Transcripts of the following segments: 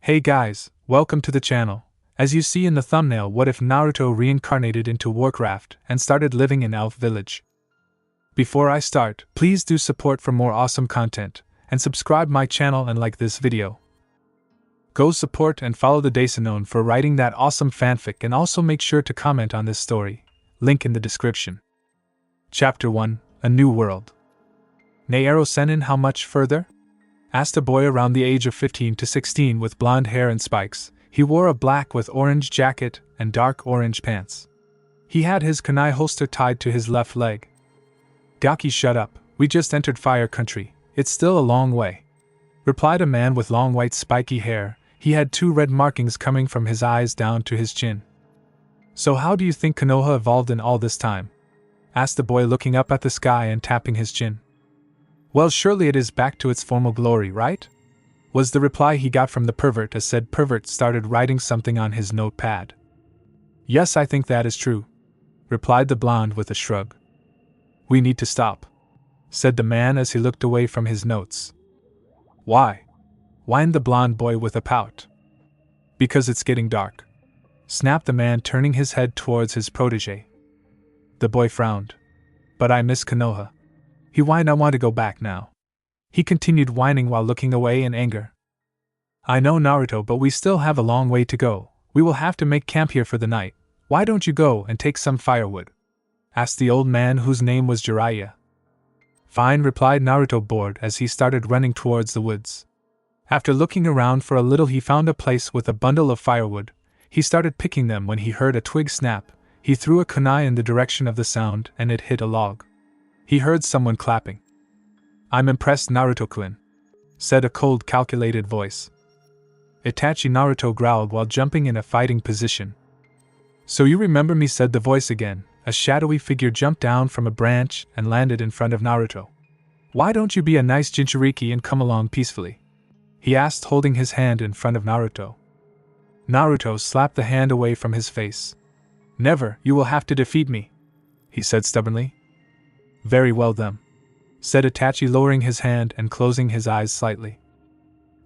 Hey guys, welcome to the channel. As you see in the thumbnail, what if Naruto reincarnated into Warcraft and started living in Elf Village? Before I start, please do support for more awesome content, and subscribe my channel and like this video. Go support and follow the dasonone for writing that awesome fanfic, and also make sure to comment on this story. Link in the description. Chapter 1, A New World. Naero Senin, how much further? Asked a boy around the age of 15 to 16 with blonde hair and spikes. He wore a black with orange jacket and dark orange pants. He had his kunai holster tied to his left leg. Gaki, shut up, we just entered fire country, it's still a long way. Replied a man with long white spiky hair. He had 2 red markings coming from his eyes down to his chin. So how do you think Konoha evolved in all this time? Asked the boy, looking up at the sky and tapping his chin. Well, surely it is back to its former glory, right? Was the reply he got from the pervert, as said pervert started writing something on his notepad. Yes, I think that is true, replied the blonde with a shrug. We need to stop, said the man as he looked away from his notes. Why? Whined the blonde boy with a pout. Because it's getting dark, snapped the man, turning his head towards his protege. The boy frowned. But I miss Konoha. He whined, I want to go back now. He continued whining while looking away in anger. I know, Naruto, but we still have a long way to go. We will have to make camp here for the night. Why don't you go and take some firewood? Asked the old man, whose name was Jiraiya. Fine, replied Naruto, bored, as he started running towards the woods. After looking around for a little, he found a place with a bundle of firewood. He started picking them when he heard a twig snap. He threw a kunai in the direction of the sound and it hit a log. He heard someone clapping. I'm impressed, Naruto-kun, said a cold, calculated voice. Itachi, Naruto growled while jumping in a fighting position. So you remember me, said the voice again. A shadowy figure jumped down from a branch and landed in front of Naruto. Why don't you be a nice Jinchuriki and come along peacefully? He asked, holding his hand in front of Naruto. Naruto slapped the hand away from his face. Never, you will have to defeat me, he said stubbornly. Very well then, said Itachi, lowering his hand and closing his eyes slightly.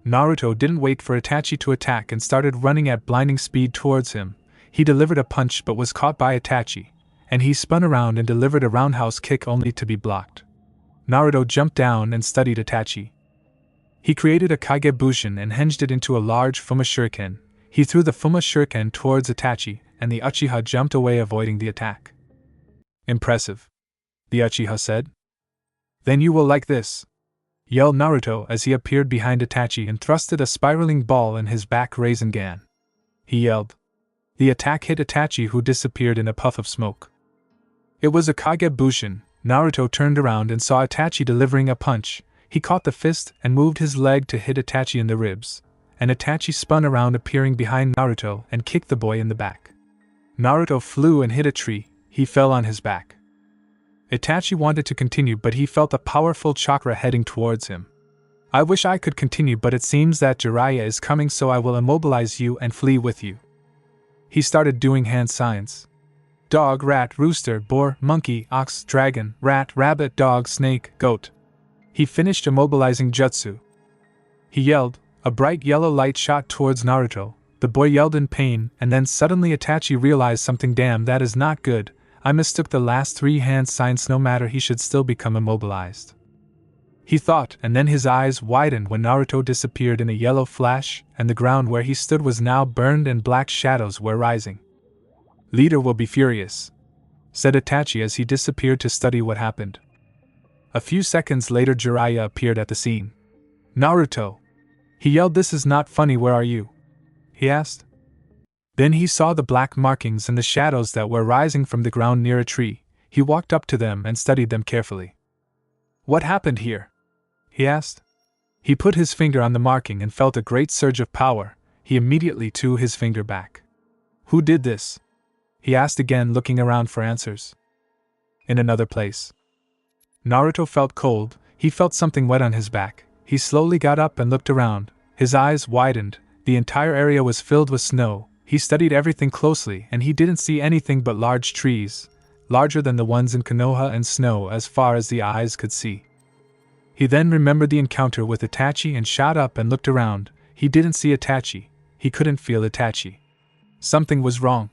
Naruto didn't wait for Itachi to attack and started running at blinding speed towards him. He delivered a punch but was caught by Itachi, and he spun around and delivered a roundhouse kick only to be blocked. Naruto jumped down and studied Itachi. He created a Kage Bushin and hinged it into a large Fuma Shuriken. He threw the Fuma Shuriken towards Itachi, and the Uchiha jumped away, avoiding the attack. Impressive, the Uchiha said. Then you will like this, yelled Naruto as he appeared behind Itachi and thrusted a spiraling ball in his back Rasengan. He yelled. The attack hit Itachi, who disappeared in a puff of smoke. It was a Kage Bushin. Naruto turned around and saw Itachi delivering a punch. He caught the fist and moved his leg to hit Itachi in the ribs, and Itachi spun around, appearing behind Naruto, and kicked the boy in the back. Naruto flew and hit a tree. He fell on his back. Itachi wanted to continue, but he felt a powerful chakra heading towards him. I wish I could continue, but it seems that Jiraiya is coming, so I will immobilize you and flee with you. He started doing hand signs. Dog, rat, rooster, boar, monkey, ox, dragon, rat, rabbit, dog, snake, goat. He finished immobilizing jutsu. He yelled. A bright yellow light shot towards Naruto. The boy yelled in pain, and then suddenly Itachi realized something. Damn, that is not good. I mistook the last 3 hand signs. No matter, he should still become immobilized, he thought, and then his eyes widened when Naruto disappeared in a yellow flash, and the ground where he stood was now burned and black shadows were rising. Leader will be furious, said Itachi as he disappeared to study what happened. A few seconds later, Jiraiya appeared at the scene. Naruto, he yelled, this is not funny, where are you? He asked. Then he saw the black markings and the shadows that were rising from the ground near a tree. He walked up to them and studied them carefully. What happened here? He asked. He put his finger on the marking and felt a great surge of power. He immediately threw his finger back. Who did this? He asked again, looking around for answers. In another place. Naruto felt cold. He felt something wet on his back. He slowly got up and looked around. His eyes widened. The entire area was filled with snow. He studied everything closely, and he didn't see anything but large trees, larger than the ones in Konoha, and snow as far as the eyes could see. He then remembered the encounter with Itachi and shot up and looked around. he didn't see Itachi, he couldn't feel Itachi. Something was wrong.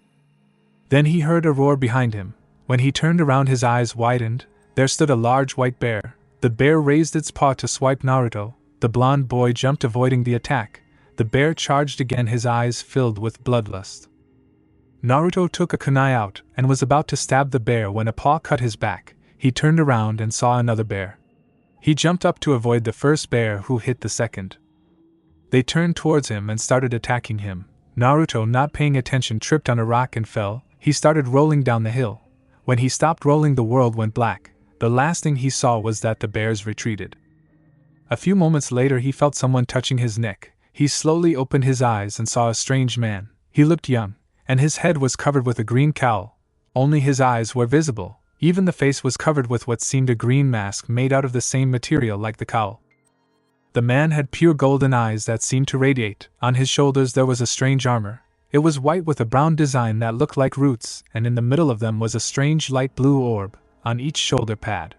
Then he heard a roar behind him. When he turned around, his eyes widened. There stood a large white bear. The bear raised its paw to swipe Naruto. The blonde boy jumped, avoiding the attack. The bear charged again, his eyes filled with bloodlust. Naruto took a kunai out and was about to stab the bear when a paw cut his back. He turned around and saw another bear. He jumped up to avoid the first bear, who hit the second. They turned towards him and started attacking him. Naruto, not paying attention, tripped on a rock and fell. He started rolling down the hill. When he stopped rolling, the world went black. The last thing he saw was that the bears retreated. A few moments later, he felt someone touching his neck. He slowly opened his eyes and saw a strange man. He looked young, and his head was covered with a green cowl. Only his eyes were visible. Even the face was covered with what seemed a green mask made out of the same material like the cowl. The man had pure golden eyes that seemed to radiate. On his shoulders there was a strange armor. It was white with a brown design that looked like roots, and in the middle of them was a strange light blue orb on each shoulder pad.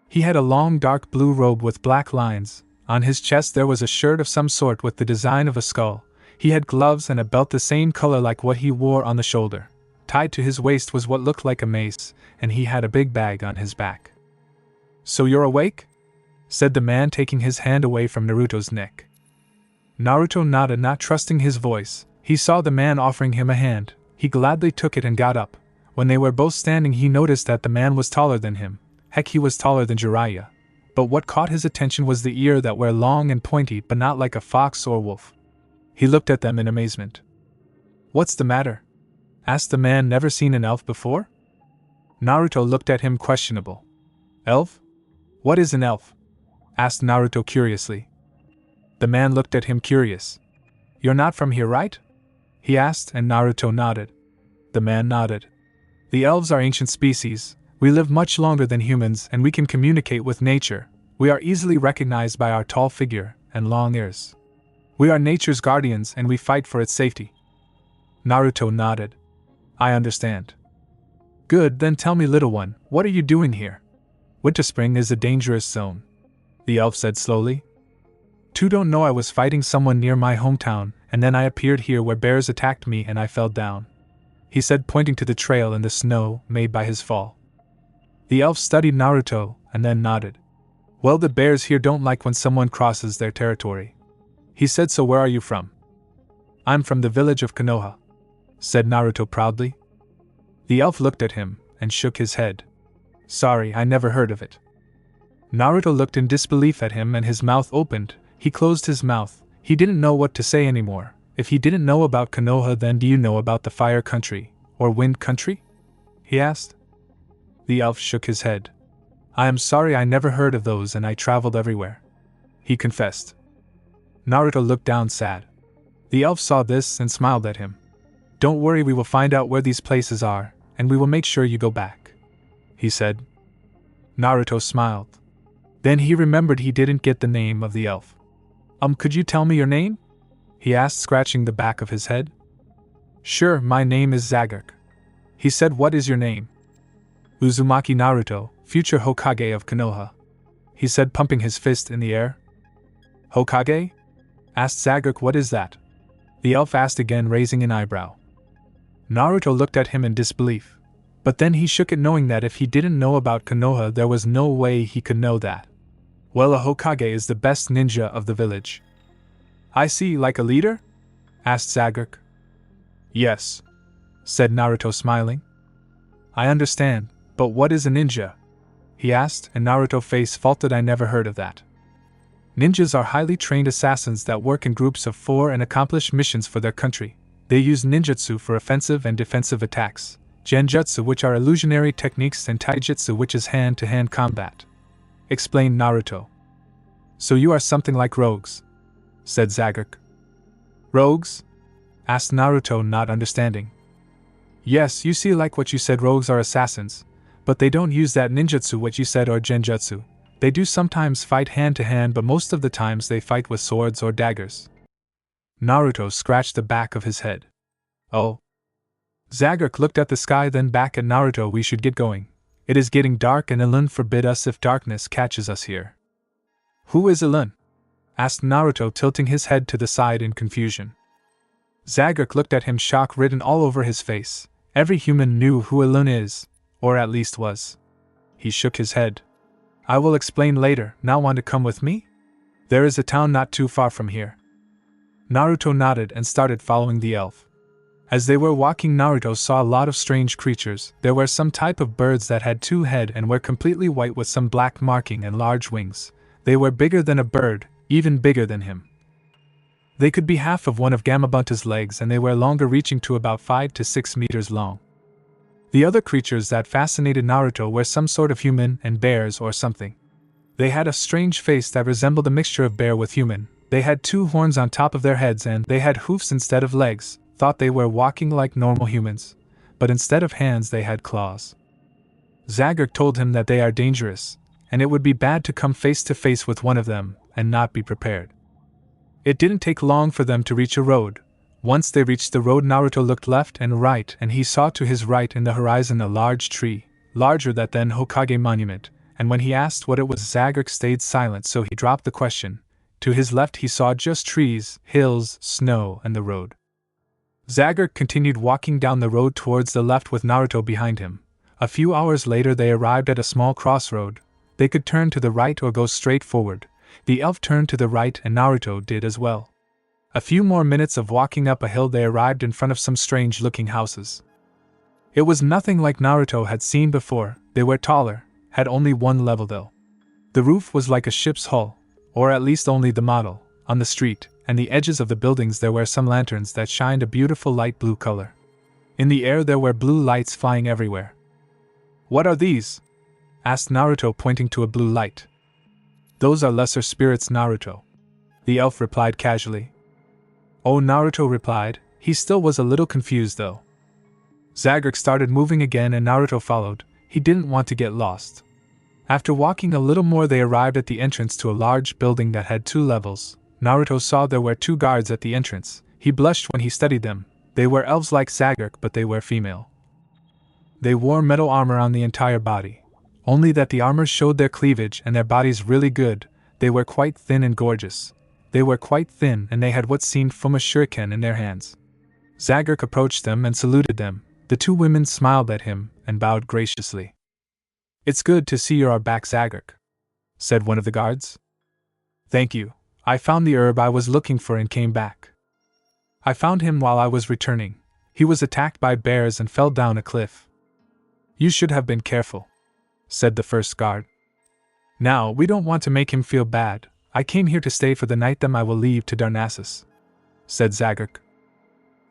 He had a long dark blue robe with black lines. On his chest there was a shirt of some sort with the design of a skull. He had gloves and a belt the same color like what he wore on the shoulder. Tied to his waist was what looked like a mace, and he had a big bag on his back. "So you're awake?" said the man, taking his hand away from Naruto's neck. Naruto nodded, not trusting his voice. He saw the man offering him a hand. He gladly took it and got up. When they were both standing, he noticed that the man was taller than him. Heck, he was taller than Jiraiya. But what caught his attention was the ear that were long and pointy, but not like a fox or wolf. He looked at them in amazement. "What's the matter?" asked the man. "Never seen an elf before?" Naruto looked at him questionable. "Elf? What is an elf?" asked Naruto curiously. The man looked at him curious. "You're not from here, right?" he asked, and Naruto nodded. The man nodded. "The elves are ancient species. We live much longer than humans, and we can communicate with nature. We are easily recognized by our tall figure and long ears. We are nature's guardians, and we fight for its safety." Naruto nodded. "I understand." "Good, then tell me, little one, what are you doing here?" "Winterspring is a dangerous zone," the elf said slowly. "You don't know I was fighting someone near my hometown, and then I appeared here where bears attacked me and I fell down," he said, pointing to the trail in the snow made by his fall. The elf studied Naruto and then nodded. "Well, the bears here don't like when someone crosses their territory," he said. "So where are you from?" "I'm from the village of Konoha," said Naruto proudly. The elf looked at him and shook his head. "Sorry, I never heard of it." Naruto looked in disbelief at him and his mouth opened. He closed his mouth. He didn't know what to say anymore. If he didn't know about Konoha, then do you know about the Fire Country, or Wind Country? He asked. The elf shook his head. "I am sorry, I never heard of those and I traveled everywhere," he confessed. Naruto looked down sad. The elf saw this and smiled at him. "Don't worry, we will find out where these places are, and we will make sure you go back," he said. Naruto smiled. Then he remembered he didn't get the name of the elf. Could you tell me your name?" he asked, scratching the back of his head. "Sure, my name is Zagurk," he said. "What is your name?" "Uzumaki Naruto, future Hokage of Konoha," he said, pumping his fist in the air. "Hokage?" asked Zagurk. "What is that?" the elf asked again, raising an eyebrow. Naruto looked at him in disbelief. But then he shook it, knowing that if he didn't know about Konoha, there was no way he could know that. "Well, a Hokage is the best ninja of the village." "I see, like a leader?" asked Zagurk. "Yes," said Naruto, smiling. "I understand, but what is a ninja?" he asked, and Naruto's face faltered. "I never heard of that." Ninjas are highly trained assassins that work in groups of 4 and accomplish missions for their country. They use ninjutsu for offensive and defensive attacks, genjutsu, which are illusionary techniques, and taijutsu, which is hand-to-hand combat, explained Naruto. "So you are something like rogues," said Zagurk. "Rogues?" asked Naruto, not understanding. "Yes, you see, like what you said, rogues are assassins, but they don't use that ninjutsu what you said or genjutsu. They do sometimes fight hand-to-hand, but most of the times they fight with swords or daggers." Naruto scratched the back of his head. "Oh." Zagurk looked at the sky, then back at Naruto. "We should get going. It is getting dark and Elun forbid us if darkness catches us here." "Who is Elun?" asked Naruto, tilting his head to the side in confusion. Zagreus looked at him, shock written all over his face. Every human knew who Elun is, or at least was. He shook his head. I will explain later. Now want to come with me? There is a town not too far from here. Naruto nodded and started following the elf. As they were walking, Naruto saw a lot of strange creatures. There were some type of birds that had 2 heads and were completely white with some black marking and large wings. They were bigger than a bird, even bigger than him. They could be half of one of Gamabunta's legs, and they were longer, reaching to about 5 to 6 meters long. The other creatures that fascinated Naruto were some sort of human and bears or something. They had a strange face that resembled a mixture of bear with human. They had 2 horns on top of their heads and they had hoofs instead of legs. Thought they were walking like normal humans, but instead of hands they had claws. Zagreus told him that they are dangerous, and it would be bad to come face to face with one of them and not be prepared. It didn't take long for them to reach a road. Once they reached the road, Naruto looked left and right, and he saw to his right in the horizon a large tree, larger than the Hokage monument, and when he asked what it was, Zagreus stayed silent, so he dropped the question. To his left he saw just trees, hills, snow, and the road. Zagreus continued walking down the road towards the left with Naruto behind him. A few hours later they arrived at a small crossroad. They could turn to the right or go straight forward. The elf turned to the right and Naruto did as well. A few more minutes of walking up a hill, they arrived in front of some strange-looking houses. It was nothing like Naruto had seen before. They were taller, had only 1 level though. The roof was like a ship's hull, or at least only the model. On the street, and the edges of the buildings there were some lanterns that shined a beautiful light blue color. In the air there were blue lights flying everywhere. What are these? Asked Naruto, pointing to a blue light. Those are lesser spirits, Naruto. The elf replied casually. Oh, Naruto replied. He still was a little confused though. Zagreus started moving again and Naruto followed. He didn't want to get lost. After walking a little more they arrived at the entrance to a large building that had 2 levels. Naruto saw there were 2 guards at the entrance. He blushed when he studied them. They were elves like Zagreus, but they were female. They wore metal armor on the entire body. Only that the armor showed their cleavage and their bodies really good. They were quite thin and gorgeous. They were quite thin and they had what seemed from a shuriken in their hands. Zagreus approached them and saluted them. The 2 women smiled at him and bowed graciously. It's good to see you are back, Zagreus, said one of the guards. Thank you. I found the herb I was looking for and came back. I found him while I was returning. He was attacked by bears and fell down a cliff. You should have been careful, said the first guard. Now, we don't want to make him feel bad. I came here to stay for the night, then I will leave to Darnassus, said Zagreus.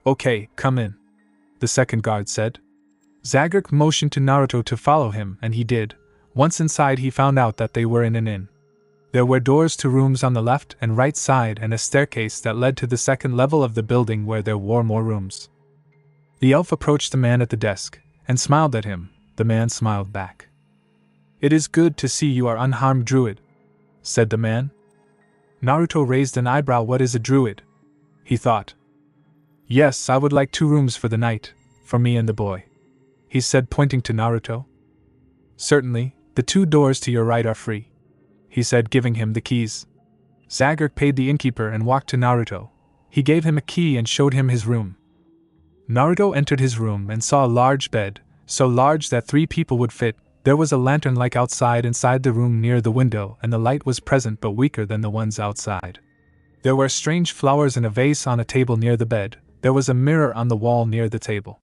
Okay, come in, the second guard said. Zagreus motioned to Naruto to follow him, and he did. Once inside he found out that they were in an inn. There were doors to rooms on the left and right side and a staircase that led to the 2nd level of the building where there were more rooms. The elf approached the man at the desk and smiled at him. The man smiled back. It is good to see you are unharmed, Druid, said the man. Naruto raised an eyebrow. What is a Druid? He thought. Yes, I would like 2 rooms for the night, for me and the boy, he said, pointing to Naruto. Certainly, the 2 doors to your right are free, he said, giving him the keys. Zagreus paid the innkeeper and walked to Naruto. He gave him a key and showed him his room. Naruto entered his room and saw a large bed, so large that 3 people would fit. There was a lantern like outside inside the room near the window, and the light was present but weaker than the ones outside. There were strange flowers in a vase on a table near the bed. There was a mirror on the wall near the table.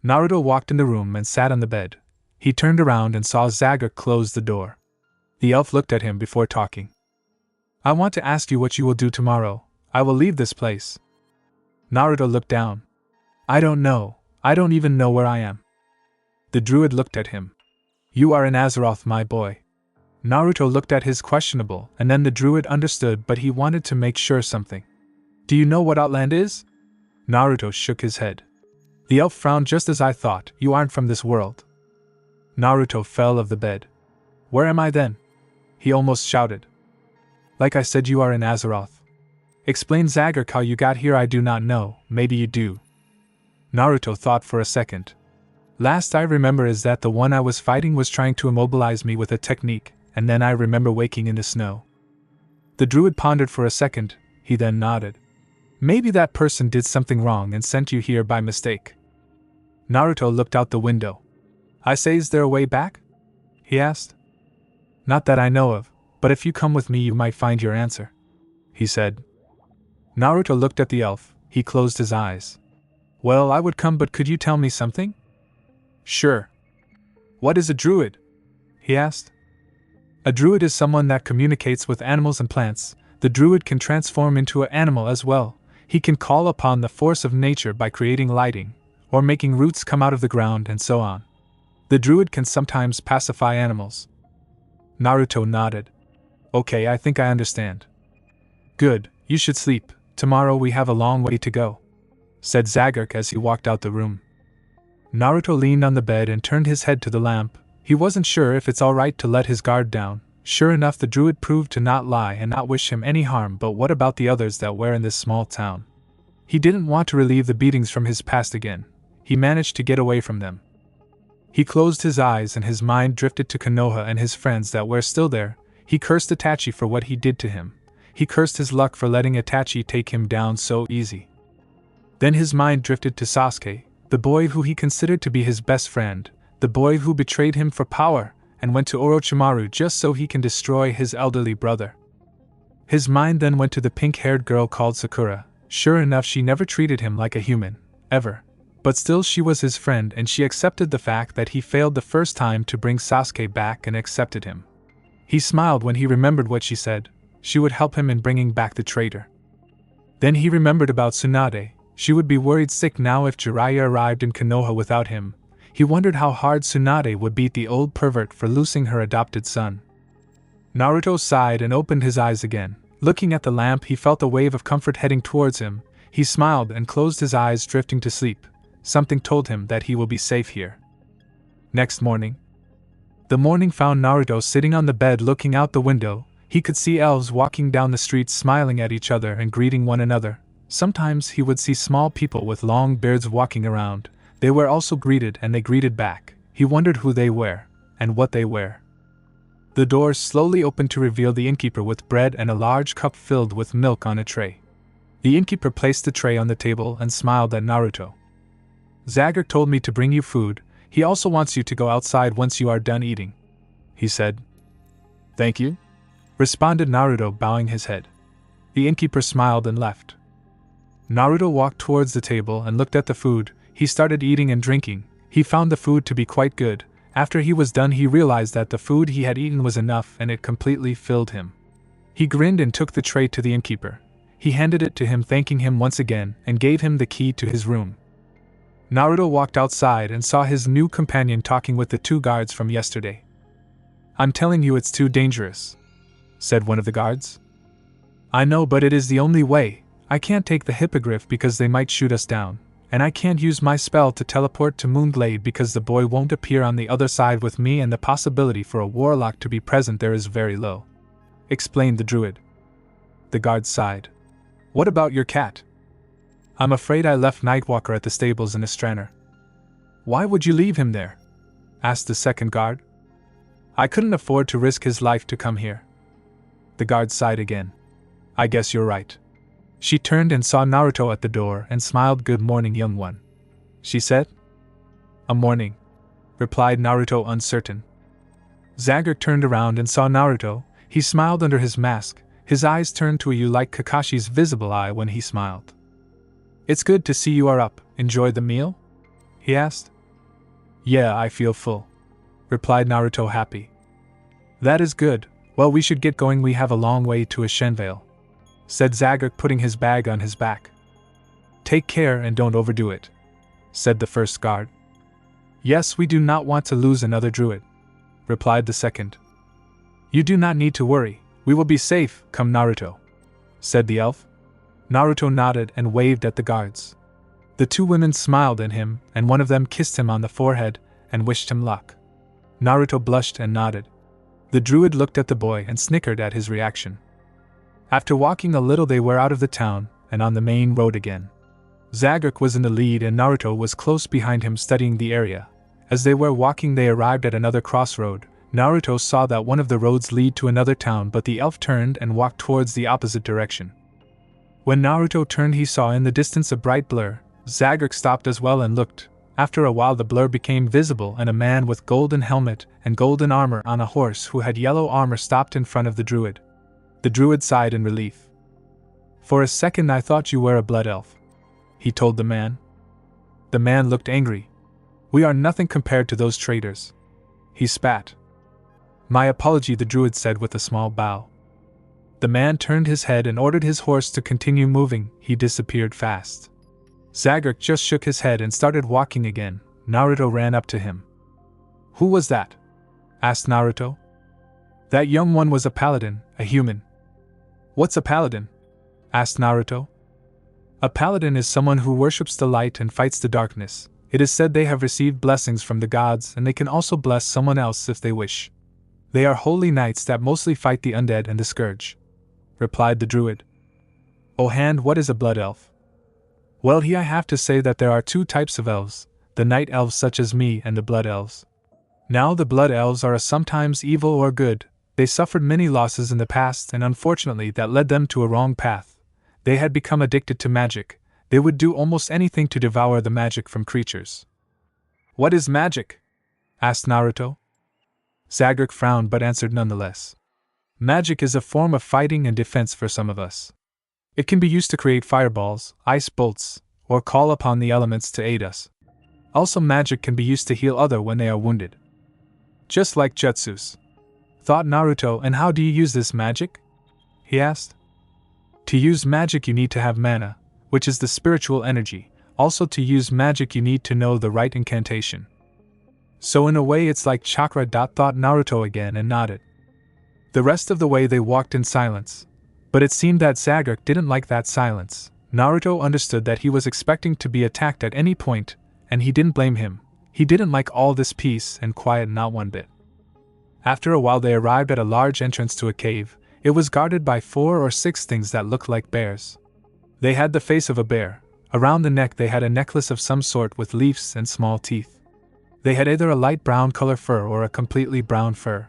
Naruto walked in the room and sat on the bed. He turned around and saw Zagreus close the door. The elf looked at him before talking. I want to ask you what you will do tomorrow. I will leave this place. Naruto looked down. I don't know. I don't even know where I am. The Druid looked at him. You are in Azeroth, my boy. Naruto looked at his questionable, and then the Druid understood, but he wanted to make sure something. Do you know what Outland is? Naruto shook his head. The elf frowned. Just as I thought, you aren't from this world. Naruto fell off the bed. Where am I then? He almost shouted. Like I said, you are in Azeroth. Explain, Zagreus, how you got here. I do not know. Maybe you do. Naruto thought for a second. Last I remember is that the one I was fighting was trying to immobilize me with a technique, and then I remember waking in the snow. The Druid pondered for a second, he then nodded. Maybe that person did something wrong and sent you here by mistake. Naruto looked out the window. I say, is there a way back? He asked. Not that I know of, but if you come with me you might find your answer, he said. Naruto looked at the elf, he closed his eyes. Well, I would come, but could you tell me something? Sure. What is a druid? He asked. A druid is someone that communicates with animals and plants. The druid can transform into an animal as well. He can call upon the force of nature by creating lighting, or making roots come out of the ground and so on. The druid can sometimes pacify animals. Naruto nodded. Okay, I think I understand. Good, you should sleep. Tomorrow we have a long way to go, said Zagurk as he walked out the room. Naruto leaned on the bed and turned his head to the lamp. He wasn't sure if it's alright to let his guard down. Sure enough, the druid proved to not lie and not wish him any harm, but what about the others that were in this small town? He didn't want to relieve the beatings from his past again. He managed to get away from them. He closed his eyes and his mind drifted to Konoha and his friends that were still there. He cursed Itachi for what he did to him. He cursed his luck for letting Itachi take him down so easy. Then his mind drifted to Sasuke, the boy who he considered to be his best friend, the boy who betrayed him for power, and went to Orochimaru just so he can destroy his elderly brother. His mind then went to the pink-haired girl called Sakura. Sure enough, she never treated him like a human, ever. But still she was his friend and she accepted the fact that he failed the first time to bring Sasuke back and accepted him. He smiled when he remembered what she said. She would help him in bringing back the traitor. Then he remembered about Tsunade. She would be worried sick now if Jiraiya arrived in Konoha without him. He wondered how hard Tsunade would beat the old pervert for losing her adopted son. Naruto sighed and opened his eyes again. Looking at the lamp, he felt a wave of comfort heading towards him. He smiled and closed his eyes, drifting to sleep. Something told him that he will be safe here. Next morning. The morning found Naruto sitting on the bed looking out the window. He could see elves walking down the streets smiling at each other and greeting one another. Sometimes he would see small people with long beards walking around. They were also greeted and they greeted back. He wondered who they were, and what they were. The doors slowly opened to reveal the innkeeper with bread and a large cup filled with milk on a tray. The innkeeper placed the tray on the table and smiled at Naruto. Zagurk told me to bring you food. He also wants you to go outside once you are done eating, he said. Thank you, responded Naruto, bowing his head. The innkeeper smiled and left. Naruto walked towards the table and looked at the food. He started eating and drinking. He found the food to be quite good. After he was done, he realized that the food he had eaten was enough and it completely filled him. He grinned and took the tray to the innkeeper. He handed it to him, thanking him once again, and gave him the key to his room. Naruto walked outside and saw his new companion talking with the two guards from yesterday. I'm telling you, it's too dangerous, said one of the guards. I know, but it is the only way. I can't take the hippogriff because they might shoot us down. And I can't use my spell to teleport to Moonglade because the boy won't appear on the other side with me, and the possibility for a warlock to be present there is very low, explained the druid. The guard sighed. What about your cat? I'm afraid I left Nightwalker at the stables in Astraner. Why would you leave him there? Asked the second guard. I couldn't afford to risk his life to come here. The guard sighed again. I guess you're right. She turned and saw Naruto at the door and smiled. Good morning, young one, she said. A morning, replied Naruto, uncertain. Zagurk turned around and saw Naruto. He smiled under his mask. His eyes turned to you like Kakashi's visible eye when he smiled. It's good to see you are up. Enjoyed the meal? He asked. Yeah, I feel full, replied Naruto, happy. That is good. Well, we should get going. We have a long way to Ashenvale, said Zagurk, putting his bag on his back. Take care and don't overdo it, said the first guard. Yes, we do not want to lose another druid, replied the second. You do not need to worry. We will be safe. Come, Naruto, said the elf. Naruto nodded and waved at the guards. The two women smiled at him, and one of them kissed him on the forehead and wished him luck. Naruto blushed and nodded. The druid looked at the boy and snickered at his reaction. After walking a little, they were out of the town and on the main road again. Zagurk was in the lead and Naruto was close behind him, studying the area. As they were walking, they arrived at another crossroad. Naruto saw that one of the roads lead to another town, but the elf turned and walked towards the opposite direction. When Naruto turned, he saw in the distance a bright blur. Zagreus stopped as well and looked. After a while the blur became visible and a man with golden helmet and golden armor on a horse who had yellow armor stopped in front of the Druid. The Druid sighed in relief. "For a second I thought you were a blood elf," he told the man. The man looked angry. "We are nothing compared to those traitors." He spat. "My apology," the Druid said with a small bow. The man turned his head and ordered his horse to continue moving. He disappeared fast. Zagreus just shook his head and started walking again. Naruto ran up to him. "Who was that?" asked Naruto. "That young one was a paladin, a human." "What's a paladin?" asked Naruto. "A paladin is someone who worships the light and fights the darkness. It is said they have received blessings from the gods, and they can also bless someone else if they wish. They are holy knights that mostly fight the undead and the scourge," replied the Druid. "Oh, and what is a blood elf?" "Well, here I have to say that there are two types of elves, the night elves such as me and the blood elves. Now the blood elves are sometimes evil or good. They suffered many losses in the past, and unfortunately that led them to a wrong path. They had become addicted to magic. They would do almost anything to devour the magic from creatures." "What is magic?" asked Naruto. Zagreus frowned but answered nonetheless. "Magic is a form of fighting and defense for some of us. It can be used to create fireballs, ice bolts, or call upon the elements to aid us. Also, magic can be used to heal others when they are wounded." "Just like jutsus," thought Naruto. "And how do you use this magic?" he asked. "To use magic you need to have mana, which is the spiritual energy. Also, to use magic you need to know the right incantation. So in a way it's like chakra. Thought Naruto again and nodded. The rest of the way they walked in silence. But it seemed that Zagreus didn't like that silence. Naruto understood that he was expecting to be attacked at any point, and he didn't blame him. He didn't like all this peace and quiet, not one bit. After a while they arrived at a large entrance to a cave. It was guarded by 4 or 6 things that looked like bears. They had the face of a bear. Around the neck they had a necklace of some sort with leaves and small teeth. They had either a light brown color fur or a completely brown fur.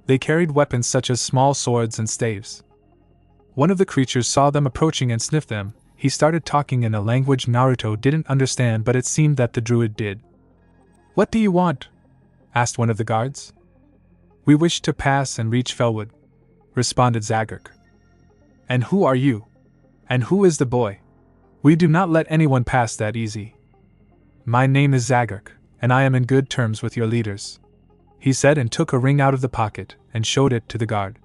They carried weapons such as small swords and staves. One of the creatures saw them approaching and sniffed them. He started talking in a language Naruto didn't understand, but it seemed that the Druid did. "What do you want?" asked one of the guards. "We wish to pass and reach Felwood," responded Zagreus. "And who are you? And who is the boy? We do not let anyone pass that easy." "My name is Zagreus, and I am in good terms with your leaders," he said, and took a ring out of the pocket and showed it to the guard.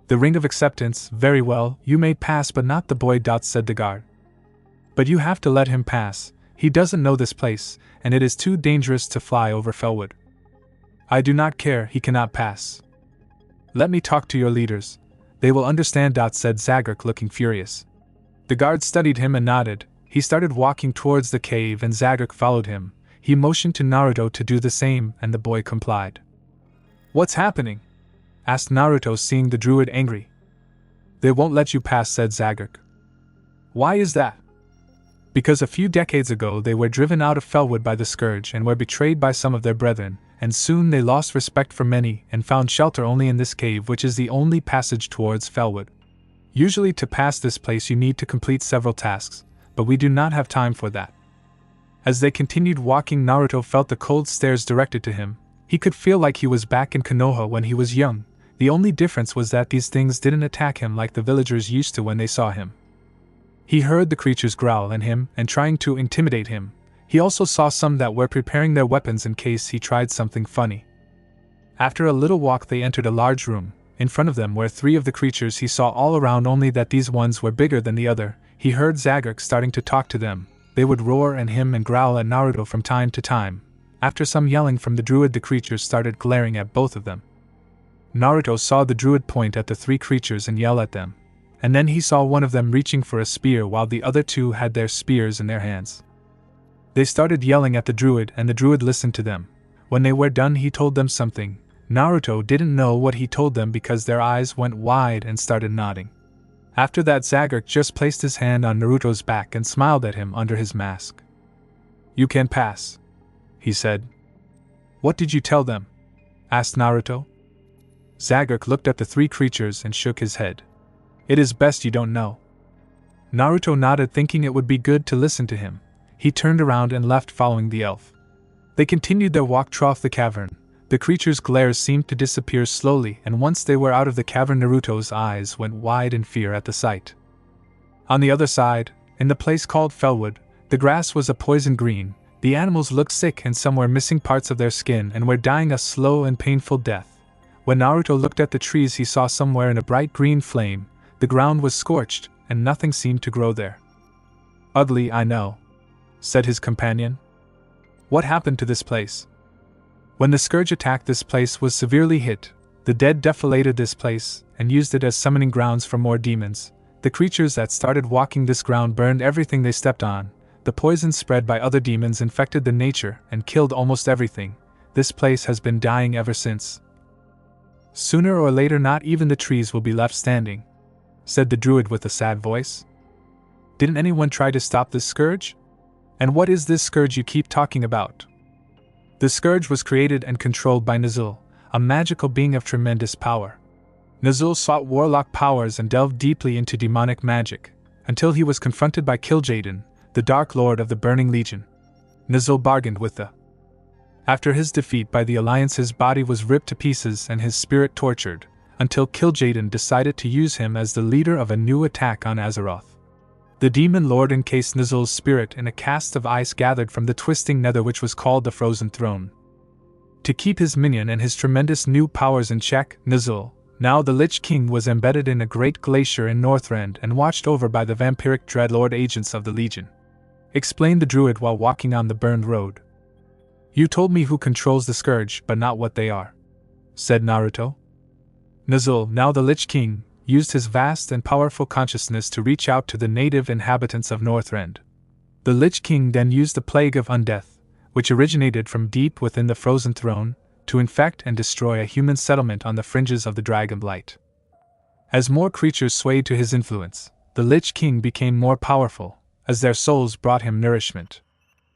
"The ring of acceptance. Very well, you may pass, but not the boy," said the guard. "But you have to let him pass. He doesn't know this place, and it is too dangerous to fly over Felwood." "I do not care, he cannot pass. Let me talk to your leaders. They will understand," said Zagreus, looking furious. The guard studied him and nodded. He started walking towards the cave and Zagreus followed him. He motioned to Naruto to do the same, and the boy complied. "What's happening?" asked Naruto, seeing the Druid angry. "They won't let you pass," said Zagreus. "Why is that?" "Because a few decades ago they were driven out of Felwood by the scourge and were betrayed by some of their brethren, and soon they lost respect for many and found shelter only in this cave, which is the only passage towards Felwood. Usually to pass this place you need to complete several tasks, but we do not have time for that." As they continued walking, Naruto felt the cold stares directed to him. He could feel like he was back in Konoha when he was young. The only difference was that these things didn't attack him like the villagers used to when they saw him. He heard the creatures growl at him and trying to intimidate him. He also saw some that were preparing their weapons in case he tried something funny. After a little walk they entered a large room. In front of them were 3 of the creatures he saw all around, only that these ones were bigger than the other. He heard Zagreus starting to talk to them. They would roar at him and growl at Naruto from time to time. After some yelling from the Druid, the creatures started glaring at both of them. Naruto saw the Druid point at the 3 creatures and yell at them. And then he saw one of them reaching for a spear while the other 2 had their spears in their hands. They started yelling at the Druid and the Druid listened to them. When they were done he told them something. Naruto didn't know what he told them because their eyes went wide and started nodding. After that Zagreus just placed his hand on Naruto's back and smiled at him under his mask. "You can pass," he said. "What did you tell them?" asked Naruto. Zagreus looked at the three creatures and shook his head. It is best you don't know. Naruto nodded, thinking it would be good to listen to him. He turned around and left, following the elf. They continued their walk through the cavern. The creature's glares seemed to disappear slowly, and once they were out of the cavern, Naruto's eyes went wide in fear at the sight. On the other side, in the place called Felwood, the grass was a poison green. The animals looked sick and some were missing parts of their skin and were dying a slow and painful death. When Naruto looked at the trees, he saw somewhere in a bright green flame. The ground was scorched, and nothing seemed to grow there. Ugly, I know, said his companion. What happened to this place? When the scourge attacked, this place was severely hit. The dead defolated this place and used it as summoning grounds for more demons. The creatures that started walking this ground burned everything they stepped on. The poison spread by other demons infected the nature and killed almost everything. This place has been dying ever since. Sooner or later, not even the trees will be left standing, said the Druid with a sad voice. Didn't anyone try to stop this scourge? And what is this scourge you keep talking about? The scourge was created and controlled by Nazul, a magical being of tremendous power. Nazul sought warlock powers and delved deeply into demonic magic, until he was confronted by Kil'jaeden, the Dark Lord of the Burning Legion. Nazul bargained with the. After his defeat by the Alliance, his body was ripped to pieces and his spirit tortured, until Kil'jaeden decided to use him as the leader of a new attack on Azeroth. The Demon Lord encased Nazul's spirit in a cast of ice gathered from the twisting nether, which was called the Frozen Throne. To keep his minion and his tremendous new powers in check, Nazul, now the Lich King, was embedded in a great glacier in Northrend and watched over by the vampiric Dreadlord agents of the Legion, explained the Druid while walking on the burned road. You told me who controls the scourge, but not what they are, said Naruto. Nazul, now the Lich King, used his vast and powerful consciousness to reach out to the native inhabitants of Northrend. The Lich King then used the plague of undeath, which originated from deep within the Frozen Throne, to infect and destroy a human settlement on the fringes of the Dragonblight. As more creatures swayed to his influence, the Lich King became more powerful, as their souls brought him nourishment.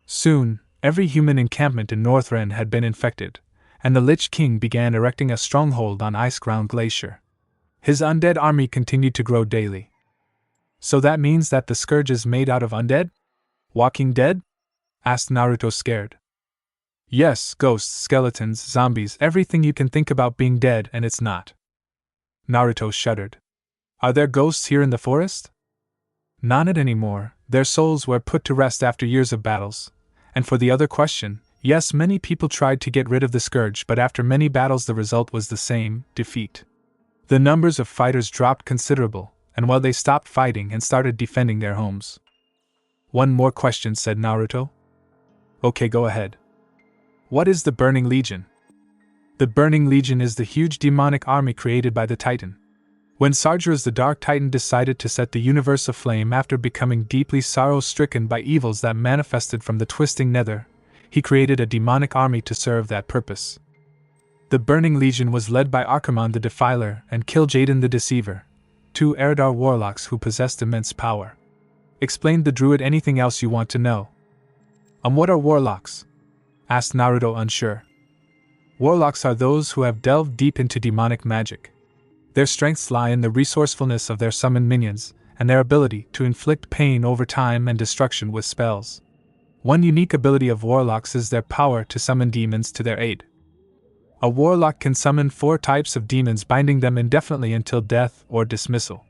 Soon, every human encampment in Northrend had been infected, and the Lich King began erecting a stronghold on Iceground Glacier. His undead army continued to grow daily. So that means that the scourge is made out of undead? Walking dead? Asked Naruto, scared. Yes, ghosts, skeletons, zombies, everything you can think about being dead, and it's not. Naruto shuddered. Are there ghosts here in the forest? Not anymore. Their souls were put to rest after years of battles. And for the other question, yes, many people tried to get rid of the scourge, but after many battles the result was the same: defeat. The numbers of fighters dropped considerable, and while they stopped fighting and started defending their homes. One more question, said Naruto. Okay, go ahead. What is the Burning Legion? The Burning Legion is the huge demonic army created by the Titan. When Sargeras the Dark Titan decided to set the universe aflame after becoming deeply sorrow-stricken by evils that manifested from the twisting nether, he created a demonic army to serve that purpose. The Burning Legion was led by Archimonde the Defiler and Kil'jaeden the Deceiver, two Eredar warlocks who possessed immense power. Explained the Druid. Anything else you want to know? What are warlocks? Asked Naruto, unsure. Warlocks are those who have delved deep into demonic magic. Their strengths lie in the resourcefulness of their summoned minions, and their ability to inflict pain over time and destruction with spells. One unique ability of warlocks is their power to summon demons to their aid. A warlock can summon 4 types of demons, binding them indefinitely until death or dismissal.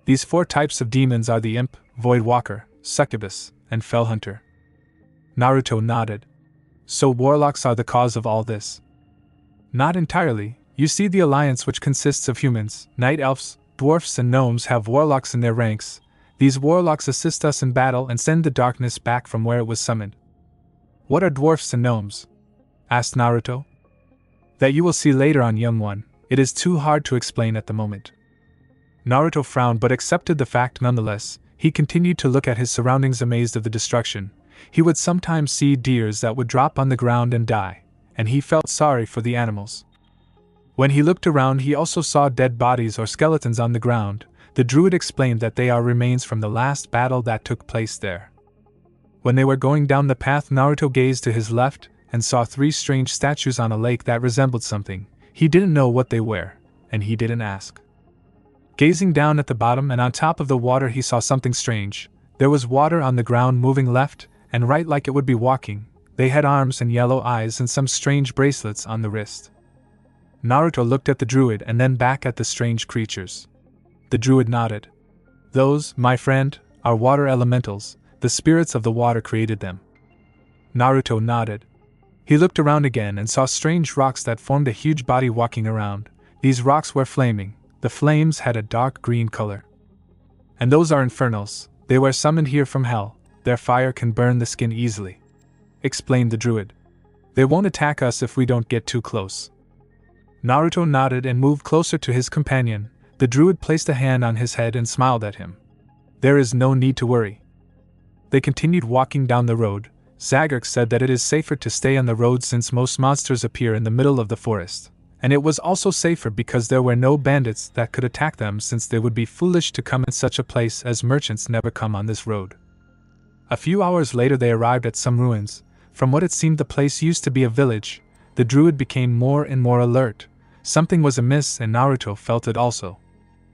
These 4 types of demons are the Imp, Voidwalker, Succubus, and Fellhunter. Naruto nodded. So warlocks are the cause of all this? Not entirely. You see, the Alliance, which consists of humans, night elves, dwarfs, and gnomes, have warlocks in their ranks. These warlocks assist us in battle and send the darkness back from where it was summoned. What are dwarfs and gnomes? Asked Naruto. That you will see later on, young one. It is too hard to explain at the moment. Naruto frowned but accepted the fact nonetheless. He continued to look at his surroundings, amazed of the destruction. He would sometimes see deers that would drop on the ground and die, and he felt sorry for the animals. When he looked around, he also saw dead bodies or skeletons on the ground. The Druid explained that they are remains from the last battle that took place there. When they were going down the path, Naruto gazed to his left and saw 3 strange statues on a lake that resembled something. He didn't know what they were, and he didn't ask. Gazing down at the bottom and on top of the water, he saw something strange. There was water on the ground moving left and right like it would be walking. They had arms and yellow eyes and some strange bracelets on the wrist. Naruto looked at the Druid and then back at the strange creatures. The Druid nodded. Those, my friend, are water elementals. The spirits of the water created them. Naruto nodded. He looked around again and saw strange rocks that formed a huge body walking around. These rocks were flaming. The flames had a dark green color. And those are infernals. They were summoned here from hell. Their fire can burn the skin easily, explained the Druid. They won't attack us if we don't get too close. Naruto nodded and moved closer to his companion. The Druid placed a hand on his head and smiled at him. There is no need to worry. They continued walking down the road. Zagreus said that it is safer to stay on the road since most monsters appear in the middle of the forest. And it was also safer because there were no bandits that could attack them, since they would be foolish to come in such a place, as merchants never come on this road. A few hours later they arrived at some ruins. From what it seemed the place used to be a village. The Druid became more and more alert. Something was amiss and Naruto felt it also.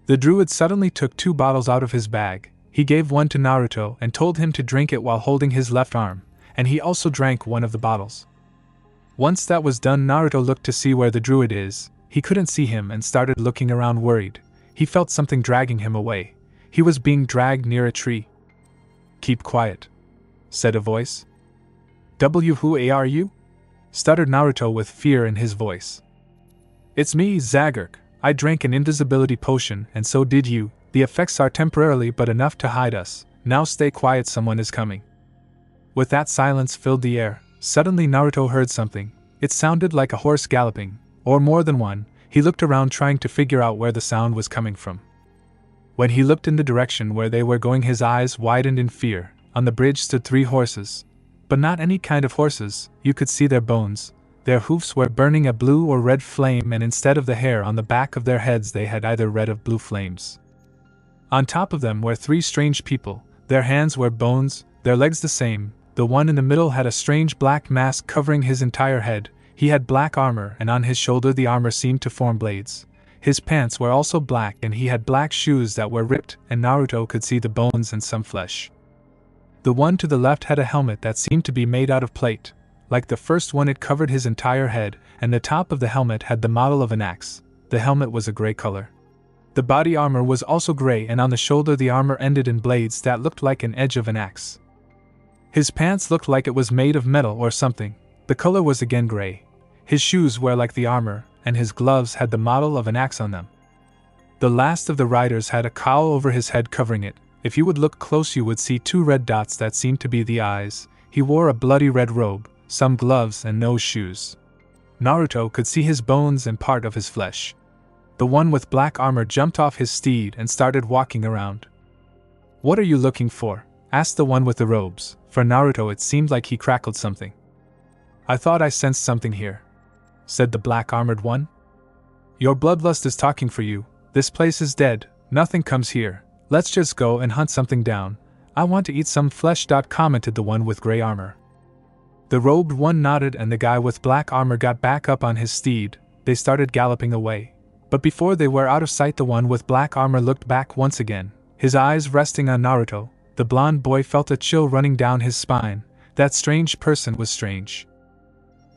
The Druid suddenly took 2 bottles out of his bag. He gave one to Naruto and told him to drink it while holding his left arm, and he also drank one of the bottles. Once that was done, Naruto looked to see where the Druid is. He couldn't see him and started looking around worried. He felt something dragging him away. He was being dragged near a tree. Keep quiet, said a voice. Who are you? Stuttered Naruto with fear in his voice. It's me, Zagreus. I drank an invisibility potion, and so did you. The effects are temporarily but enough to hide us. Now stay quiet, someone is coming. With that, silence filled the air. Suddenly Naruto heard something. It sounded like a horse galloping, or more than one. He looked around trying to figure out where the sound was coming from. When he looked in the direction where they were going, his eyes widened in fear. On the bridge stood 3 horses. But not any kind of horses. You could see their bones. Their hoofs were burning a blue or red flame, and instead of the hair on the back of their heads they had either red or blue flames. On top of them were 3 strange people. Their hands were bones, their legs the same. The one in the middle had a strange black mask covering his entire head. He had black armor, and on his shoulder the armor seemed to form blades. His pants were also black, and he had black shoes that were ripped, and Naruto could see the bones and some flesh. The one to the left had a helmet that seemed to be made out of plate. Like the first one, it covered his entire head, and the top of the helmet had the model of an axe. The helmet was a gray color. The body armor was also gray, and on the shoulder the armor ended in blades that looked like an edge of an axe. His pants looked like it was made of metal or something. The color was again gray. His shoes were like the armor, and his gloves had the model of an axe on them. The last of the riders had a cowl over his head covering it. If you would look close you would see 2 red dots that seemed to be the eyes. He wore a bloody red robe, some gloves and no shoes. Naruto could see his bones and part of his flesh. The one with black armor jumped off his steed and started walking around. What are you looking for? Asked the one with the robes. For Naruto it seemed like he crackled something. I thought I sensed something here, said the black-armored one. Your bloodlust is talking for you. This place is dead. Nothing comes here. Let's just go and hunt something down. I want to eat some flesh. Commented the one with gray armor. The robed one nodded and the guy with black armor got back up on his steed. They started galloping away. But before they were out of sight, the one with black armor looked back once again, his eyes resting on Naruto. The blonde boy felt a chill running down his spine. That strange person was strange.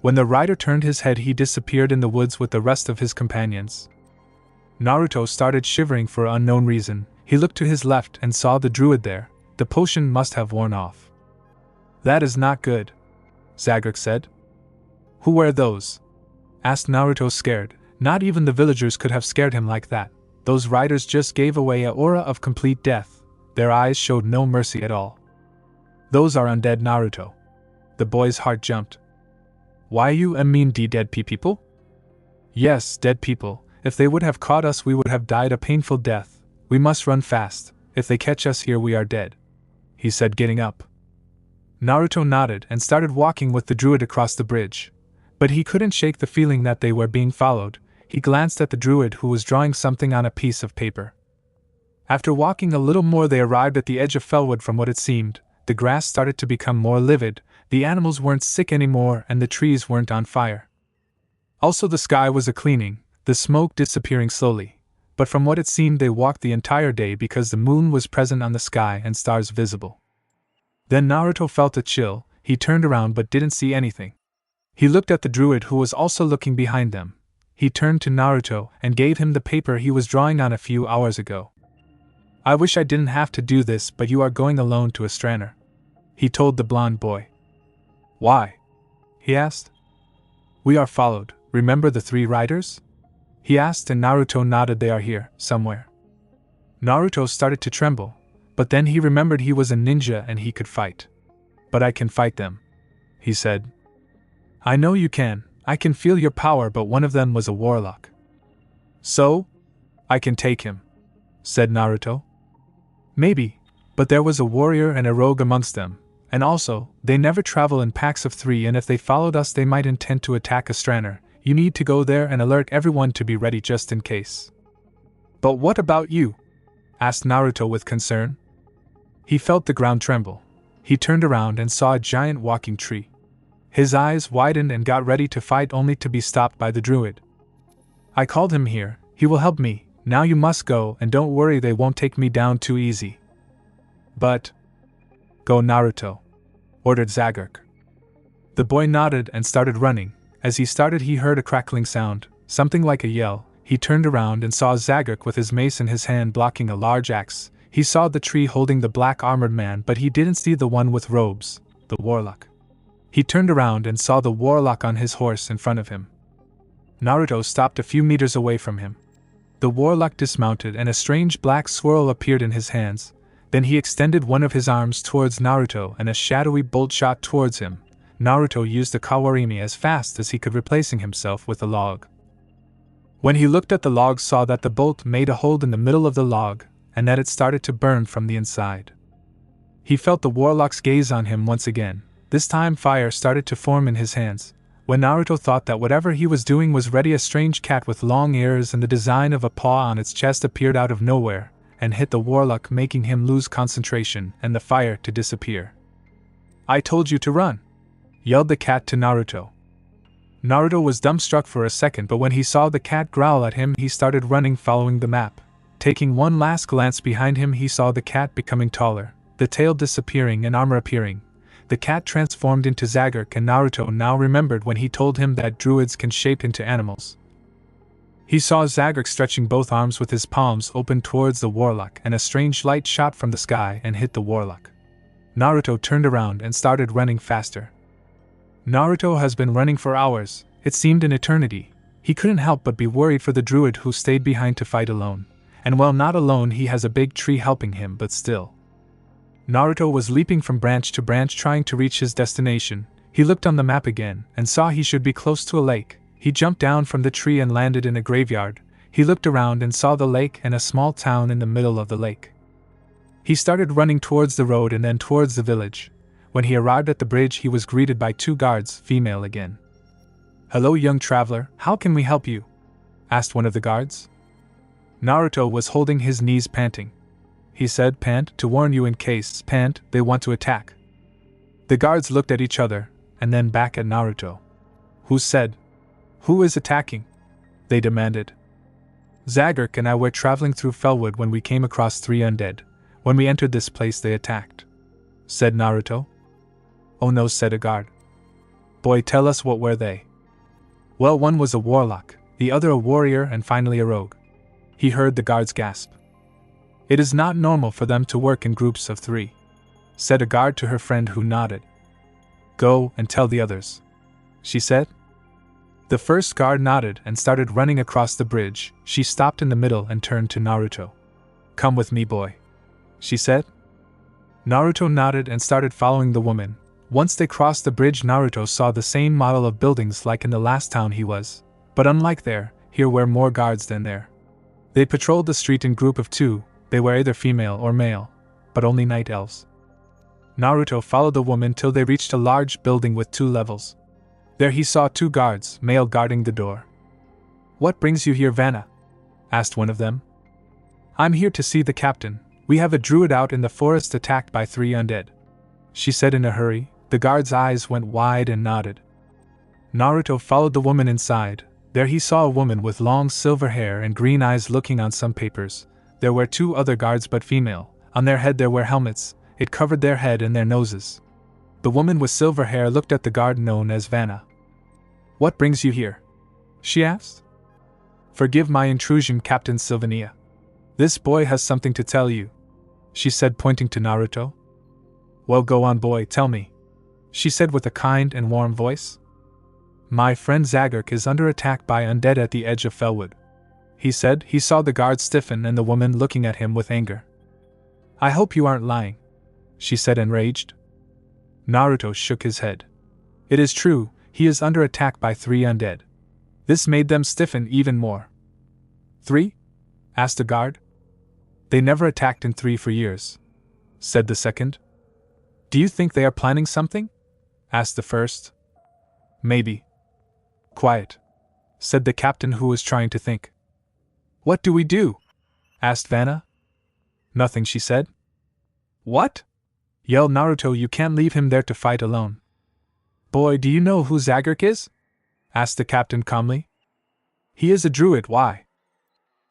When the rider turned his head, he disappeared in the woods with the rest of his companions. Naruto started shivering for an unknown reason. He looked to his left and saw the Druid there. The potion must have worn off. That is not good, Zagreus said. Who were those? Asked Naruto, scared. Not even the villagers could have scared him like that. Those riders just gave away an aura of complete death. Their eyes showed no mercy at all. Those are undead, Naruto. The boy's heart jumped. Why you mean dead people? Yes, dead people. If they would have caught us we would have died a painful death. We must run fast. If they catch us here we are dead, he said, getting up. Naruto nodded and started walking with the Druid across the bridge. But he couldn't shake the feeling that they were being followed. He glanced at the Druid who was drawing something on a piece of paper. After walking a little more they arrived at the edge of Felwood. From what it seemed, the grass started to become more livid, the animals weren't sick anymore, and the trees weren't on fire. Also, the sky was a-cleaning, the smoke disappearing slowly. But from what it seemed, they walked the entire day because the moon was present on the sky and stars visible. Then Naruto felt a chill. He turned around but didn't see anything. He looked at the Druid, who was also looking behind them. He turned to Naruto and gave him the paper he was drawing on a few hours ago. "I wish I didn't have to do this, but you are going alone to Astraner," he told the blonde boy. "Why?" he asked. "We are followed. Remember the 3 riders?" he asked, and Naruto nodded. "They are here, somewhere." Naruto started to tremble, but then he remembered he was a ninja and he could fight. "But I can fight them," he said. "I know you can. I can feel your power, but one of them was a warlock." "So? I can take him," said Naruto. "Maybe, but there was a warrior and a rogue amongst them, and also, they never travel in packs of 3, and if they followed us they might intend to attack Astraner. You need to go there and alert everyone to be ready just in case." "But what about you?" asked Naruto with concern. He felt the ground tremble. He turned around and saw a giant walking tree. His eyes widened and got ready to fight, only to be stopped by the Druid. "I called him here. He will help me. Now you must go, and don't worry, they won't take me down too easy." "But..." "Go, Naruto," ordered Zagurk. The boy nodded and started running. As he started, he heard a crackling sound, something like a yell. He turned around and saw Zagurk with his mace in his hand blocking a large axe. He saw the tree holding the black armored man, but he didn't see the one with robes, the warlock. He turned around and saw the warlock on his horse in front of him. Naruto stopped a few meters away from him. The warlock dismounted and a strange black swirl appeared in his hands. Then he extended one of his arms towards Naruto and a shadowy bolt shot towards him. Naruto used the kawarimi as fast as he could, replacing himself with a log. When he looked at the log, saw that the bolt made a hole in the middle of the log, and that it started to burn from the inside. He felt the warlock's gaze on him once again. This time fire started to form in his hands. When Naruto thought that whatever he was doing was ready, a strange cat with long ears and the design of a paw on its chest appeared out of nowhere, and hit the warlock, making him lose concentration and the fire to disappear. "I told you to run!" yelled the cat to Naruto. Naruto was dumbstruck for a second, but when he saw the cat growl at him, he started running, following the map. Taking one last glance behind him, he saw the cat becoming taller, the tail disappearing and armor appearing. The cat transformed into Zagurk, and Naruto now remembered when he told him that druids can shape into animals. He saw Zagurk stretching both arms with his palms open towards the warlock, and a strange light shot from the sky and hit the warlock. Naruto turned around and started running faster. Naruto has been running for hours. It seemed an eternity. He couldn't help but be worried for the druid who stayed behind to fight alone. And while not alone, he has a big tree helping him, but still. Naruto was leaping from branch to branch trying to reach his destination. He looked on the map again and saw he should be close to a lake. He jumped down from the tree and landed in a graveyard. He looked around and saw the lake and a small town in the middle of the lake. He started running towards the road and then towards the village. When he arrived at the bridge, he was greeted by 2 guards, female again. "Hello, young traveler, how can we help you?" asked one of the guards. Naruto was holding his knees, panting. He said, "Pant, to warn you in case, pant, they want to attack." The guards looked at each other, and then back at Naruto. "Who said? Who is attacking?" they demanded. "Zagurk and I were traveling through Felwood when we came across 3 undead. When we entered this place they attacked," said Naruto. "Oh no," said a guard. "Boy, tell us, what were they?" "Well, one was a warlock, the other a warrior, and finally a rogue," he heard the guards gasp. "It is not normal for them to work in groups of 3, said a guard to her friend, who nodded. "Go and tell the others," she said. The first guard nodded and started running across the bridge. She stopped in the middle and turned to Naruto. "Come with me, boy," she said. Naruto nodded and started following the woman. Once they crossed the bridge, Naruto saw the same model of buildings like in the last town he was. But unlike there, here were more guards than there. They patrolled the street in group of 2, they were either female or male, but only night elves. Naruto followed the woman till they reached a large building with 2 levels. There he saw 2 guards, male, guarding the door. "What brings you here, Vanna?" asked one of them. "I'm here to see the captain. We have a druid out in the forest attacked by 3 undead," she said in a hurry. The guard's eyes went wide and nodded. Naruto followed the woman inside. There he saw a woman with long silver hair and green eyes looking on some papers. There were 2 other guards but female. On their head there were helmets. It covered their head and their noses. The woman with silver hair looked at the guard known as Vanna. "What brings you here?" she asked. "Forgive my intrusion, Captain Svania. This boy has something to tell you," she said, pointing to Naruto. "Well, go on, boy, tell me," she said with a kind and warm voice. "My friend Zagurk is under attack by undead at the edge of Felwood," he said. He saw the guard stiffen and the woman looking at him with anger. "I hope you aren't lying," she said, enraged. Naruto shook his head. "It is true, he is under attack by 3 undead." This made them stiffen even more. "3?" asked the guard. "They never attacked in 3 for years," said the second. "Do you think they are planning something?" asked the first. "Maybe." "Quiet," said the captain, who was trying to think. "What do we do?" asked Vanna. "Nothing," she said. "What?" yelled Naruto. "You can't leave him there to fight alone." "Boy, do you know who Zagurk is?" asked the captain calmly. "He is a druid. Why?"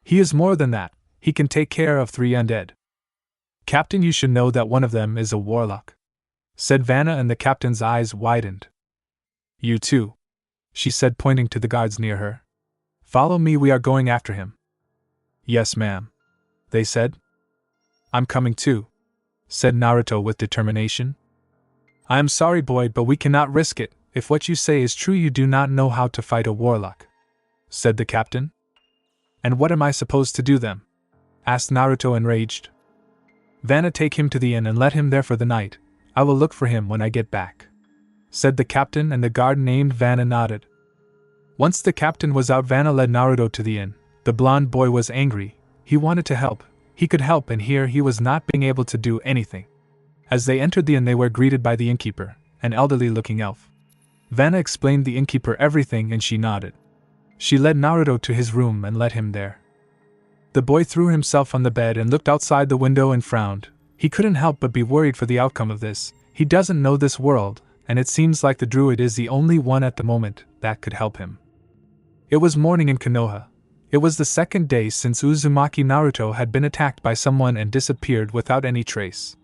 "He is more than that. He can take care of 3 undead." "Captain, you should know that one of them is a warlock," said Vanna, and the captain's eyes widened. "You too," she said, pointing to the guards near her. "Follow me, we are going after him." "Yes, ma'am," they said. "I'm coming too," said Naruto with determination. "I am sorry, boy, but we cannot risk it. If what you say is true, you do not know how to fight a warlock," said the captain. "And what am I supposed to do then?" asked Naruto, enraged. "Vanna, take him to the inn and let him there for the night. I will look for him when I get back," said the captain, and the guard named Vanna nodded. Once the captain was out, Vanna led Naruto to the inn. The blonde boy was angry. He wanted to help. He could help, and here he was not being able to do anything. As they entered the inn, they were greeted by the innkeeper, an elderly-looking elf. Vanna explained the innkeeper everything, and she nodded. She led Naruto to his room and led him there. The boy threw himself on the bed and looked outside the window and frowned. He couldn't help but be worried for the outcome of this. He doesn't know this world, and it seems like the druid is the only one at the moment that could help him. It was morning in Konoha. It was the 2nd day since Uzumaki Naruto had been attacked by someone and disappeared without any trace.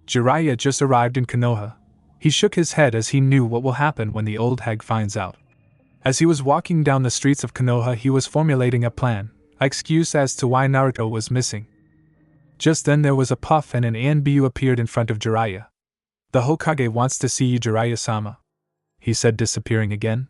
Jiraiya just arrived in Konoha. He shook his head as he knew what will happen when the old hag finds out. As he was walking down the streets of Konoha, he was formulating a plan, an excuse as to why Naruto was missing. Just then there was a puff and an Anbu appeared in front of Jiraiya. "The Hokage wants to see you, Jiraiya-sama," he said, disappearing again.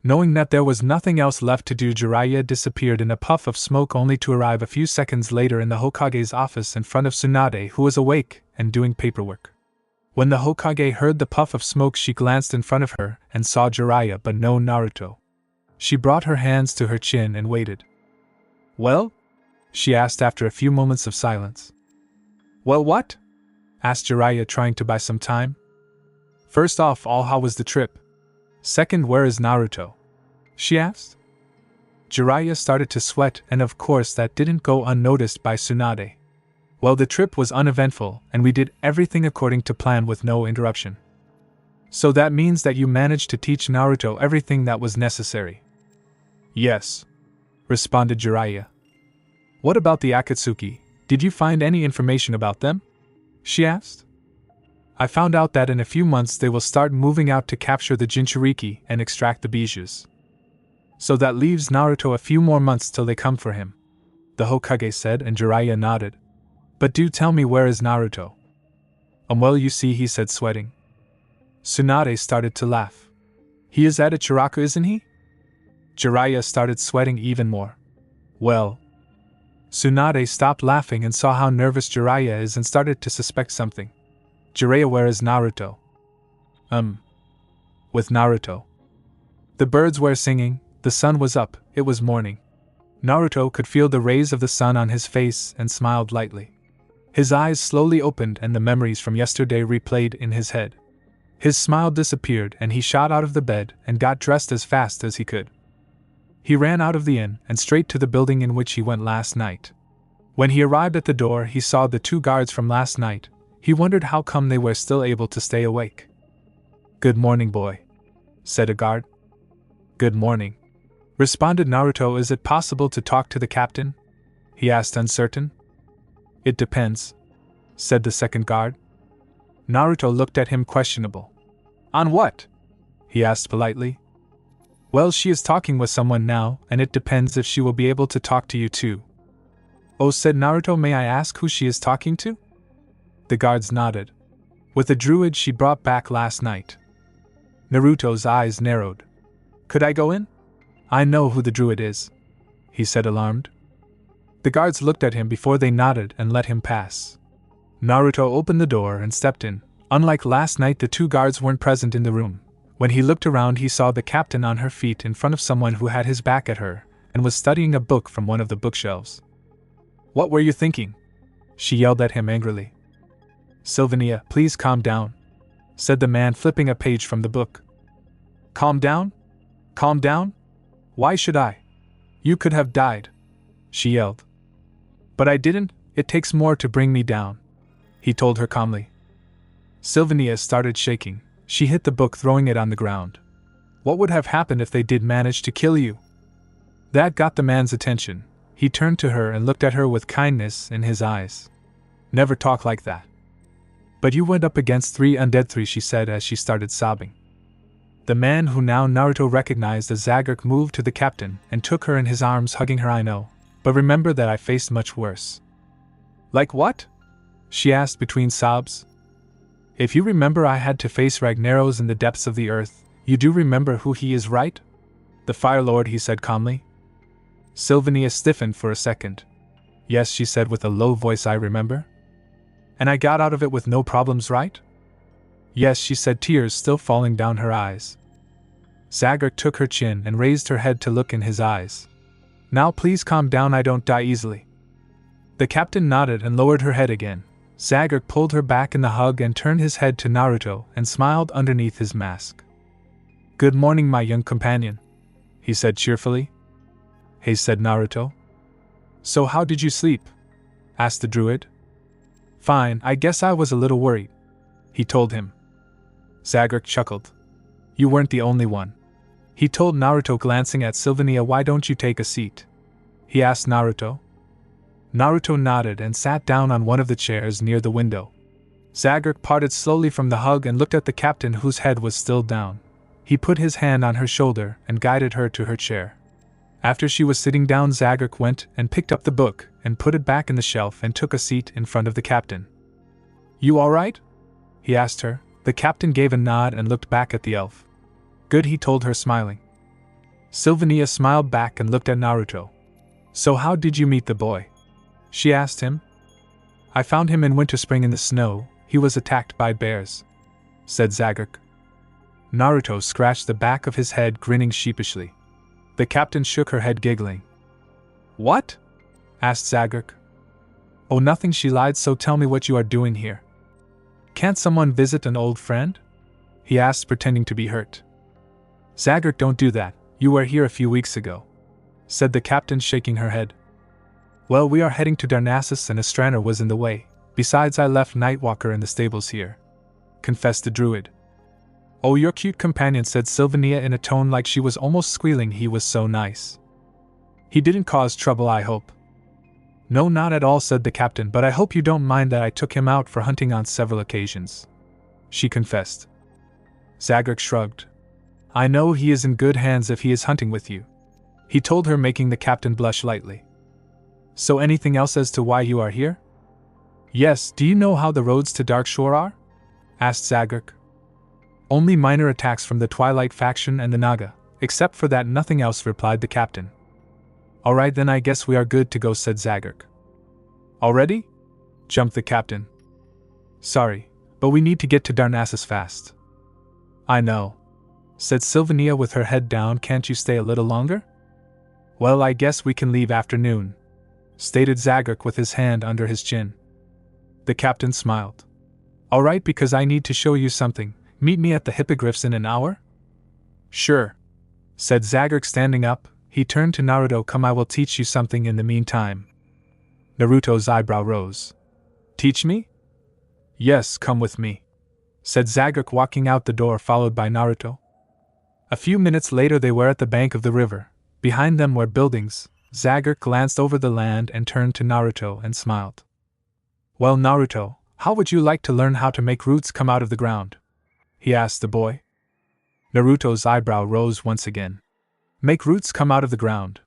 Knowing that there was nothing else left to do, Jiraiya disappeared in a puff of smoke, only to arrive a few seconds later in the Hokage's office in front of Tsunade, who was awake and doing paperwork. When the Hokage heard the puff of smoke, she glanced in front of her and saw Jiraiya but no Naruto. She brought her hands to her chin and waited. "Well?" she asked after a few moments of silence. "Well, what?" asked Jiraiya, trying to buy some time. "First off, how was the trip? Second, where is Naruto?" she asked. Jiraiya started to sweat, and of course that didn't go unnoticed by Tsunade. "Well, the trip was uneventful, and we did everything according to plan with no interruption." "So that means that you managed to teach Naruto everything that was necessary?" "Yes," responded Jiraiya. "What about the Akatsuki? Did you find any information about them?" she asked. "I found out that in a few months they will start moving out to capture the Jinchuriki and extract the bijous. So that leaves Naruto a few more months till they come for him," the Hokage said, and Jiraiya nodded. "But do tell me, where is Naruto?" Well, you see," he said, sweating. Tsunade started to laugh. "He is at Ichiraku, isn't he?" Jiraiya started sweating even more. "Well..." Tsunade stopped laughing and saw how nervous Jiraiya is and started to suspect something. "Jiraiya, where is Naruto?" With Naruto." The birds were singing, the sun was up, it was morning. Naruto could feel the rays of the sun on his face and smiled lightly. His eyes slowly opened and the memories from yesterday replayed in his head. His smile disappeared and he shot out of the bed and got dressed as fast as he could. He ran out of the inn and straight to the building in which he went last night. When he arrived at the door, he saw the 2 guards from last night. He wondered how come they were still able to stay awake. "Good morning, boy," said a guard. "Good morning," responded Naruto. "Is it possible to talk to the captain?" he asked, uncertain. "It depends," said the second guard. Naruto looked at him questionable. "On what?" he asked politely. "Well, she is talking with someone now, and it depends if she will be able to talk to you too." "Oh," said Naruto, "may I ask who she is talking to?" The guards nodded. "With the Druid she brought back last night." Naruto's eyes narrowed. "Could I go in?" "I know who the Druid is," he said, alarmed. The guards looked at him before they nodded and let him pass. Naruto opened the door and stepped in. Unlike last night, the two guards weren't present in the room. When he looked around, he saw the captain on her feet in front of someone who had his back at her and was studying a book from one of the bookshelves. "What were you thinking?" she yelled at him angrily. "Sylvania, please calm down," said the man, flipping a page from the book. "Calm down? Calm down? Why should I? You could have died," she yelled. "But I didn't. It takes more to bring me down," he told her calmly. Sylvania started shaking. She hit the book, throwing it on the ground. "What would have happened if they did manage to kill you?" That got the man's attention. He turned to her and looked at her with kindness in his eyes. "Never talk like that." "But you went up against 3 undead," she said as she started sobbing. The man, who now Naruto recognized as Zagreus, moved to the captain and took her in his arms, hugging her. "I know, but remember that I faced much worse." "Like what?" she asked between sobs. "If you remember, I had to face Ragnaros in the depths of the earth. You do remember who he is, right?" "The Fire Lord," he said calmly. Sylvania stiffened for a second. "Yes," she said with a low voice, "I remember." "And I got out of it with no problems, right?" "Yes," she said, tears still falling down her eyes. Zagreus took her chin and raised her head to look in his eyes. "Now please calm down, I don't die easily." The captain nodded and lowered her head again. Zagreus pulled her back in the hug and turned his head to Naruto and smiled underneath his mask. "Good morning, my young companion," he said cheerfully. "Hey," said Naruto. "So how did you sleep?" asked the Druid. "Fine, I guess I was a little worried," he told him. Zagreus chuckled. "You weren't the only one," he told Naruto, glancing at Sylvania. "Why don't you take a seat?" he asked Naruto. Naruto nodded and sat down on one of the chairs near the window. Zagreus parted slowly from the hug and looked at the captain, whose head was still down. He put his hand on her shoulder and guided her to her chair. After she was sitting down, Zagreus went and picked up the book and put it back in the shelf and took a seat in front of the captain. "You all right?" he asked her. The captain gave a nod and looked back at the elf. "Good," he told her, smiling. Sylvania smiled back and looked at Naruto. "So how did you meet the boy?" she asked him. "I found him in winter spring in the snow. He was attacked by bears," said Zagreus. Naruto scratched the back of his head, grinning sheepishly. The captain shook her head, giggling. "What?" asked Zagreus. "Oh, nothing," she lied. "So tell me what you are doing here." "Can't someone visit an old friend?" he asked, pretending to be hurt. "Zagreus, don't do that. You were here a few weeks ago," said the captain, shaking her head. "Well, we are heading to Darnassus and Astraner was in the way. Besides, I left Nightwalker in the stables here," confessed the Druid. "Oh, your cute companion," said Sylvania in a tone like she was almost squealing. "He was so nice." "He didn't cause trouble, I hope?" "No, not at all," said the captain, "but I hope you don't mind that I took him out for hunting on several occasions," she confessed. Zagreus shrugged. "I know he is in good hands if he is hunting with you," he told her, making the captain blush lightly. "So anything else as to why you are here?" "Yes, do you know how the roads to Darkshore are?" asked Zagreus. "Only minor attacks from the Twilight faction and the Naga. Except for that, nothing else," replied the captain. "All right, then I guess we are good to go," said Zagreus. "Already?" jumped the captain. "Sorry, but we need to get to Darnassus fast." "I know," said Sylvania with her head down. "Can't you stay a little longer?" "Well, I guess we can leave after noon," stated Zagreus with his hand under his chin. The captain smiled. "All right, because I need to show you something. Meet me at the hippogriffs in an hour?" "Sure," said Zagreus, standing up. He turned to Naruto. "Come, I will teach you something in the meantime." Naruto's eyebrow rose. "Teach me?" Yes, come with me, said Zaguk, walking out the door followed by Naruto. A few minutes later they were at the bank of the river. Behind them were buildings. Zaguk glanced over the land and turned to Naruto and smiled. Well, Naruto, how would you like to learn how to make roots come out of the ground? He asked the boy. Naruto's eyebrow rose once again. Make roots come out of the ground?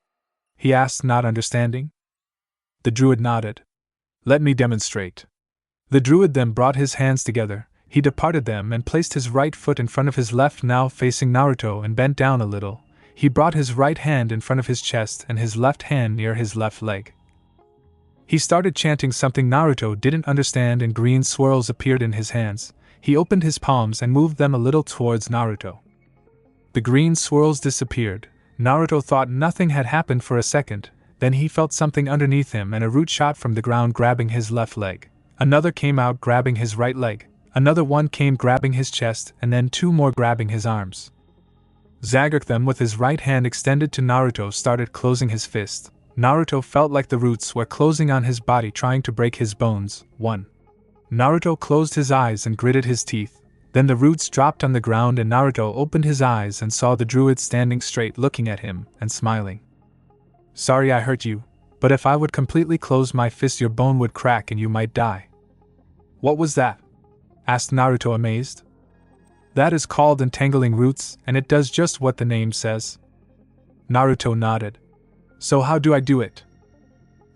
He asked, not understanding. The Druid nodded. Let me demonstrate. The Druid then brought his hands together. He departed them and placed his right foot in front of his left, now facing Naruto, and bent down a little. He brought his right hand in front of his chest and his left hand near his left leg. He started chanting something Naruto didn't understand, and green swirls appeared in his hands. He opened his palms and moved them a little towards Naruto. The green swirls disappeared. Naruto thought nothing had happened for a second, then he felt something underneath him and a root shot from the ground grabbing his left leg. Another came out grabbing his right leg. Another one came grabbing his chest, and then two more grabbing his arms. Zaguk then, with his right hand extended to Naruto, started closing his fist. Naruto felt like the roots were closing on his body, trying to break his bones. 1. Naruto closed his eyes and gritted his teeth. Then the roots dropped on the ground and Naruto opened his eyes and saw the Druid standing straight, looking at him and smiling. Sorry I hurt you, but if I would completely close my fist your bone would crack and you might die. What was that? Asked Naruto, amazed. That is called entangling roots, and it does just what the name says. Naruto nodded. So how do I do it?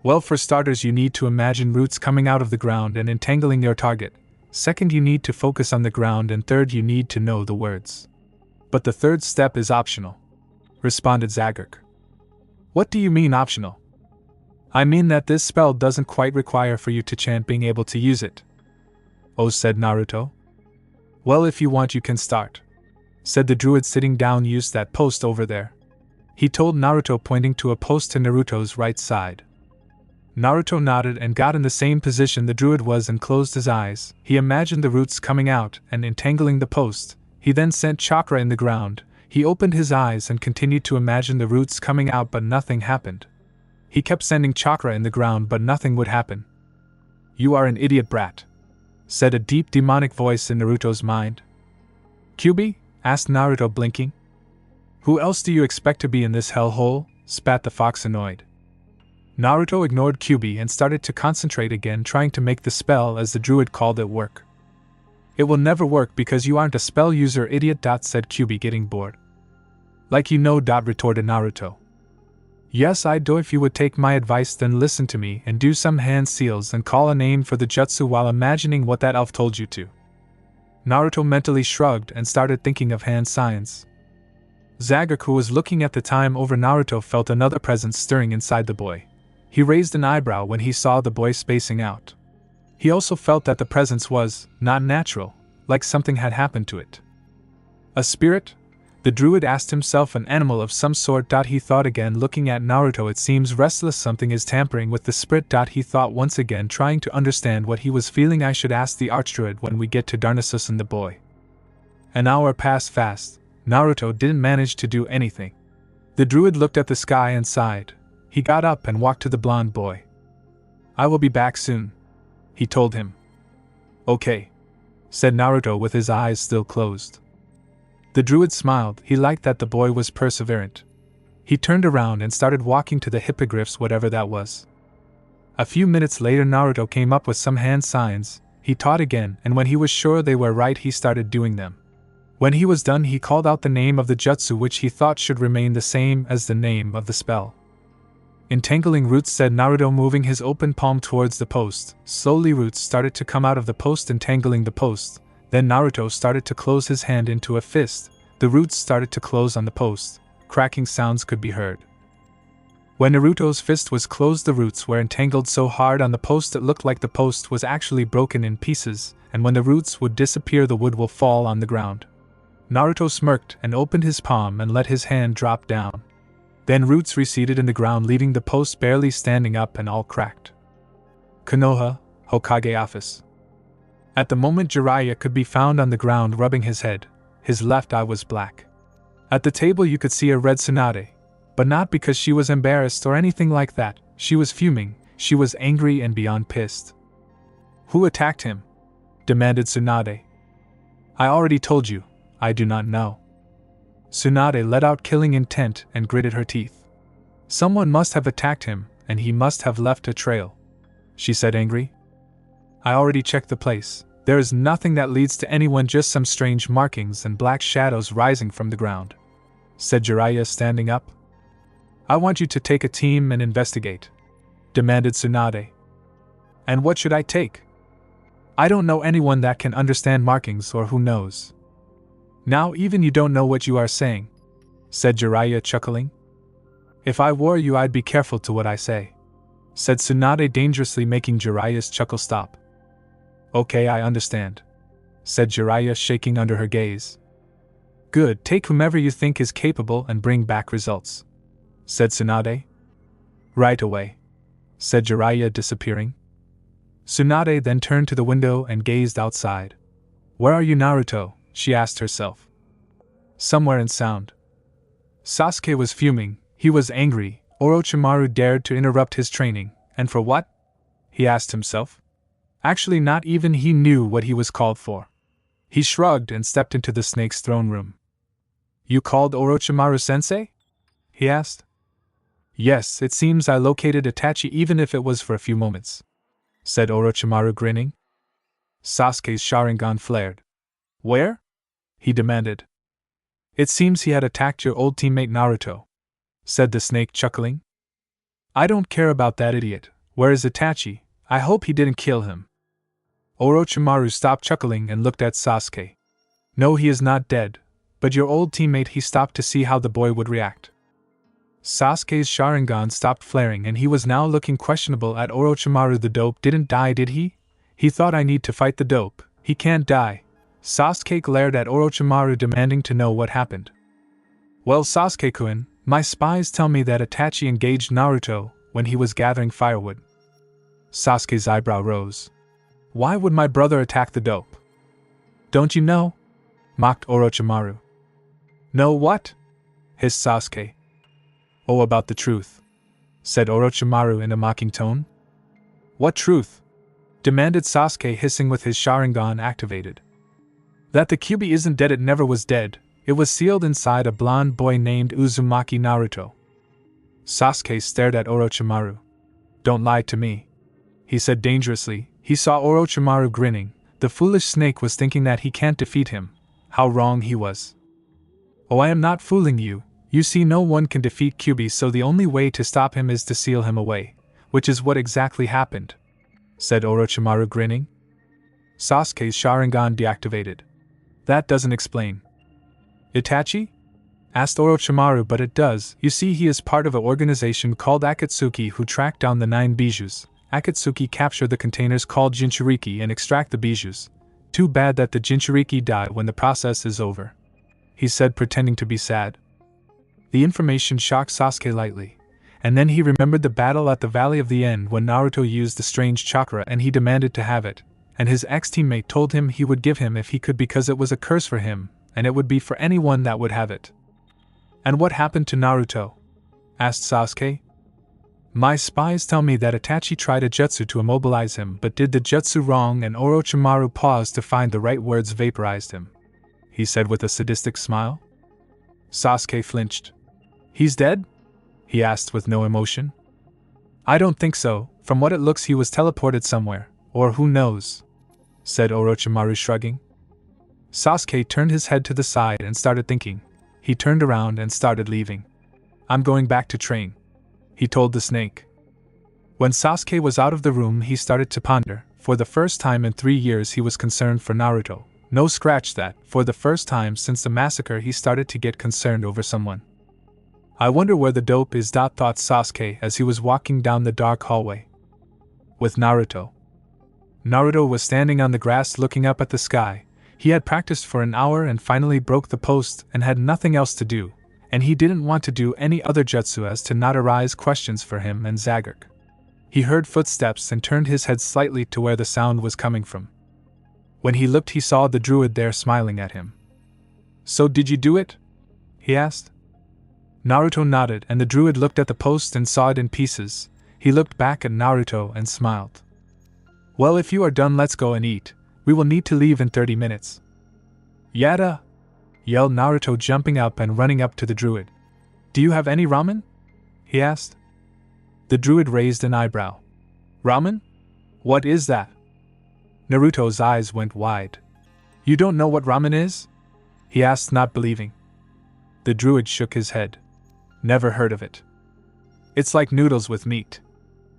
Well, for starters you need to imagine roots coming out of the ground and entangling your target. Second, you need to focus on the ground, and third, you need to know the words. But the third step is optional, responded Zaguk. What do you mean optional? I mean that this spell doesn't quite require for you to chant being able to use it. Oh, said Naruto. Well, if you want you can start, said the Druid, sitting down. Use that post over there, he told Naruto, pointing to a post to Naruto's right side. Naruto nodded and got in the same position the Druid was and closed his eyes. He imagined the roots coming out and entangling the post. He then sent chakra in the ground. He opened his eyes and continued to imagine the roots coming out, but nothing happened. He kept sending chakra in the ground, but nothing would happen. You are an idiot brat, said a deep demonic voice in Naruto's mind. Kyuubi? Asked Naruto, blinking. Who else do you expect to be in this hellhole? Spat the fox, annoyed. Naruto ignored Kyuubi and started to concentrate again, trying to make the spell, as the Druid called it, work. It will never work because you aren't a spell user, idiot. Said Kyuubi, getting bored. Like you know, retorted Naruto. Yes, I do. If you would take my advice, then listen to me and do some hand seals and call a name for the jutsu while imagining what that elf told you to. Naruto mentally shrugged and started thinking of hand signs. Zaguk, who was looking at the time over Naruto, felt another presence stirring inside the boy. He raised an eyebrow when he saw the boy spacing out. He also felt that the presence was not natural, like something had happened to it. A spirit? The Druid asked himself. An animal of some sort. He thought again, looking at Naruto. It seems restless. Something is tampering with the spirit. He thought once again, trying to understand what he was feeling. I should ask the Archdruid when we get to Darnassus and the boy. An hour passed fast. Naruto didn't manage to do anything. The Druid looked at the sky and sighed. He got up and walked to the blonde boy. I will be back soon, he told him. Okay, said Naruto with his eyes still closed. The Druid smiled. He liked that the boy was perseverant. He turned around and started walking to the hippogriffs, whatever that was. A few minutes later Naruto came up with some hand signs. He taught again, and when he was sure they were right he started doing them. When he was done he called out the name of the jutsu, which he thought should remain the same as the name of the spell. Entangling roots, said Naruto, moving his open palm towards the post. Slowly roots started to come out of the post, entangling the post. Then Naruto started to close his hand into a fist. The roots started to close on the post. Cracking sounds could be heard. When Naruto's fist was closed, the roots were entangled so hard on the post it looked like the post was actually broken in pieces, and when the roots would disappear the wood will fall on the ground. Naruto smirked and opened his palm and let his hand drop down. Then roots receded in the ground, leaving the post barely standing up and all cracked. Konoha, Hokage office. At the moment Jiraiya could be found on the ground rubbing his head. His left eye was black. At the table you could see a red Tsunade, but not because she was embarrassed or anything like that. She was fuming. She was angry and beyond pissed. Who attacked him? demanded Tsunade. I already told you, I do not know. Tsunade let out killing intent and gritted her teeth. Someone must have attacked him, and he must have left a trail, she said angry. I already checked the place. There is nothing that leads to anyone, just some strange markings and black shadows rising from the ground, said Jiraiya, standing up. I want you to take a team and investigate, demanded Tsunade. And what should I take? I don't know anyone that can understand markings, or who knows. Now even you don't know what you are saying, said Jiraiya, chuckling. If I were you, I'd be careful to what I say, said Tsunade, dangerously making Jiraiya's chuckle stop. Okay, I understand, said Jiraiya, shaking under her gaze. Good, take whomever you think is capable and bring back results, said Tsunade. Right away, said Jiraiya, disappearing. Tsunade then turned to the window and gazed outside. Where are you, Naruto? She asked herself. Somewhere in sound. Sasuke was fuming. He was angry. Orochimaru dared to interrupt his training, and for what? He asked himself. Actually, not even he knew what he was called for. He shrugged and stepped into the snake's throne room. You called Orochimaru-sensei? He asked. Yes, it seems I located Itachi, even if it was for a few moments, said Orochimaru, grinning. Sasuke's Sharingan flared. Where? He demanded. It seems he had attacked your old teammate Naruto, said the snake, chuckling. I don't care about that idiot. Where is Itachi? I hope he didn't kill him. Orochimaru stopped chuckling and looked at Sasuke. No, he is not dead, but your old teammate. He stopped to see how the boy would react. Sasuke's Sharingan stopped flaring and he was now looking questionable at Orochimaru. The dope didn't die, did he? He thought I need to fight the dope. He can't die. Sasuke glared at Orochimaru, demanding to know what happened. Well, Sasuke-kun, my spies tell me that Itachi engaged Naruto when he was gathering firewood. Sasuke's eyebrow rose. Why would my brother attack the dope? Don't you know? Mocked Orochimaru. Know what? Hissed Sasuke. Oh, about the truth, said Orochimaru in a mocking tone. What truth? Demanded Sasuke, hissing with his Sharingan activated. That the Kyuubi isn't dead. It never was dead. It was sealed inside a blonde boy named Uzumaki Naruto. Sasuke stared at Orochimaru. Don't lie to me, he said dangerously. He saw Orochimaru grinning. The foolish snake was thinking that he can't defeat him. How wrong he was. Oh, I am not fooling you. You see, no one can defeat Kyuubi, so the only way to stop him is to seal him away, which is what exactly happened, said Orochimaru, grinning. Sasuke's Sharingan deactivated. That doesn't explain. Itachi? Asked Orochimaru. But it does. You see, he is part of an organization called Akatsuki who tracked down the 9 bijous. Akatsuki capture the containers called Jinchuriki and extract the bijous. Too bad that the Jinchuriki die when the process is over, he said, pretending to be sad. The information shocked Sasuke lightly, and then he remembered the battle at the Valley of the End when Naruto used the strange chakra and he demanded to have it, and his ex-teammate told him he would give him if he could because it was a curse for him, and it would be for anyone that would have it. And what happened to Naruto? Asked Sasuke. My spies tell me that Itachi tried a jutsu to immobilize him but did the jutsu wrong, and Orochimaru paused to find the right words, vaporized him, he said with a sadistic smile. Sasuke flinched. He's dead? He asked with no emotion. I don't think so. From what it looks, he was teleported somewhere, or who knows, said Orochimaru, shrugging. Sasuke turned his head to the side and started thinking. He turned around and started leaving. I'm going back to train, he told the snake. When Sasuke was out of the room, he started to ponder. For the first time in 3 years he was concerned for Naruto. No, scratch that. For the first time since the massacre he started to get concerned over someone. I wonder where the dope is, thought Sasuke as he was walking down the dark hallway. With Naruto. Naruto was standing on the grass looking up at the sky. He had practiced for an hour and finally broke the post and had nothing else to do, and he didn't want to do any other jutsu as to not arise questions for him and Zagurk. He heard footsteps and turned his head slightly to where the sound was coming from. When he looked, he saw the Druid there smiling at him. So did you do it? He asked. Naruto nodded, and the Druid looked at the post and saw it in pieces. He looked back at Naruto and smiled. Well, if you are done, let's go and eat. We will need to leave in 30 minutes. Yada! Yelled Naruto, jumping up and running up to the Druid. Do you have any ramen? He asked. The Druid raised an eyebrow. Ramen? What is that? Naruto's eyes went wide. You don't know what ramen is? He asked, not believing. The Druid shook his head. Never heard of it. It's like noodles with meat.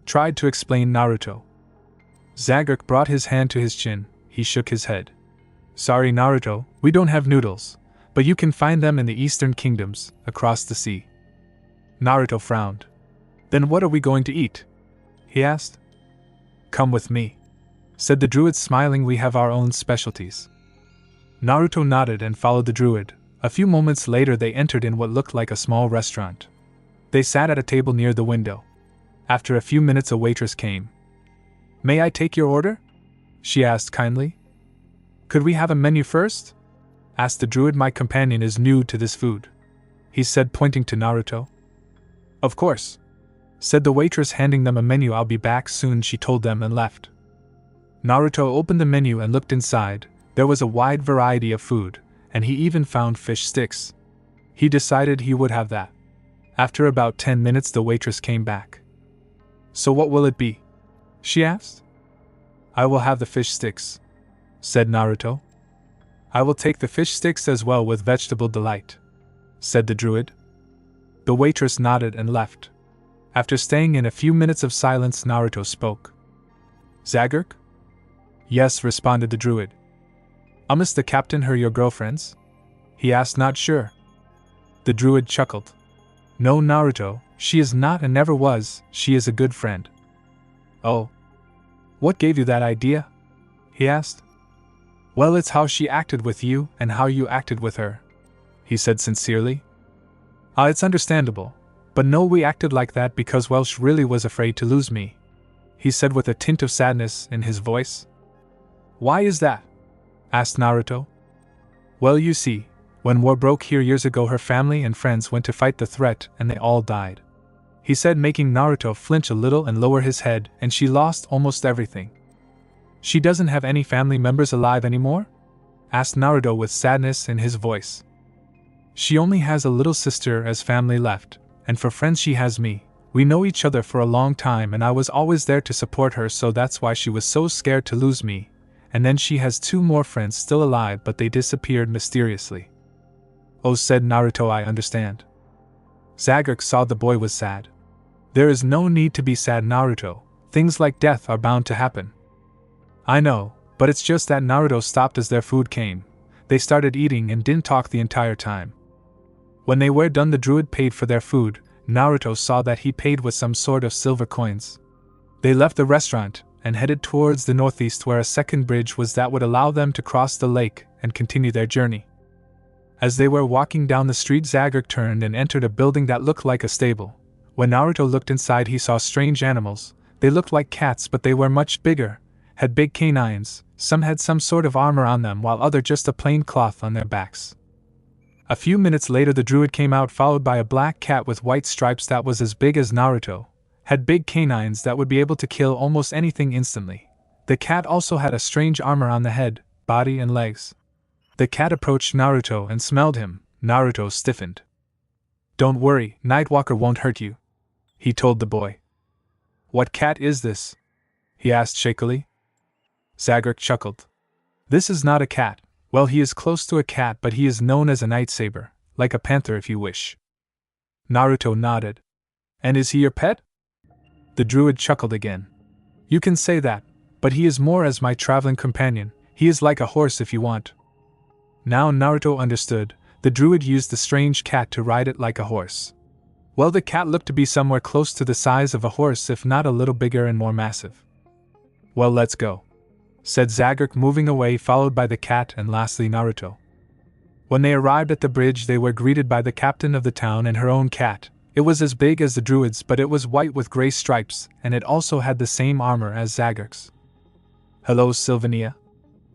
Tried to explain Naruto. Zagreus brought his hand to his chin. He shook his head. Sorry, Naruto, we don't have noodles, but you can find them in the eastern kingdoms, across the sea. Naruto frowned. Then what are we going to eat? He asked. Come with me, said the Druid, smiling. We have our own specialties. Naruto nodded and followed the Druid. A few moments later they entered in what looked like a small restaurant. They sat at a table near the window. After a few minutes a waitress came. May I take your order? She asked kindly. Could we have a menu first? Asked the Druid. My companion is new to this food, he said, pointing to Naruto. Of course, said the waitress, handing them a menu. I'll be back soon, she told them and left. Naruto opened the menu and looked inside. There was a wide variety of food, and he even found fish sticks. He decided he would have that. After about 10 minutes the waitress came back. So what will it be? She asked. I will have the fish sticks, said Naruto. I will take the fish sticks as well with vegetable delight, said the Druid. The waitress nodded and left. After staying in a few minutes of silence, Naruto spoke. Zagreus? Yes, responded the Druid. Is the captain her your girlfriend's? He asked, not sure. The Druid chuckled. No, Naruto, she is not and never was. She is a good friend. Oh. What gave you that idea? He asked. Well, it's how she acted with you and how you acted with her, he said sincerely. It's understandable. But no, we acted like that because Welsh really was afraid to lose me, he said with a tint of sadness in his voice. Why is that? Asked Naruto. Well, you see, when war broke here years ago, her family and friends went to fight the threat and they all died, he said, making Naruto flinch a little and lower his head, and she lost almost everything. She doesn't have any family members alive anymore? Asked Naruto with sadness in his voice. She only has a little sister as family left, and for friends she has me. We know each other for a long time and I was always there to support her, so that's why she was so scared to lose me. And then she has 2 more friends still alive, but they disappeared mysteriously. Oh, said Naruto, I understand. Zagreus saw the boy was sad. There is no need to be sad, Naruto. Things like death are bound to happen. I know, but it's just that Naruto stopped as their food came. They started eating and didn't talk the entire time. When they were done, the Druid paid for their food. Naruto saw that he paid with some sort of silver coins. They left the restaurant and headed towards the northeast, where a second bridge was that would allow them to cross the lake and continue their journey. As they were walking down the street, Zagreus turned and entered a building that looked like a stable. When Naruto looked inside, he saw strange animals. They looked like cats, but they were much bigger, had big canines. Some had some sort of armor on them, while others just a plain cloth on their backs. A few minutes later the Druid came out, followed by a black cat with white stripes that was as big as Naruto, had big canines that would be able to kill almost anything instantly. The cat also had a strange armor on the head, body and legs. The cat approached Naruto and smelled him. Naruto stiffened. Don't worry, Nightwalker won't hurt you, he told the boy. What cat is this? He asked shakily. Zagreus chuckled. This is not a cat. Well, he is close to a cat, but he is known as a night saber, like a panther if you wish. Naruto nodded. And is he your pet? The Druid chuckled again. You can say that, but he is more as my traveling companion. He is like a horse if you want. Now Naruto understood. The Druid used the strange cat to ride it like a horse. Well, the cat looked to be somewhere close to the size of a horse, if not a little bigger and more massive. Well, let's go, said Zagreus, moving away, followed by the cat and lastly Naruto. When they arrived at the bridge, they were greeted by the captain of the town and her own cat. It was as big as the Druid's, but it was white with gray stripes, and it also had the same armor as Zagreus. Hello, Svania,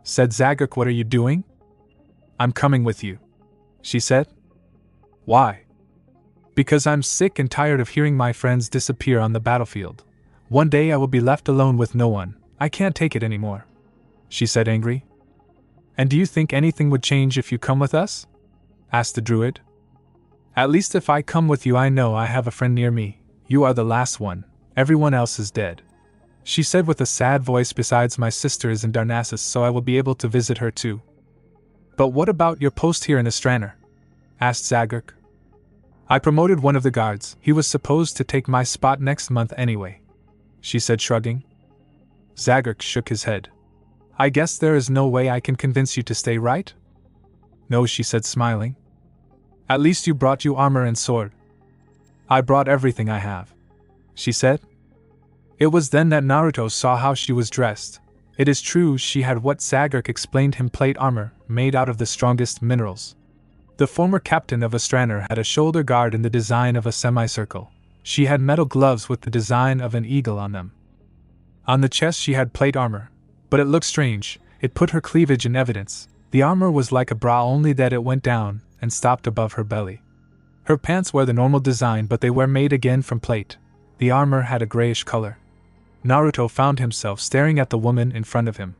said Zagreus. What are you doing? I'm coming with you, she said. Why? Because I'm sick and tired of hearing my friends disappear on the battlefield. One day I will be left alone with no one. I can't take it anymore, she said, angry. And do you think anything would change if you come with us? Asked the Druid. At least if I come with you I know I have a friend near me. You are the last one, everyone else is dead. She said with a sad voice, besides my sister is in Darnassus, so I will be able to visit her too. But what about your post here in Astraner? Asked Zagreek. I promoted one of the guards, he was supposed to take my spot next month anyway, she said, shrugging. Zagreek shook his head. I guess there is no way I can convince you to stay, right? No, she said, smiling. At least you brought your armor and sword. I brought everything I have, she said. It was then that Naruto saw how she was dressed. It is true she had what Zagreek explained him, plate armor, made out of the strongest minerals. The former captain of Astraner had a shoulder guard in the design of a semicircle. She had metal gloves with the design of an eagle on them. On the chest she had plate armor, but it looked strange, it put her cleavage in evidence. The armor was like a bra, only that it went down and stopped above her belly. Her pants were the normal design, but they were made again from plate. The armor had a grayish color. Naruto found himself staring at the woman in front of him.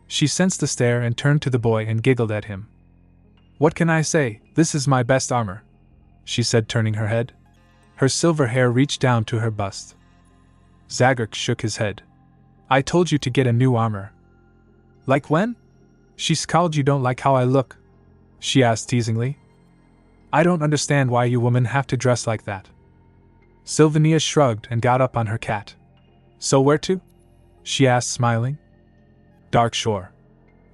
She sensed the stare and turned to the boy and giggled at him. What can I say, this is my best armor, she said, turning her head. Her silver hair reached down to her bust. Zagreek shook his head. I told you to get a new armor. Like when? She scowled. You don't like how I look? She asked teasingly. I don't understand why you women have to dress like that. Svania shrugged and got up on her cat. So where to? She asked, smiling. Darkshore,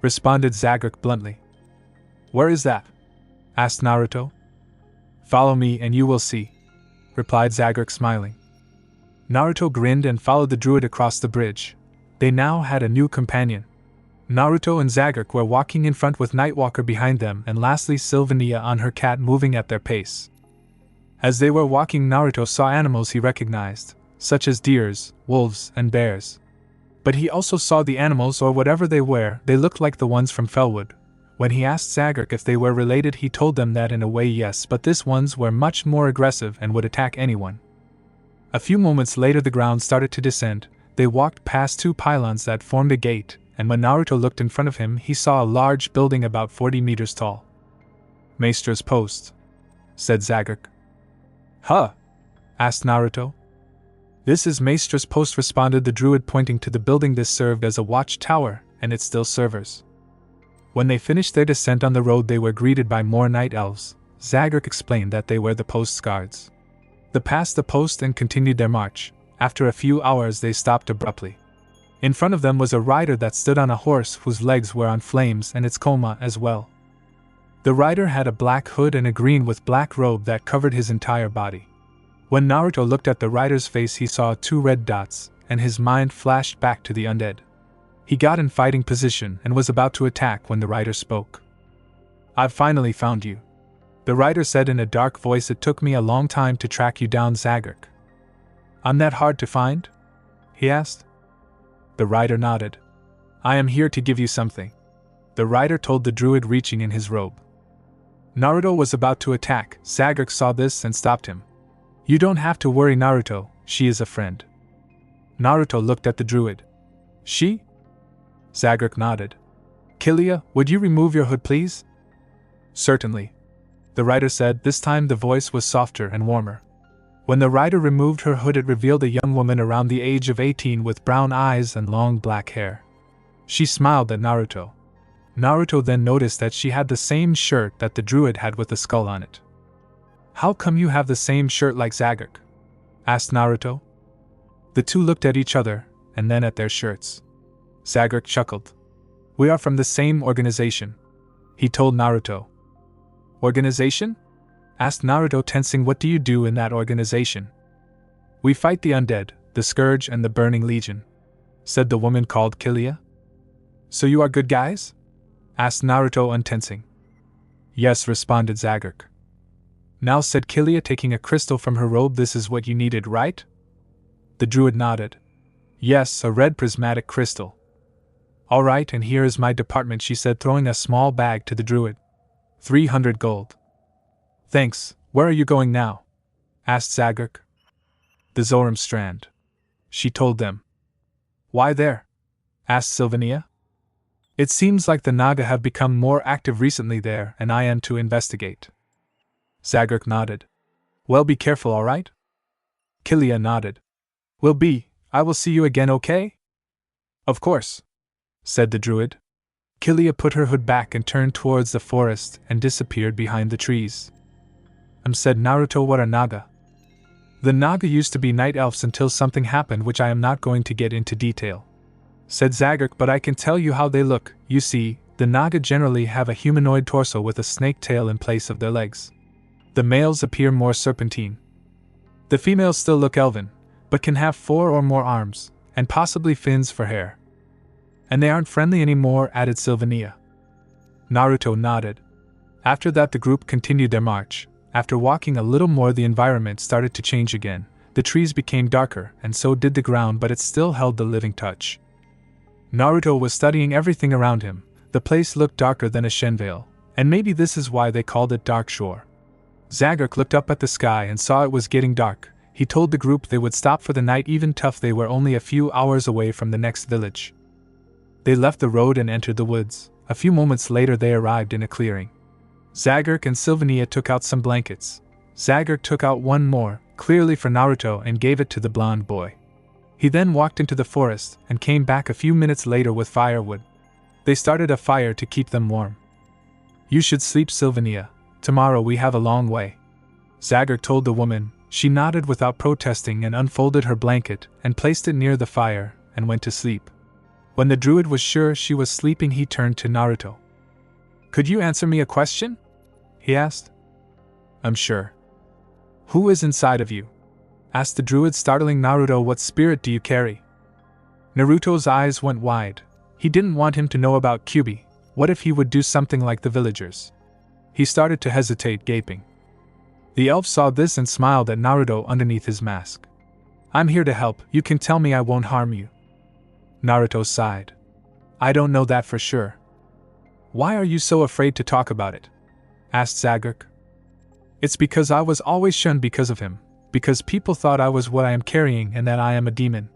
responded Zagreek bluntly. Where is that? Asked Naruto. Follow me and you will see, replied Zagreek, smiling. Naruto grinned and followed the Druid across the bridge. They now had a new companion. Naruto and Zagreek were walking in front with Nightwalker behind them, and lastly Svania on her cat, moving at their pace. As they were walking, Naruto saw animals he recognized, such as deers, wolves, and bears. But he also saw the animals, or whatever they were. They looked like the ones from Felwood. When he asked Zagreek if they were related, he told them that in a way yes, but these ones were much more aggressive and would attack anyone. A few moments later the ground started to descend. They walked past two pylons that formed a gate, and when Naruto looked in front of him he saw a large building about 40 meters tall. Maestra's post, said Zagreek. Huh? Asked Naruto. This is Maestra's post, responded the Druid, pointing to the building. This served as a watchtower, and it still serves. When they finished their descent on the road they were greeted by more night elves. Zagreek explained that they were the post's guards. They passed the post and continued their march. After a few hours they stopped abruptly. In front of them was a rider that stood on a horse whose legs were on flames, and its coma as well. The rider had a black hood and a green with black robe that covered his entire body. When Naruto looked at the rider's face he saw 2 red dots, and his mind flashed back to the undead. He got in fighting position and was about to attack when the rider spoke. I've finally found you, the rider said in a dark voice. It took me a long time to track you down, Zagreek. I'm that hard to find? He asked. The rider nodded. I am here to give you something, the rider told the Druid, reaching in his robe. Naruto was about to attack. Zagreek saw this and stopped him. You don't have to worry, Naruto, she is a friend. Naruto looked at the Druid. She? Zagreek nodded. Kiraiya, would you remove your hood, please? Certainly, the rider said. This time the voice was softer and warmer. When the rider removed her hood it revealed a young woman around the age of 18 with brown eyes and long black hair. She smiled at Naruto. Naruto then noticed that she had the same shirt that the Druid had with the skull on it. How come you have the same shirt like Zagreek? Asked Naruto. The two looked at each other, and then at their shirts. Zagreek chuckled. We are from the same organization, he told Naruto. Organization? Asked Naruto, tensing. What do you do in that organization? We fight the undead, the Scourge and the Burning Legion, said the woman called Kiraiya. So you are good guys? Asked Naruto, untensing. Yes, responded Zagreek. Now, said Kiraiya, taking a crystal from her robe, this is what you needed, right? The Druid nodded. Yes, a red prismatic crystal. All right, and here is my department, she said, throwing a small bag to the Druid. 300 gold. Thanks. Where are you going now? Asked Zagreek. The Zoram Strand, she told them. Why there? Asked Svania. It seems like the Naga have become more active recently there, and I am to investigate. Zagreek nodded. Well, be careful, alright? Kilia nodded. Will be. I will see you again, okay? Of course, said the Druid. Kilia put her hood back and turned towards the forest and disappeared behind the trees. Said Naruto, what are Naga? The Naga used to be night elves until something happened which I am not going to get into detail, said Zagreek, but I can tell you how they look. You see, the Naga generally have a humanoid torso with a snake tail in place of their legs. The males appear more serpentine. The females still look elven, but can have 4 or more arms, and possibly fins for hair. And they aren't friendly anymore, added Svania. Naruto nodded. After that the group continued their march. After walking a little more the environment started to change again. The trees became darker, and so did the ground, but it still held the living touch. Naruto was studying everything around him. The place looked darker than a Shenvale, and maybe this is why they called it Darkshore. Zagreek looked up at the sky and saw it was getting dark. He told the group they would stop for the night, even tough they were only a few hours away from the next village. They left the road and entered the woods. A few moments later they arrived in a clearing. Zagreek and Svania took out some blankets. Zagreek took out one more, clearly for Naruto, and gave it to the blonde boy. He then walked into the forest and came back a few minutes later with firewood. They started a fire to keep them warm. You should sleep, Svania. Tomorrow we have a long way, Zagreek told the woman. She nodded without protesting and unfolded her blanket and placed it near the fire and went to sleep. When the Druid was sure she was sleeping, he turned to Naruto. Could you answer me a question? He asked. I'm sure. Who is inside of you? Asked the Druid, startling Naruto. What spirit do you carry? Naruto's eyes went wide. He didn't want him to know about Kyubi. What if he would do something like the villagers? He started to hesitate, gaping. The elf saw this and smiled at Naruto underneath his mask. I'm here to help. You can tell me, I won't harm you. Naruto sighed. I don't know that for sure. Why are you so afraid to talk about it? Asked Zagreek. It's because I was always shunned because of him, because people thought I was what I am carrying and that I am a demon.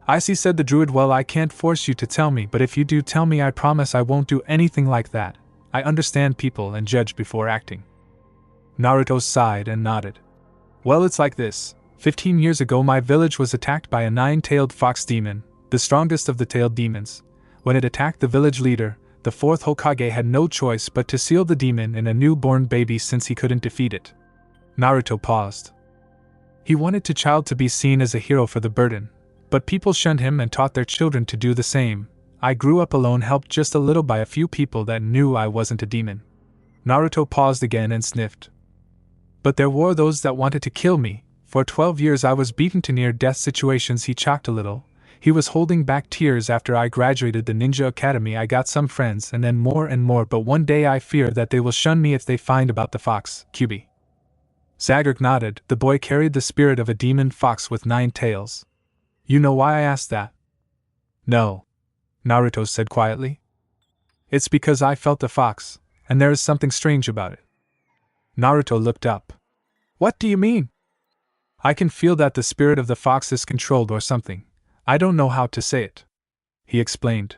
I see, said the Druid. Well, I can't force you to tell me, but if you do tell me, I promise I won't do anything like that. I understand people and judge before acting. Naruto sighed and nodded. Well, it's like this. 15 years ago my village was attacked by a 9-tailed fox demon, the strongest of the tailed demons. When it attacked the village leader, the 4th Hokage had no choice but to seal the demon in a newborn baby since he couldn't defeat it. Naruto paused. He wanted the child to be seen as a hero for the burden, but people shunned him and taught their children to do the same. I grew up alone, helped just a little by a few people that knew I wasn't a demon. Naruto paused again and sniffed. But there were those that wanted to kill me. For 12 years I was beaten to near-death situations. He chocked a little. He was holding back tears. After I graduated the ninja academy I got some friends and then more and more, but one day I fear that they will shun me if they find about the fox, Kyubi. Zagreek nodded. The boy carried the spirit of a demon fox with 9 tails. You know why I asked that? No, Naruto said quietly. It's because I felt the fox, and there is something strange about it. Naruto looked up. What do you mean? I can feel that the spirit of the fox is controlled or something. I don't know how to say it. He explained.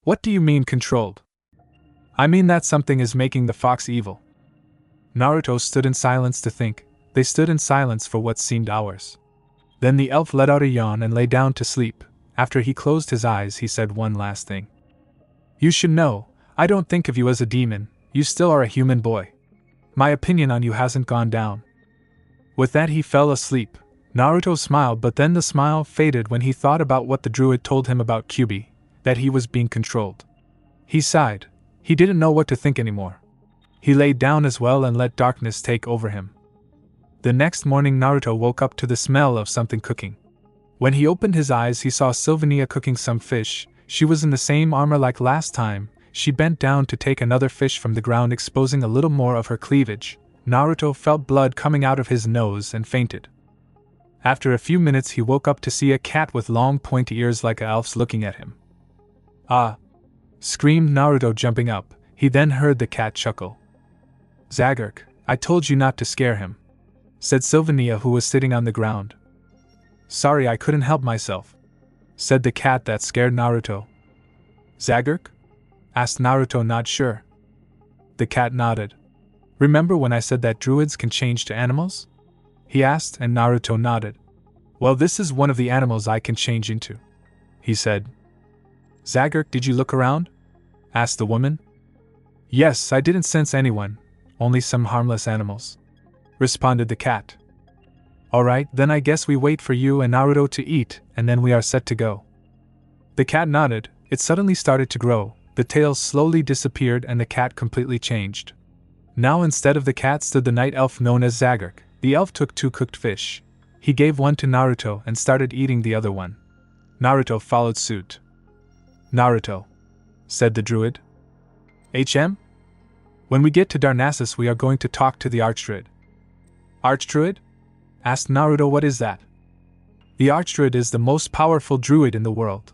What do you mean controlled? I mean that something is making the fox evil. Naruto stood in silence to think. They stood in silence for what seemed hours. Then the elf let out a yawn and lay down to sleep. After he closed his eyes he said one last thing. You should know, I don't think of you as a demon, you still are a human boy. My opinion on you hasn't gone down. With that he fell asleep. Naruto smiled, but then the smile faded when he thought about what the Druid told him about Kyubi, that he was being controlled. He sighed. He didn't know what to think anymore. He lay down as well and let darkness take over him. The next morning Naruto woke up to the smell of something cooking. When he opened his eyes he saw Svania cooking some fish. She was in the same armor like last time. She bent down to take another fish from the ground, exposing a little more of her cleavage. Naruto felt blood coming out of his nose and fainted. After a few minutes he woke up to see a cat with long pointy ears like a elf's looking at him. Ah! Screamed Naruto, jumping up. He then heard the cat chuckle. Zagreek, I told you not to scare him, said Svania, who was sitting on the ground. Sorry, I couldn't help myself, said the cat. That scared Naruto. Zagurk? Asked Naruto, not sure. The cat nodded. Remember when I said that druids can change to animals? He asked, and Naruto nodded. Well, this is one of the animals I can change into, he said. Zagurk, did you look around? Asked the woman. Yes, I didn't sense anyone, only some harmless animals, responded the cat. Alright, then I guess we wait for you and Naruto to eat, and then we are set to go. The cat nodded. It suddenly started to grow, the tail slowly disappeared and the cat completely changed. Now instead of the cat stood the night elf known as Zagurk. The elf took 2 cooked fish. He gave one to Naruto and started eating the other one. Naruto followed suit. Naruto, said the druid. HM? When we get to Darnassus we are going to talk to the Archdruid. Archdruid? Asked Naruto, what is that? The Archdruid is the most powerful druid in the world.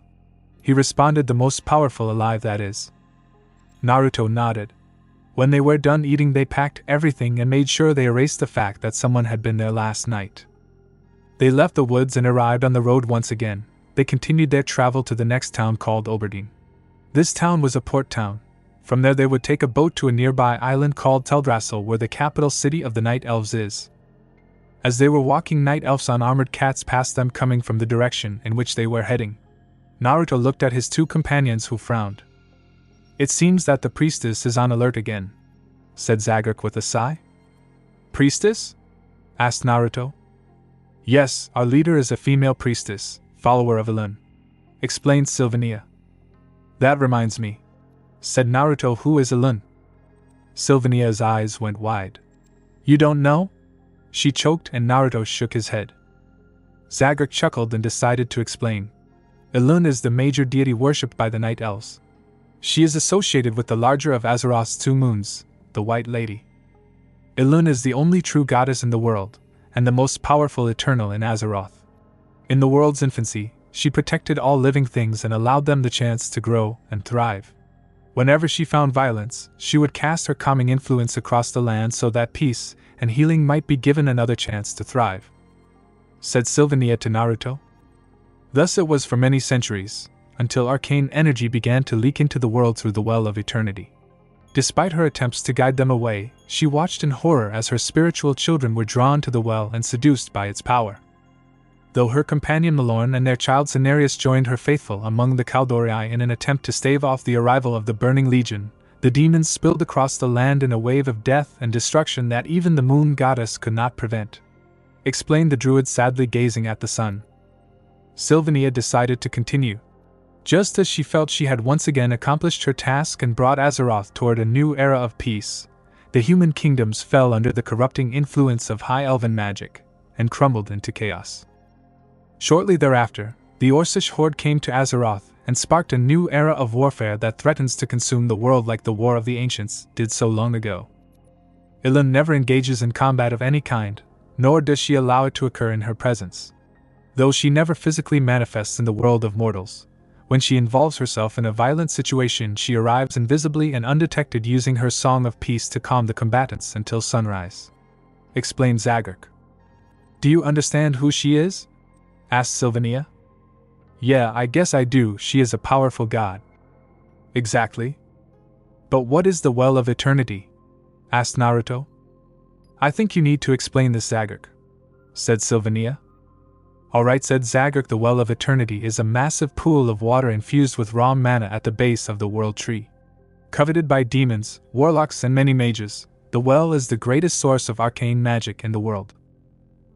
He responded, the most powerful alive, that is. Naruto nodded. When they were done eating they packed everything and made sure they erased the fact that someone had been there last night. They left the woods and arrived on the road once again. They continued their travel to the next town called Oberdeen. This town was a port town. From there they would take a boat to a nearby island called Teldrassil, where the capital city of the Night Elves is. As they were walking, night elves on armored cats passed them coming from the direction in which they were heading. Naruto looked at his 2 companions, who frowned. It seems that the priestess is on alert again, said Zagurk with a sigh. Priestess? Asked Naruto. Yes, our leader is a female priestess, follower of Elun, explained Sylvania. That reminds me, said Naruto, who is Elun? Sylvania's eyes went wide. You don't know? She choked and Naruto shook his head. Zagurk chuckled and decided to explain. Elun is the major deity worshipped by the Night Elves. She is associated with the larger of Azeroth's 2 moons, the White Lady. Elun is the only true goddess in the world, and the most powerful eternal in Azeroth. In the world's infancy, she protected all living things and allowed them the chance to grow and thrive. Whenever she found violence, she would cast her calming influence across the land so that peace and healing might be given another chance to thrive, said Sylvania to Naruto. Thus it was for many centuries, until arcane energy began to leak into the world through the Well of Eternity. Despite her attempts to guide them away, she watched in horror as her spiritual children were drawn to the well and seduced by its power. Though her companion Malorn and their child Cenarius joined her faithful among the Kaldorii in an attempt to stave off the arrival of the Burning Legion, the demons spilled across the land in a wave of death and destruction that even the moon goddess could not prevent, explained the druid, sadly gazing at the sun. Sylvania decided to continue. Just as she felt she had once again accomplished her task and brought Azeroth toward a new era of peace, the human kingdoms fell under the corrupting influence of high elven magic, and crumbled into chaos. Shortly thereafter, the Orcish horde came to Azeroth and sparked a new era of warfare that threatens to consume the world like the War of the Ancients did so long ago. Elun never engages in combat of any kind, nor does she allow it to occur in her presence. Though she never physically manifests in the world of mortals, when she involves herself in a violent situation she arrives invisibly and undetected, using her song of peace to calm the combatants until sunrise, explained Zagurk. Do you understand who she is? Asked Sylvania. Yeah, I guess I do. She is a powerful god. Exactly. But what is the Well of Eternity? Asked Naruto. I think you need to explain this, Zagurk, said Sylvania. Alright, said Zagurk, the Well of Eternity is a massive pool of water infused with raw mana at the base of the World Tree. Coveted by demons, warlocks and many mages, the well is the greatest source of arcane magic in the world.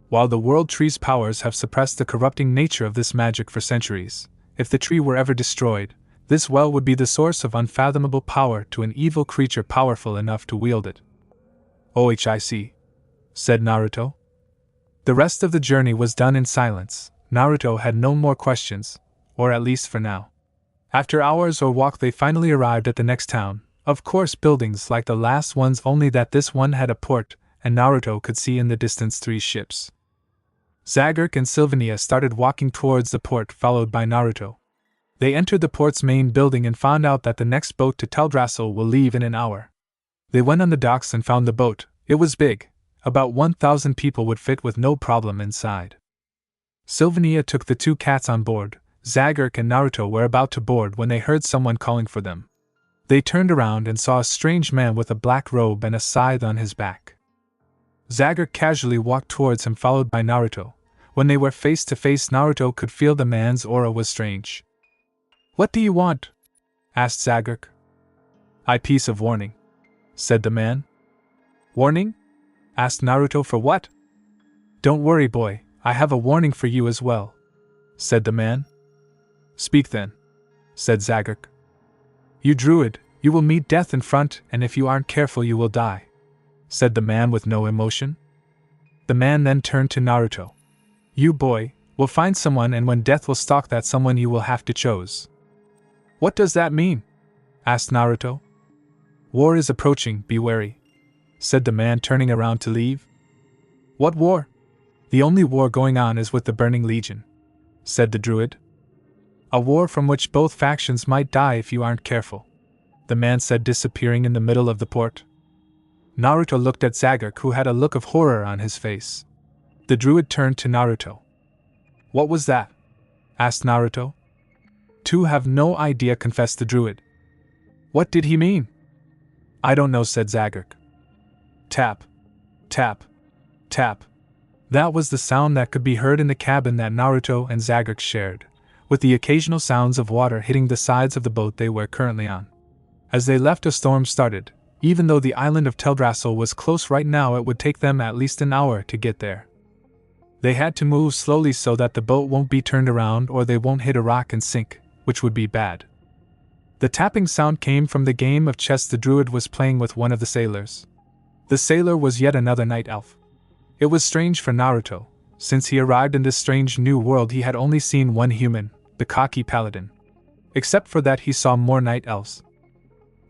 While the World Tree's powers have suppressed the corrupting nature of this magic for centuries, if the tree were ever destroyed, this well would be the source of unfathomable power to an evil creature powerful enough to wield it. OHIC, said Naruto. The rest of the journey was done in silence. Naruto had no more questions, or at least for now. After hours or walk they finally arrived at the next town, of course buildings like the last ones, only that this one had a port, and Naruto could see in the distance 3 ships. Zagurk and Sylvania started walking towards the port, followed by Naruto. They entered the port's main building and found out that the next boat to Teldrassil will leave in an hour. They went on the docks and found the boat. It was big. About 1,000 people would fit with no problem inside. Sylvania took the 2 cats on board. Zagork and Naruto were about to board when they heard someone calling for them. They turned around and saw a strange man with a black robe and a scythe on his back. Zagork casually walked towards him, followed by Naruto. When they were face to face, Naruto could feel the man's aura was strange. "What do you want?" asked Zagork. "I piece of warning," said the man. "Warning?" asked Naruto. "For what?" "Don't worry, boy, I have a warning for you as well," said the man. "Speak then," said Zagork. "You Druid, you will meet death in front, and if you aren't careful you will die," said the man with no emotion. The man then turned to Naruto. "You boy, will find someone, and when death will stalk that someone you will have to choose." "What does that mean?" asked Naruto. "War is approaching, be wary," said the man, turning around to leave. "What war?" "The only war going on is with the Burning Legion," said the Druid. "A war from which both factions might die if you aren't careful," the man said, disappearing in the middle of the port. Naruto looked at Zagork, who had a look of horror on his face. The Druid turned to Naruto. "What was that?" asked Naruto. "Two have no idea," confessed the Druid. "What did he mean?" "I don't know," said Zagork. Tap, tap, tap. That was the sound that could be heard in the cabin that Naruto and Zagork shared, with the occasional sounds of water hitting the sides of the boat they were currently on. As they left, a storm started. Even though the island of Teldrassil was close right now, it would take them at least an hour to get there. They had to move slowly so that the boat won't be turned around or they won't hit a rock and sink, which would be bad. The tapping sound came from the game of chess the Druid was playing with one of the sailors. The sailor was yet another night elf. It was strange for Naruto. Since he arrived in this strange new world, he had only seen one human, the cocky paladin. Except for that, he saw more night elves.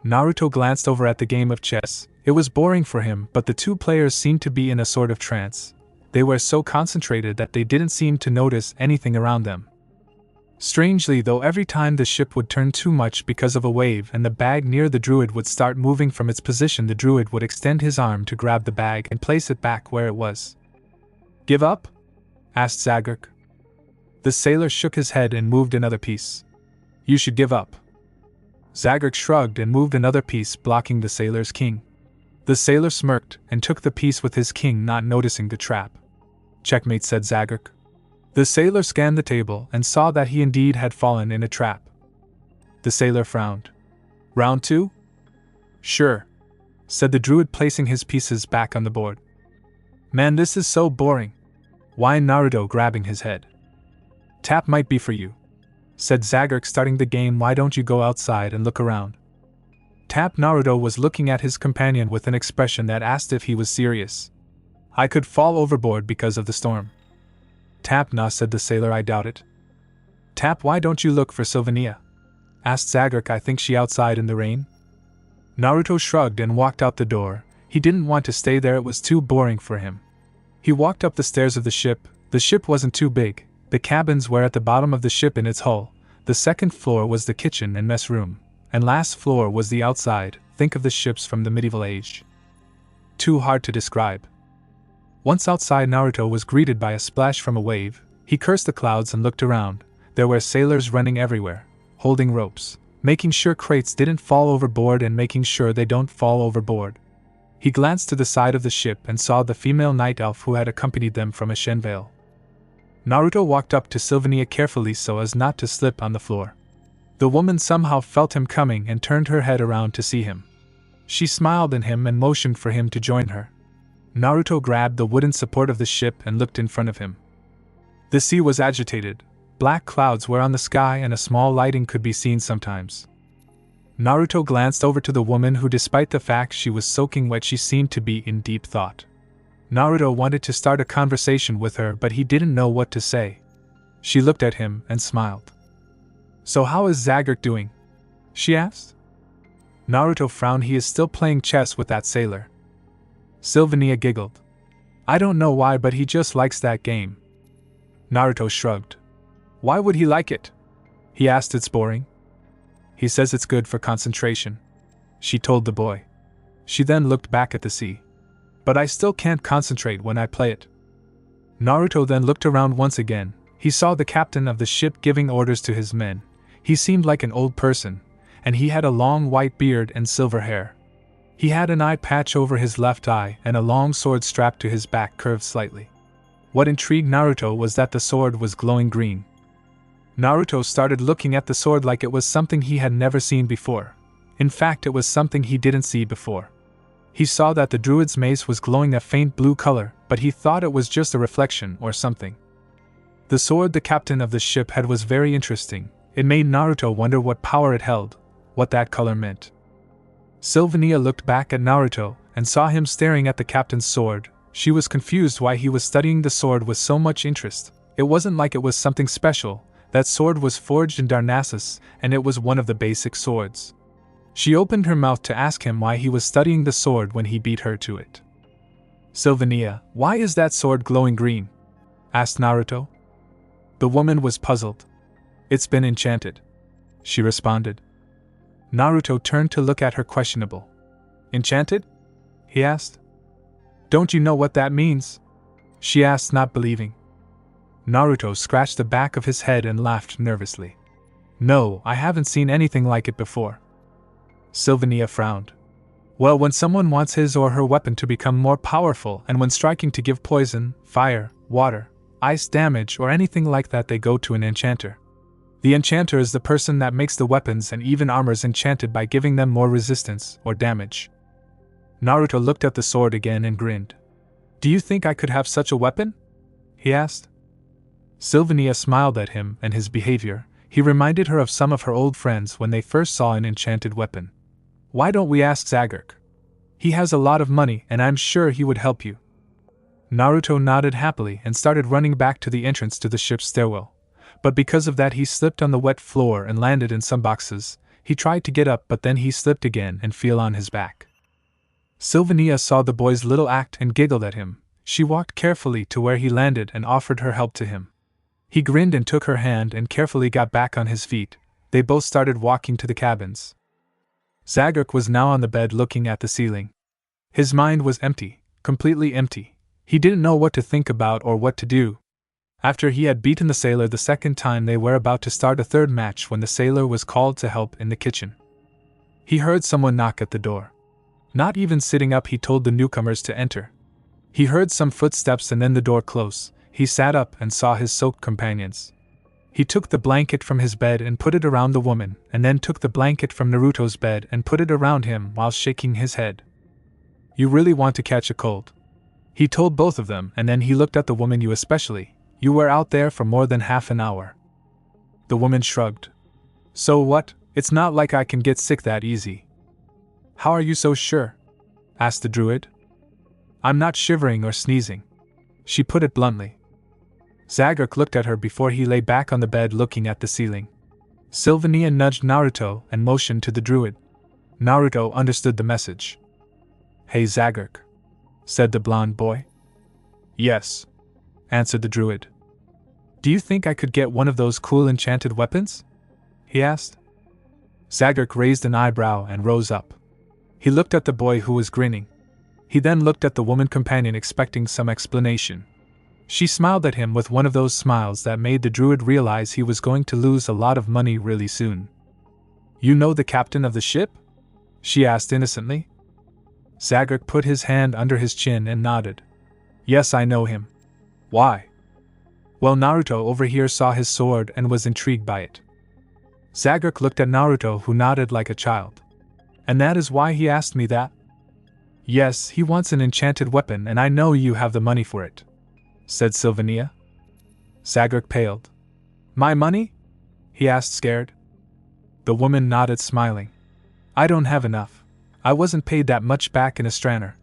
Naruto glanced over at the game of chess. It was boring for him, but the two players seemed to be in a sort of trance. They were so concentrated that they didn't seem to notice anything around them. Strangely though, every time the ship would turn too much because of a wave and the bag near the Druid would start moving from its position, the Druid would extend his arm to grab the bag and place it back where it was. "Give up?" asked Zagork. The sailor shook his head and moved another piece. "You should give up." Zagork shrugged and moved another piece, blocking the sailor's king. The sailor smirked and took the piece with his king, not noticing the trap. "Checkmate," said Zagork. The sailor scanned the table and saw that he indeed had fallen in a trap. The sailor frowned. "Round 2? "Sure," said the Druid, placing his pieces back on the board. "Man, this is so boring," whined Naruto, grabbing his head. "Tap might be for you," said Zagork, starting the game. "Why don't you go outside and look around?" Tap. Naruto was looking at his companion with an expression that asked if he was serious. "I could fall overboard because of the storm." "Tap, nah," said the sailor. "I doubt it." "Tap, why don't you look for Svania?" asked Zagork. "I think she outside in the rain." Naruto shrugged and walked out the door. He didn't want to stay there, it was too boring for him. He walked up the stairs of the ship. The ship wasn't too big. The cabins were at the bottom of the ship in its hull. The second floor was the kitchen and mess room, and last floor was the outside. Think of the ships from the medieval age. Too hard to describe. Once outside, Naruto was greeted by a splash from a wave. He cursed the clouds and looked around. There were sailors running everywhere, holding ropes, making sure crates didn't fall overboard and making sure they don't fall overboard. He glanced to the side of the ship and saw the female night elf who had accompanied them from Ashenvale. Naruto walked up to Svania carefully so as not to slip on the floor. The woman somehow felt him coming and turned her head around to see him. She smiled at him and motioned for him to join her. Naruto grabbed the wooden support of the ship and looked in front of him. The sea was agitated. Black clouds were on the sky and a small lighting could be seen sometimes. Naruto glanced over to the woman who, despite the fact she was soaking wet, she seemed to be in deep thought. Naruto wanted to start a conversation with her, but he didn't know what to say. She looked at him and smiled. "So how is Zagork doing?" she asked. Naruto frowned. "He is still playing chess with that sailor." Svania giggled. "I don't know why, but he just likes that game." Naruto shrugged. "Why would he like it?" he asked. "It's boring." "He says it's good for concentration," she told the boy. She then looked back at the sea. "But I still can't concentrate when I play it." Naruto then looked around once again. He saw the captain of the ship giving orders to his men. He seemed like an old person, and he had a long white beard and silver hair. He had an eye patch over his left eye and a long sword strapped to his back curved slightly. What intrigued Naruto was that the sword was glowing green. Naruto started looking at the sword like it was something he had never seen before. In fact, it was something he didn't see before. He saw that the druid's mace was glowing a faint blue color, but he thought it was just a reflection or something. The sword the captain of the ship had was very interesting. It made Naruto wonder what power it held, what that color meant. Svania looked back at Naruto and saw him staring at the captain's sword. She was confused why he was studying the sword with so much interest. It wasn't like it was something special. That sword was forged in Darnassus, and it was one of the basic swords. She opened her mouth to ask him why he was studying the sword when he beat her to it. "Svania, why is that sword glowing green?" asked Naruto. The woman was puzzled. "It's been enchanted," she responded. Naruto turned to look at her questionable. "Enchanted?" he asked. "Don't you know what that means?" she asked, not believing. Naruto scratched the back of his head and laughed nervously. "No, I haven't seen anything like it before." Svania frowned. "Well, when someone wants his or her weapon to become more powerful and when striking to give poison, fire, water, ice damage or anything like that, they go to an enchanter. The enchanter is the person that makes the weapons and even armors enchanted by giving them more resistance or damage." Naruto looked at the sword again and grinned. "Do you think I could have such a weapon?" he asked. Svania smiled at him and his behavior. He reminded her of some of her old friends when they first saw an enchanted weapon. "Why don't we ask Zagurk? He has a lot of money and I'm sure he would help you." Naruto nodded happily and started running back to the entrance to the ship's stairwell. But because of that he slipped on the wet floor and landed in some boxes. He tried to get up but then he slipped again and fell on his back. Svania saw the boy's little act and giggled at him. She walked carefully to where he landed and offered her help to him. He grinned and took her hand and carefully got back on his feet. They both started walking to the cabins. Zagurk was now on the bed looking at the ceiling. His mind was empty, completely empty. He didn't know what to think about or what to do. After he had beaten the sailor the second time, they were about to start a third match when the sailor was called to help in the kitchen. He heard someone knock at the door. Not even sitting up, he told the newcomers to enter. He heard some footsteps and then the door close. He sat up and saw his soaked companions. He took the blanket from his bed and put it around the woman, and then took the blanket from Naruto's bed and put it around him while shaking his head. "You really want to catch a cold?" he told both of them, and then he looked at the woman. "You especially. You were out there for more than half an hour." The woman shrugged. "So what? It's not like I can get sick that easy." "How are you so sure?" asked the druid. "I'm not shivering or sneezing," she put it bluntly. Zagurk looked at her before he lay back on the bed looking at the ceiling. Svania nudged Naruto and motioned to the druid. Naruto understood the message. "Hey Zagurk," said the blonde boy. "Yes," answered the druid. "Do you think I could get one of those cool enchanted weapons?" he asked. Zagurk raised an eyebrow and rose up. He looked at the boy who was grinning. He then looked at the woman companion expecting some explanation. She smiled at him with one of those smiles that made the druid realize he was going to lose a lot of money really soon. "You know the captain of the ship?" she asked innocently. Zagurk put his hand under his chin and nodded. "Yes, I know him." "Why?" "Well, Naruto over here saw his sword and was intrigued by it." Zagurk looked at Naruto, who nodded like a child. "And that is why he asked me that?" "Yes, he wants an enchanted weapon and I know you have the money for it," said Svania. Zagurk paled. "My money?" he asked, scared. The woman nodded, smiling. "I don't have enough. I wasn't paid that much back in Astranor.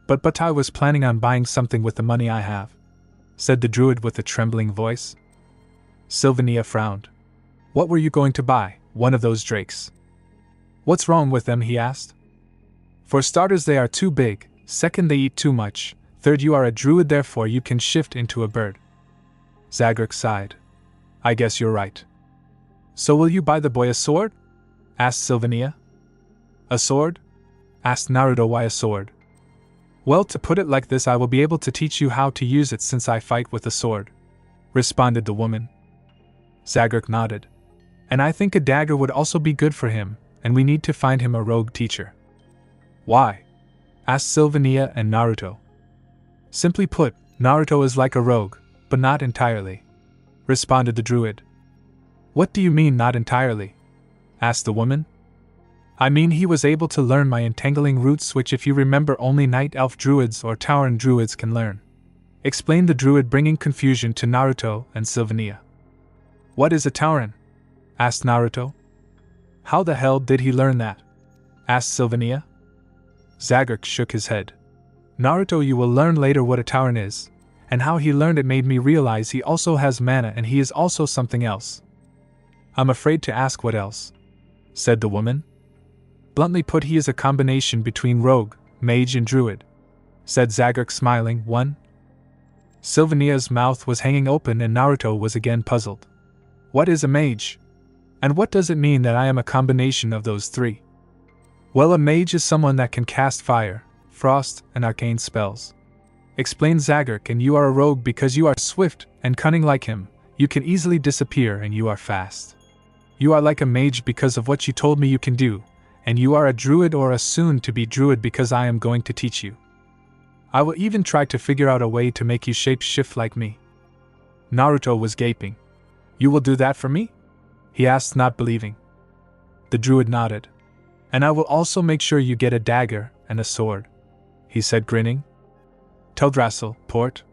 But I was planning on buying something with the money I have," said the druid with a trembling voice. Svania frowned. "What were you going to buy? One of those drakes?" "What's wrong with them?" he asked. "For starters, they are too big. Second, they eat too much. Third, you are a druid, therefore you can shift into a bird." Zagurk sighed. "I guess you're right." "So will you buy the boy a sword?" asked Svania. "A sword?" asked Naruto. "Why a sword?" "Well, to put it like this, I will be able to teach you how to use it since I fight with a sword," responded the woman. Zagreek nodded. And I think a dagger would also be good for him, and we need to find him a rogue teacher. Why? Asked Svania and Naruto. Simply put, Naruto is like a rogue, but not entirely, responded the druid. What do you mean not entirely? Asked the woman. I mean he was able to learn my entangling roots, which if you remember only night elf druids or tauren druids can learn, explained the druid, bringing confusion to Naruto and Svania. What is a tauren? Asked Naruto. How the hell did he learn that? Asked Svania. Zagreek shook his head. Naruto, you will learn later what a tauren is, and how he learned it made me realize he also has mana and he is also something else. I'm afraid to ask what else, said the woman. Bluntly put, he is a combination between rogue, mage and druid, said Zagreek, smiling. One. Svania's mouth was hanging open and Naruto was again puzzled. What is a mage? And what does it mean that I am a combination of those three? Well, a mage is someone that can cast fire, frost, and arcane spells, explained Zagreek, and you are a rogue because you are swift and cunning like him, you can easily disappear and you are fast. You are like a mage because of what you told me you can do, and you are a druid or a soon-to-be druid because I am going to teach you. I will even try to figure out a way to make you shape-shift like me. Naruto was gaping. You will do that for me? He asked, not believing. The druid nodded. And I will also make sure you get a dagger and a sword, he said, grinning. Teldrassil, port.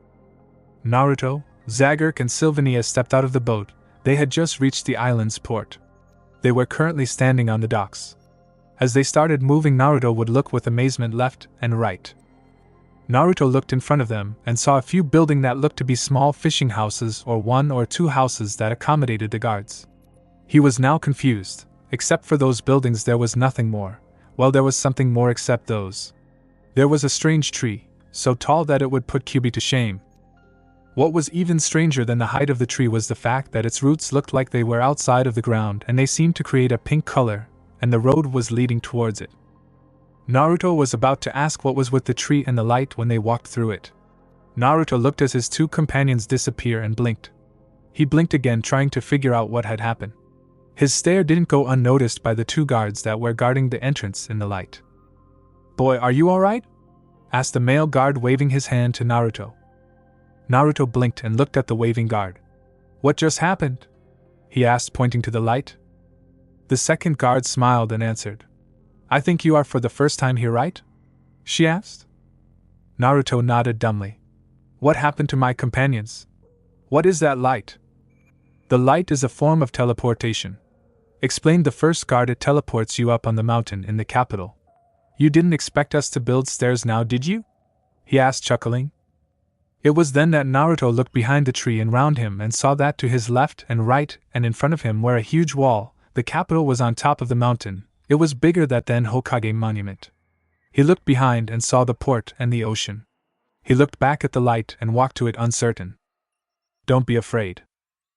Naruto, Zagreek, and Svania stepped out of the boat. They had just reached the island's port. They were currently standing on the docks. As they started moving, Naruto would look with amazement left and right. Naruto looked in front of them and saw a few buildings that looked to be small fishing houses or one or two houses that accommodated the guards. He was now confused. Except for those buildings there was nothing more. Well, there was something more except those. There was a strange tree, so tall that it would put Kyuubi to shame. What was even stranger than the height of the tree was the fact that its roots looked like they were outside of the ground and they seemed to create a pink color, and the road was leading towards it. Naruto was about to ask what was with the tree and the light when they walked through it. Naruto looked as his two companions disappear and blinked. He blinked again, trying to figure out what had happened. His stare didn't go unnoticed by the two guards that were guarding the entrance in the light. "Boy, are you alright?" asked the male guard, waving his hand to Naruto. Naruto blinked and looked at the waving guard. "What just happened?" he asked, pointing to the light. The second guard smiled and answered. "I think you are for the first time here, right?" she asked. Naruto nodded dumbly. "What happened to my companions? What is that light?" "The light is a form of teleportation," explained the first guard. "It teleports you up on the mountain in the capital." "You didn't expect us to build stairs now, did you?" he asked, chuckling. It was then that Naruto looked behind the tree and round him and saw that to his left and right and in front of him were a huge wall. The capital was on top of the mountain. It was bigger than the Hokage monument. He looked behind and saw the port and the ocean. He looked back at the light and walked to it, uncertain. "Don't be afraid,"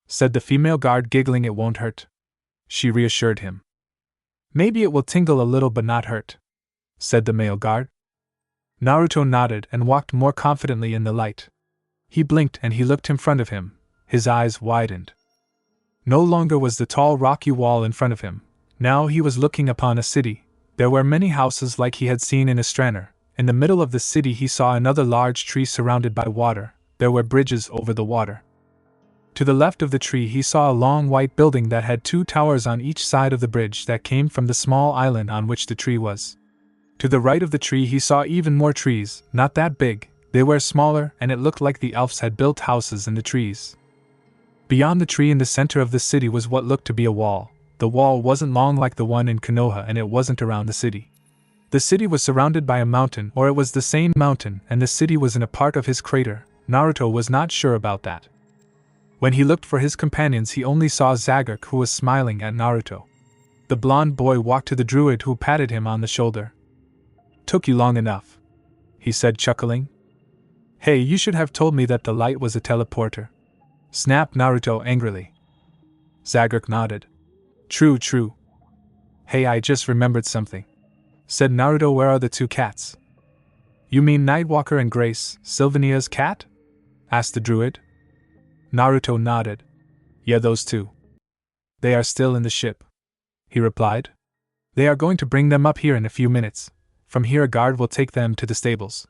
said the female guard, giggling. "It won't hurt," she reassured him. "Maybe it will tingle a little but not hurt," said the male guard. Naruto nodded and walked more confidently in the light. He blinked and he looked in front of him. His eyes widened. No longer was the tall rocky wall in front of him. Now he was looking upon a city. There were many houses like he had seen in Astraner. In the middle of the city he saw another large tree surrounded by water. There were bridges over the water. To the left of the tree he saw a long white building that had two towers on each side of the bridge that came from the small island on which the tree was. To the right of the tree he saw even more trees, not that big. They were smaller, and it looked like the elves had built houses in the trees. Beyond the tree in the center of the city was what looked to be a wall. The wall wasn't long like the one in Konoha, and it wasn't around the city. The city was surrounded by a mountain, or it was the same mountain, and the city was in a part of his crater. Naruto was not sure about that. When he looked for his companions he only saw Zagreek, who was smiling at Naruto. The blonde boy walked to the druid, who patted him on the shoulder. "Took you long enough," he said, chuckling. "Hey, you should have told me that the light was a teleporter," snapped Naruto angrily. Zagreek nodded. True. "Hey, I just remembered something," said Naruto. "Where are the two cats?" "You mean Nightwalker and Grace, Svania's cat?" asked the druid. Naruto nodded. Yeah, those two. They are still in the ship, he replied. They are going to bring them up here in a few minutes. From here a guard will take them to the stables.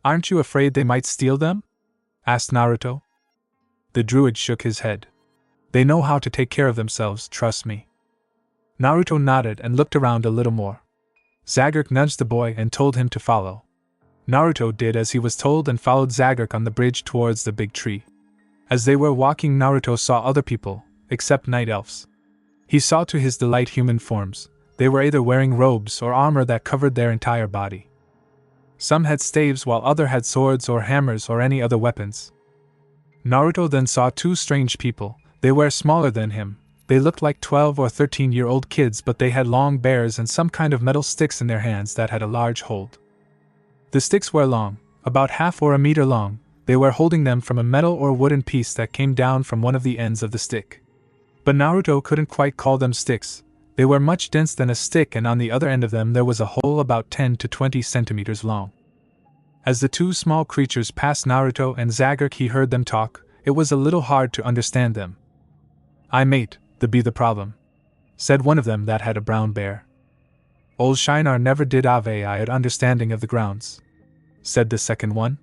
Aren't you afraid they might steal them? Asked Naruto. The Druid shook his head. They know how to take care of themselves, trust me. Naruto nodded and looked around a little more. Zagreek nudged the boy and told him to follow. Naruto did as he was told and followed Zagreek on the bridge towards the big tree. As they were walking, Naruto saw other people, except night elves. He saw to his delight human forms. They were either wearing robes or armor that covered their entire body. Some had staves while others had swords or hammers or any other weapons. Naruto then saw two strange people. They were smaller than him. They looked like 12 or 13-year-old kids, but they had long bears and some kind of metal sticks in their hands that had a large hold. The sticks were long, about half or a meter long. They were holding them from a metal or wooden piece that came down from one of the ends of the stick. But Naruto couldn't quite call them sticks. They were much denser than a stick, and on the other end of them there was a hole about 10 to 20 centimeters long. As the two small creatures passed Naruto and Zagreek, he heard them talk. It was a little hard to understand them. "I mate, the be the problem," said one of them that had a brown bear. "Old Shinar never did have a understanding of the grounds," said the second one.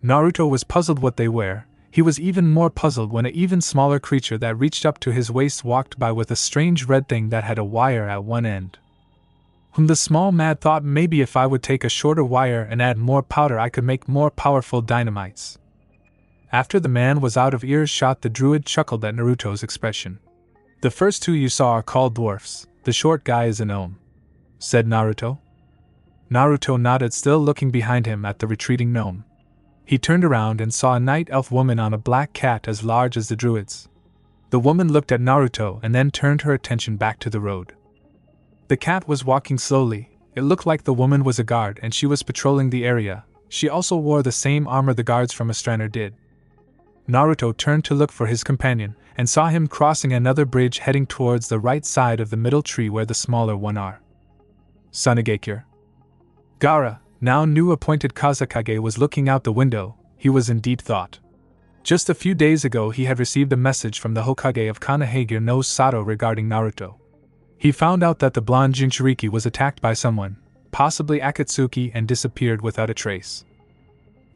Naruto was puzzled what they were. He was even more puzzled when an even smaller creature that reached up to his waist walked by with a strange red thing that had a wire at one end. The small mad thought, maybe if I would take a shorter wire and add more powder I could make more powerful dynamites. After the man was out of earshot, the Druid chuckled at Naruto's expression. "The first two you saw are called dwarfs. The short guy is a gnome," said Naruto. Naruto nodded, still looking behind him at the retreating gnome. He turned around and saw a night elf woman on a black cat as large as the Druid's. The woman looked at Naruto and then turned her attention back to the road. The cat was walking slowly. It looked like the woman was a guard and she was patrolling the area. She also wore the same armor the guards from Astraner did. Naruto turned to look for his companion and saw him crossing another bridge heading towards the right side of the middle tree where the smaller one are. Sunagakure. Gaara, now new appointed Kazekage, was looking out the window. He was in deep thought. Just a few days ago he had received a message from the Hokage of Konoha no Sato regarding Naruto. He found out that the blonde Jinchuriki was attacked by someone, possibly Akatsuki, and disappeared without a trace.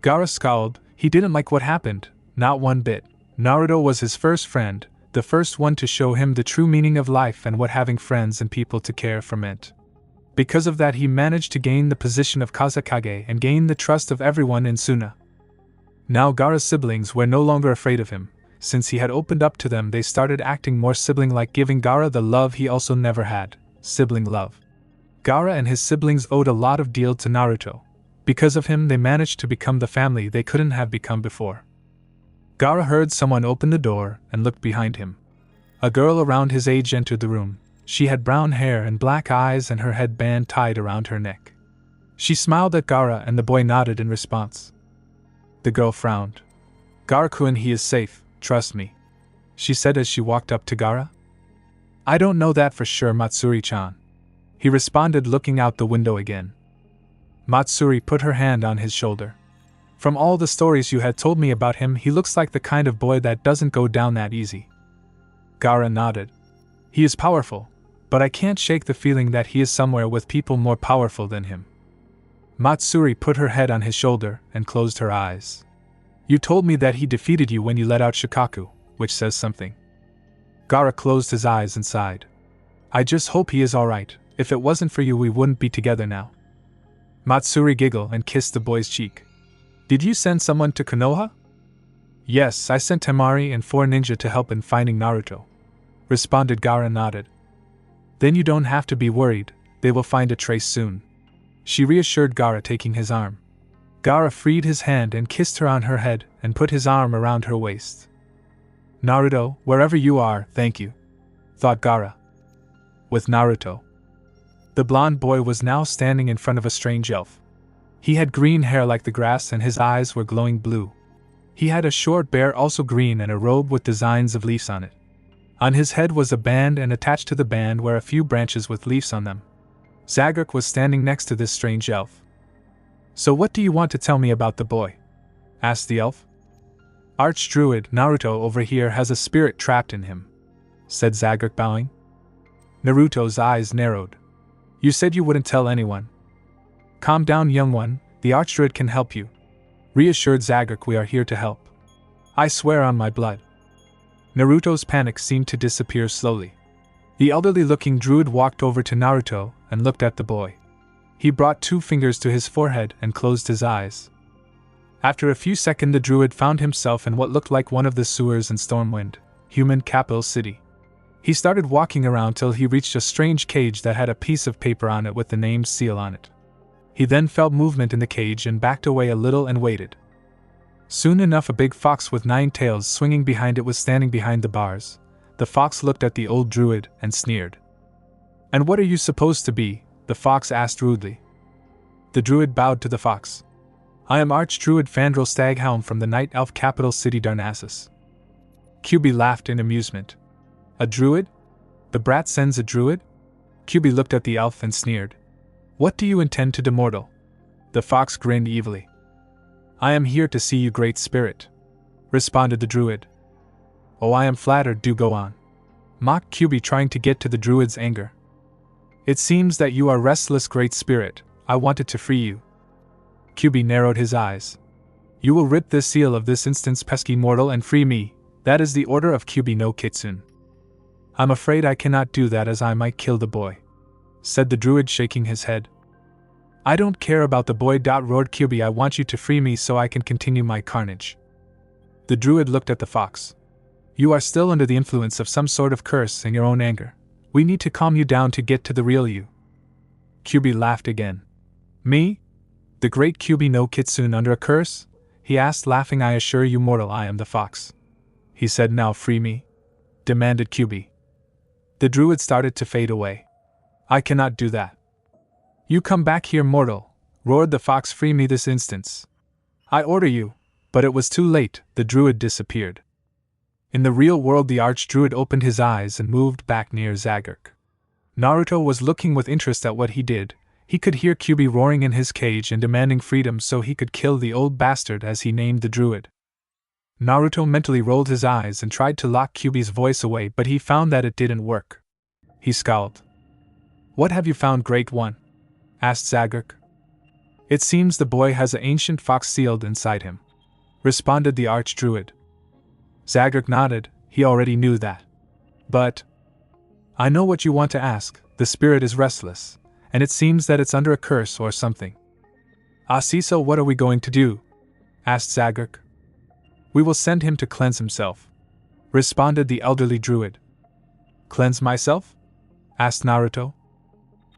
Gaara scowled. He didn't like what happened, not one bit. Naruto was his first friend, the first one to show him the true meaning of life and what having friends and people to care for meant. Because of that he managed to gain the position of Kazekage and gain the trust of everyone in Suna. Now Gaara's siblings were no longer afraid of him. Since he had opened up to them, they started acting more sibling-like, giving Gaara the love he also never had, sibling love. Gaara and his siblings owed a lot of deal to Naruto. Because of him they managed to become the family they couldn't have become before. Gaara heard someone open the door and looked behind him. A girl around his age entered the room. She had brown hair and black eyes and her headband tied around her neck. She smiled at Gaara and the boy nodded in response. The girl frowned. "Gaara-kun, he is safe, trust me," she said as she walked up to Gaara. "I don't know that for sure, Matsuri-chan," he responded, looking out the window again. Matsuri put her hand on his shoulder. "From all the stories you had told me about him, he looks like the kind of boy that doesn't go down that easy." Gaara nodded. "He is powerful, but I can't shake the feeling that he is somewhere with people more powerful than him." Matsuri put her head on his shoulder and closed her eyes. "You told me that he defeated you when you let out Shikaku, which says something." Gaara closed his eyes and sighed. "I just hope he is alright. If it wasn't for you we wouldn't be together now." Matsuri giggled and kissed the boy's cheek. "Did you send someone to Konoha?" "Yes, I sent Temari and 4 ninja to help in finding Naruto," responded Gaara, nodded. "Then you don't have to be worried, they will find a trace soon," she reassured Gaara, taking his arm. Gaara freed his hand and kissed her on her head and put his arm around her waist. "Naruto, wherever you are, thank you," thought Gaara. With Naruto. The blonde boy was now standing in front of a strange elf. He had green hair like the grass and his eyes were glowing blue. He had a short beard, also green, and a robe with designs of leaves on it. On his head was a band, and attached to the band were a few branches with leaves on them. Zagreek was standing next to this strange elf. "So what do you want to tell me about the boy?" asked the elf. Archdruid Naruto over here has a spirit trapped in him, said Zagark, bowing. Naruto's eyes narrowed. You said you wouldn't tell anyone. Calm down, young one, the Archdruid can help you, reassured Zagark. We are here to help. I swear on my blood. Naruto's panic seemed to disappear slowly. The elderly-looking druid walked over to Naruto and looked at the boy. He brought 2 fingers to his forehead and closed his eyes. After a few seconds, the druid found himself in what looked like one of the sewers in Stormwind, human capital city. He started walking around till he reached a strange cage that had a piece of paper on it with the name's seal on it. He then felt movement in the cage and backed away a little and waited. Soon enough, a big fox with 9 tails swinging behind it was standing behind the bars. The fox looked at the old druid and sneered. And what are you supposed to be? The fox asked rudely. The druid bowed to the fox. I am Archdruid Fandral Staghelm from the Night Elf capital city Darnassus. Kyubi laughed in amusement. A druid? The brat sends a druid? Kyubi looked at the elf and sneered. What do you intend to do, mortal? The fox grinned evilly. I am here to see you, great spirit, responded the druid. Oh, I am flattered, do go on, mocked Kyubi, trying to get to the druid's anger. It seems that you are restless, great spirit. I wanted to free you. Kyubi narrowed his eyes. You will rip the seal of this instance, pesky mortal, and free me. That is the order of Kyubi no Kitsune. I'm afraid I cannot do that, as I might kill the boy, said the druid, shaking his head. I don't care about the boy, roared Kyubi. I want you to free me so I can continue my carnage. The druid looked at the fox. You are still under the influence of some sort of curse and your own anger. We need to calm you down to get to the real you. Kyubi laughed again. Me? The great Kyubi no Kitsune under a curse? He asked, laughing. I assure you, mortal, I am the fox. He said. Now free me, demanded Kyubi. The druid started to fade away. I cannot do that. You come back here, mortal, roared the fox. Free me this instant. I order you. But it was too late. The druid disappeared. In the real world, the Archdruid opened his eyes and moved back near Zagark. Naruto was looking with interest at what he did. He could hear Kyubi roaring in his cage and demanding freedom so he could kill the old bastard, as he named the druid. Naruto mentally rolled his eyes and tried to lock Kyubi's voice away, but he found that it didn't work. He scowled. What have you found, great one? Asked Zagark. It seems the boy has an ancient fox sealed inside him, responded the Archdruid. Zagark nodded. He already knew that. But I know what you want to ask. The spirit is restless, and it seems that it's under a curse or something. Ah, see, so what are we going to do? Asked Zagark. We will send him to cleanse himself, responded the elderly druid. Cleanse myself? Asked Naruto.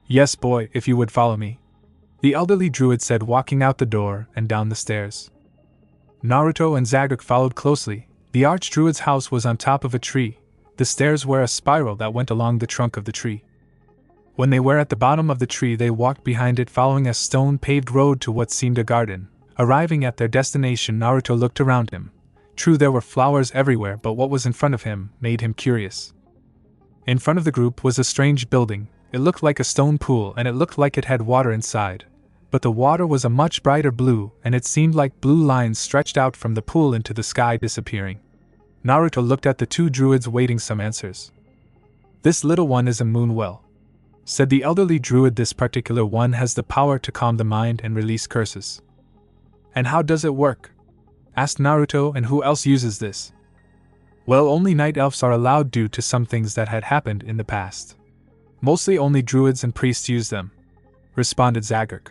Yes, boy, if you would follow me, the elderly druid said, walking out the door and down the stairs. Naruto and Zagark followed closely. The Archdruid's house was on top of a tree. The stairs were a spiral that went along the trunk of the tree. When they were at the bottom of the tree, they walked behind it, following a stone-paved road to what seemed a garden. Arriving at their destination, Naruto looked around him. True, there were flowers everywhere, but what was in front of him made him curious. In front of the group was a strange building. It looked like a stone pool, and it looked like it had water inside. But the water was a much brighter blue, and it seemed like blue lines stretched out from the pool into the sky, disappearing. Naruto looked at the 2 druids, waiting some answers. This little one is a moonwell, said the elderly druid. This particular one has the power to calm the mind and release curses. And how does it work? Asked Naruto. And who else uses this? Well, only night elves are allowed due to some things that had happened in the past. Mostly only druids and priests use them, responded Zagark.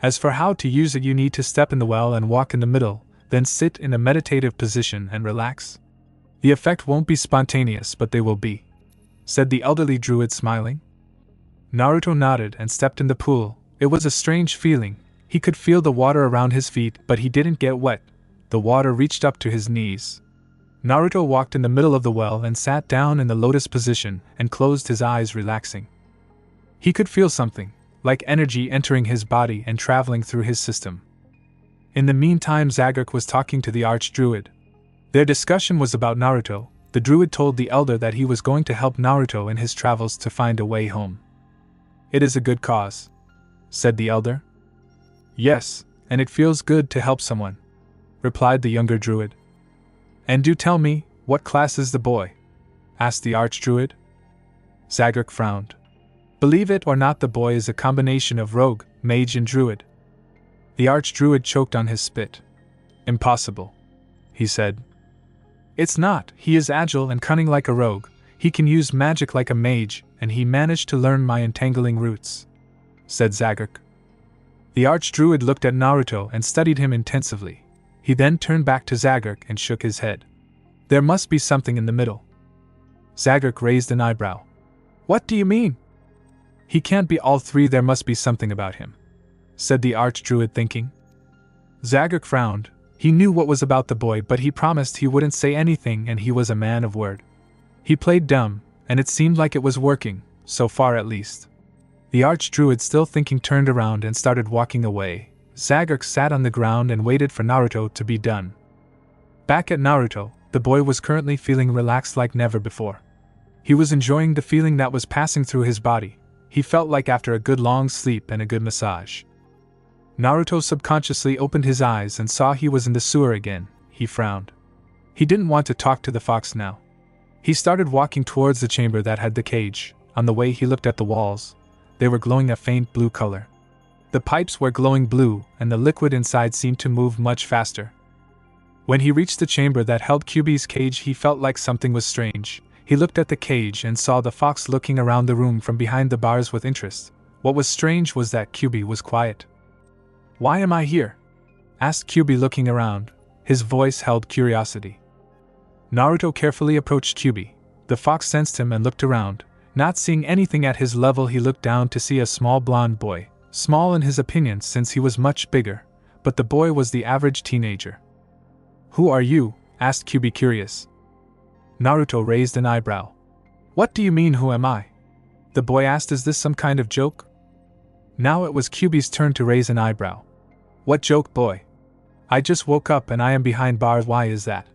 As for how to use it, you need to step in the well and walk in the middle, then sit in a meditative position and relax. The effect won't be spontaneous, but they will be, said the elderly druid, smiling. Naruto nodded and stepped in the pool. It was a strange feeling. He could feel the water around his feet, but he didn't get wet. The water reached up to his knees. Naruto walked in the middle of the well and sat down in the lotus position and closed his eyes, relaxing. He could feel something, like energy entering his body and traveling through his system. In the meantime, Zagark was talking to the Archdruid. Their discussion was about Naruto. The druid told the elder that he was going to help Naruto in his travels to find a way home. It is a good cause, said the elder. Yes, and it feels good to help someone, replied the younger druid. And do tell me, what class is the boy? Asked the Archdruid. Zagreek frowned. Believe it or not, the boy is a combination of rogue, mage and druid. The Archdruid choked on his spit. Impossible, he said. It's not. He is agile and cunning like a rogue, he can use magic like a mage, and he managed to learn my entangling roots, said Zagreek. The Archdruid looked at Naruto and studied him intensively. He then turned back to Zagreek and shook his head. There must be something in the middle. Zagreek raised an eyebrow. What do you mean? He can't be all three, there must be something about him, said the Archdruid, thinking. Zagreek frowned. He knew what was about the boy, but he promised he wouldn't say anything, and he was a man of word. He played dumb, and it seemed like it was working, so far at least. The Archdruid, still thinking, turned around and started walking away. Zagreek sat on the ground and waited for Naruto to be done. Back at Naruto, the boy was currently feeling relaxed like never before. He was enjoying the feeling that was passing through his body. He felt like after a good long sleep and a good massage. Naruto subconsciously opened his eyes and saw he was in the sewer again. He frowned. He didn't want to talk to the fox now. He started walking towards the chamber that had the cage. On the way, he looked at the walls. They were glowing a faint blue color. The pipes were glowing blue, and the liquid inside seemed to move much faster. When he reached the chamber that held Kyuubi's cage, he felt like something was strange. He looked at the cage and saw the fox looking around the room from behind the bars with interest. What was strange was that Kyuubi was quiet. Why am I here? Asked Kyuubi, looking around. His voice held curiosity. Naruto carefully approached Kyuubi. The fox sensed him and looked around. Not seeing anything at his level, he looked down to see a small blonde boy. Small in his opinion since he was much bigger, but the boy was the average teenager. Who are you? Asked Kyuubi, curious. Naruto raised an eyebrow. What do you mean, who am I? The boy asked. Is this some kind of joke? Now it was Kyuubi's turn to raise an eyebrow. What joke, boy? I just woke up and I am behind bars. Why is that?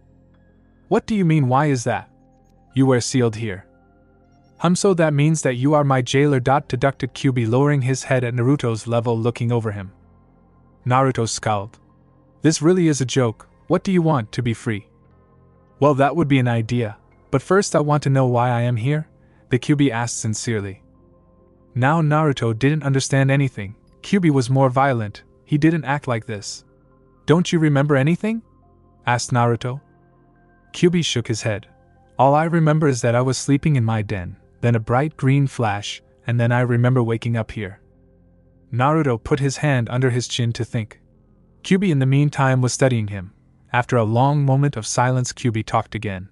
What do you mean, why is that? You were sealed here. So that means that you are my jailer. Deducted Kyuubi, lowering his head at Naruto's level, looking over him. Naruto scowled. This really is a joke. What do you want, to be free? Well, that would be an idea, but first I want to know why I am here, the Kyuubi asked sincerely. Now Naruto didn't understand anything. Kyuubi was more violent. He didn't act like this. Don't you remember anything? Asked Naruto. Kyuubi shook his head. All I remember is that I was sleeping in my den, then a bright green flash, and then I remember waking up here. Naruto put his hand under his chin to think. Kyuubi in the meantime was studying him. After a long moment of silence, Kyuubi talked again.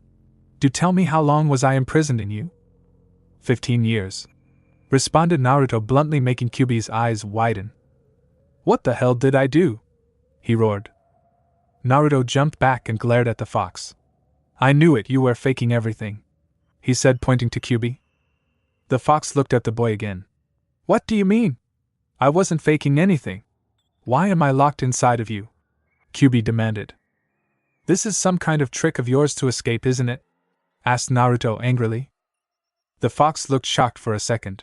Do tell me, how long was I imprisoned in you? 15 years. Responded Naruto bluntly, making Kyuubi's eyes widen. What the hell did I do? He roared. Naruto jumped back and glared at the fox. I knew it, you were faking everything, he said, pointing to Kyuubi. The fox looked at the boy again. What do you mean? I wasn't faking anything. Why am I locked inside of you? Kyuubi demanded. This is some kind of trick of yours to escape, isn't it? Asked Naruto angrily. The fox looked shocked for a second.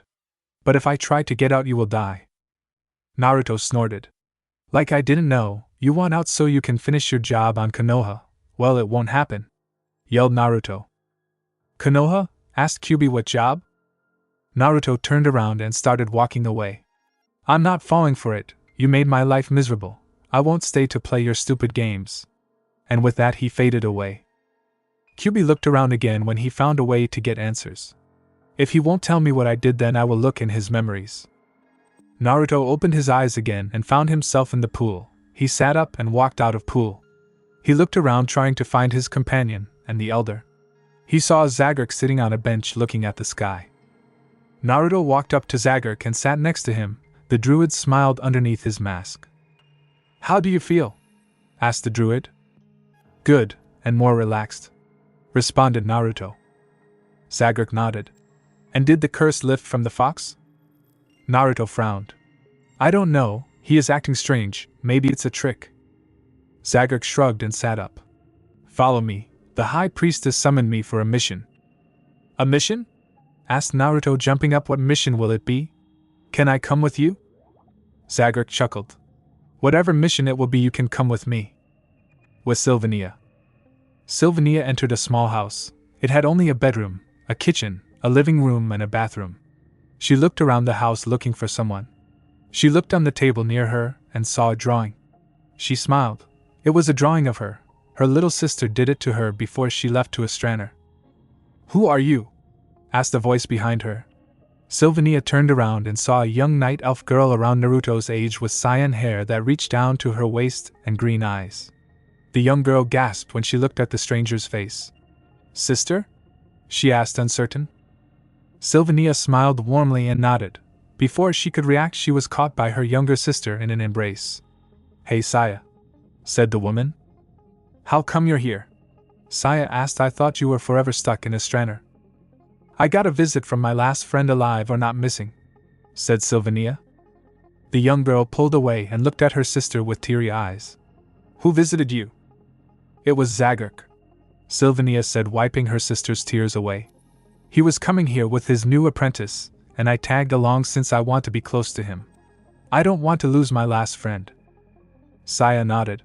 But if I try to get out, you will die. Naruto snorted. Like I didn't know, you want out so you can finish your job on Konoha. Well, it won't happen, yelled Naruto. Konoha? Asked Kyuubi, what job? Naruto turned around and started walking away. I'm not falling for it. You made my life miserable. I won't stay to play your stupid games. And with that he faded away. Kyuubi looked around again when he found a way to get answers. If he won't tell me what I did, then I will look in his memories. Naruto opened his eyes again and found himself in the pool. He sat up and walked out of pool. He looked around trying to find his companion and the elder. He saw Zagreek sitting on a bench looking at the sky. Naruto walked up to Zagreek and sat next to him. The Druid smiled underneath his mask. How do you feel? Asked the Druid. Good, and more relaxed, responded Naruto. Zagreek nodded. And did the curse lift from the fox? Naruto frowned. I don't know, he is acting strange, maybe it's a trick. Zagreek shrugged and sat up. Follow me, the High Priestess summoned me for a mission. A mission? Asked Naruto, jumping up. What mission will it be? Can I come with you? Zagreek chuckled. Whatever mission it will be, you can come with me. With Svania. Sylvania entered a small house. It had only a bedroom, a kitchen, a living room, and a bathroom. She looked around the house looking for someone. She looked on the table near her and saw a drawing. She smiled. It was a drawing of her. Her little sister did it to her before she left to Astraner. "Who are you?" asked a voice behind her. Sylvania turned around and saw a young night elf girl around Naruto's age with cyan hair that reached down to her waist and green eyes. The young girl gasped when she looked at the stranger's face. "Sister?" she asked, uncertain. Sylvania smiled warmly and nodded. Before she could react, she was caught by her younger sister in an embrace. "Hey, Saya," said the woman. "How come you're here?" Saya asked. "I thought you were forever stuck in Astraner." "I got a visit from my last friend, alive or not missing," said Sylvania. The young girl pulled away and looked at her sister with teary eyes. "Who visited you?" "It was Zaggerk," Sylvania said, wiping her sister's tears away. "He was coming here with his new apprentice, and I tagged along since I want to be close to him. I don't want to lose my last friend." Saya nodded.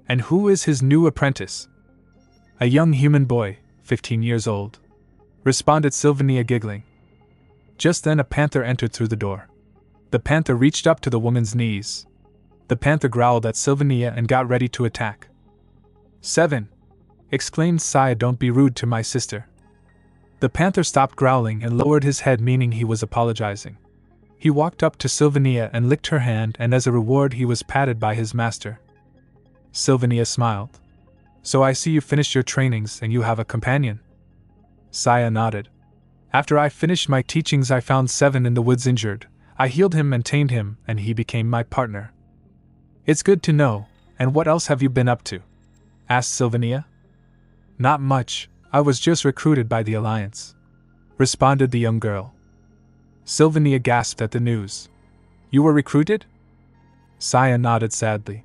"And who is his new apprentice?" "A young human boy, 15 years old," responded Sylvania, giggling. Just then a panther entered through the door. The panther reached up to the woman's knees. The panther growled at Sylvania and got ready to attack. "Seven!" exclaimed Saya. "Don't be rude to my sister." The panther stopped growling and lowered his head, meaning he was apologizing. He walked up to Sylvania and licked her hand, and as a reward he was patted by his master. Sylvania smiled. "So I see you finished your trainings and you have a companion." Saya nodded. "After I finished my teachings, I found Seven in the woods injured. I healed him and tamed him, and he became my partner." "It's good to know. And what else have you been up to?" asked Sylvania. "Not much. I was just recruited by the Alliance," responded the young girl. Sylvania gasped at the news. "You were recruited?" Saya nodded sadly.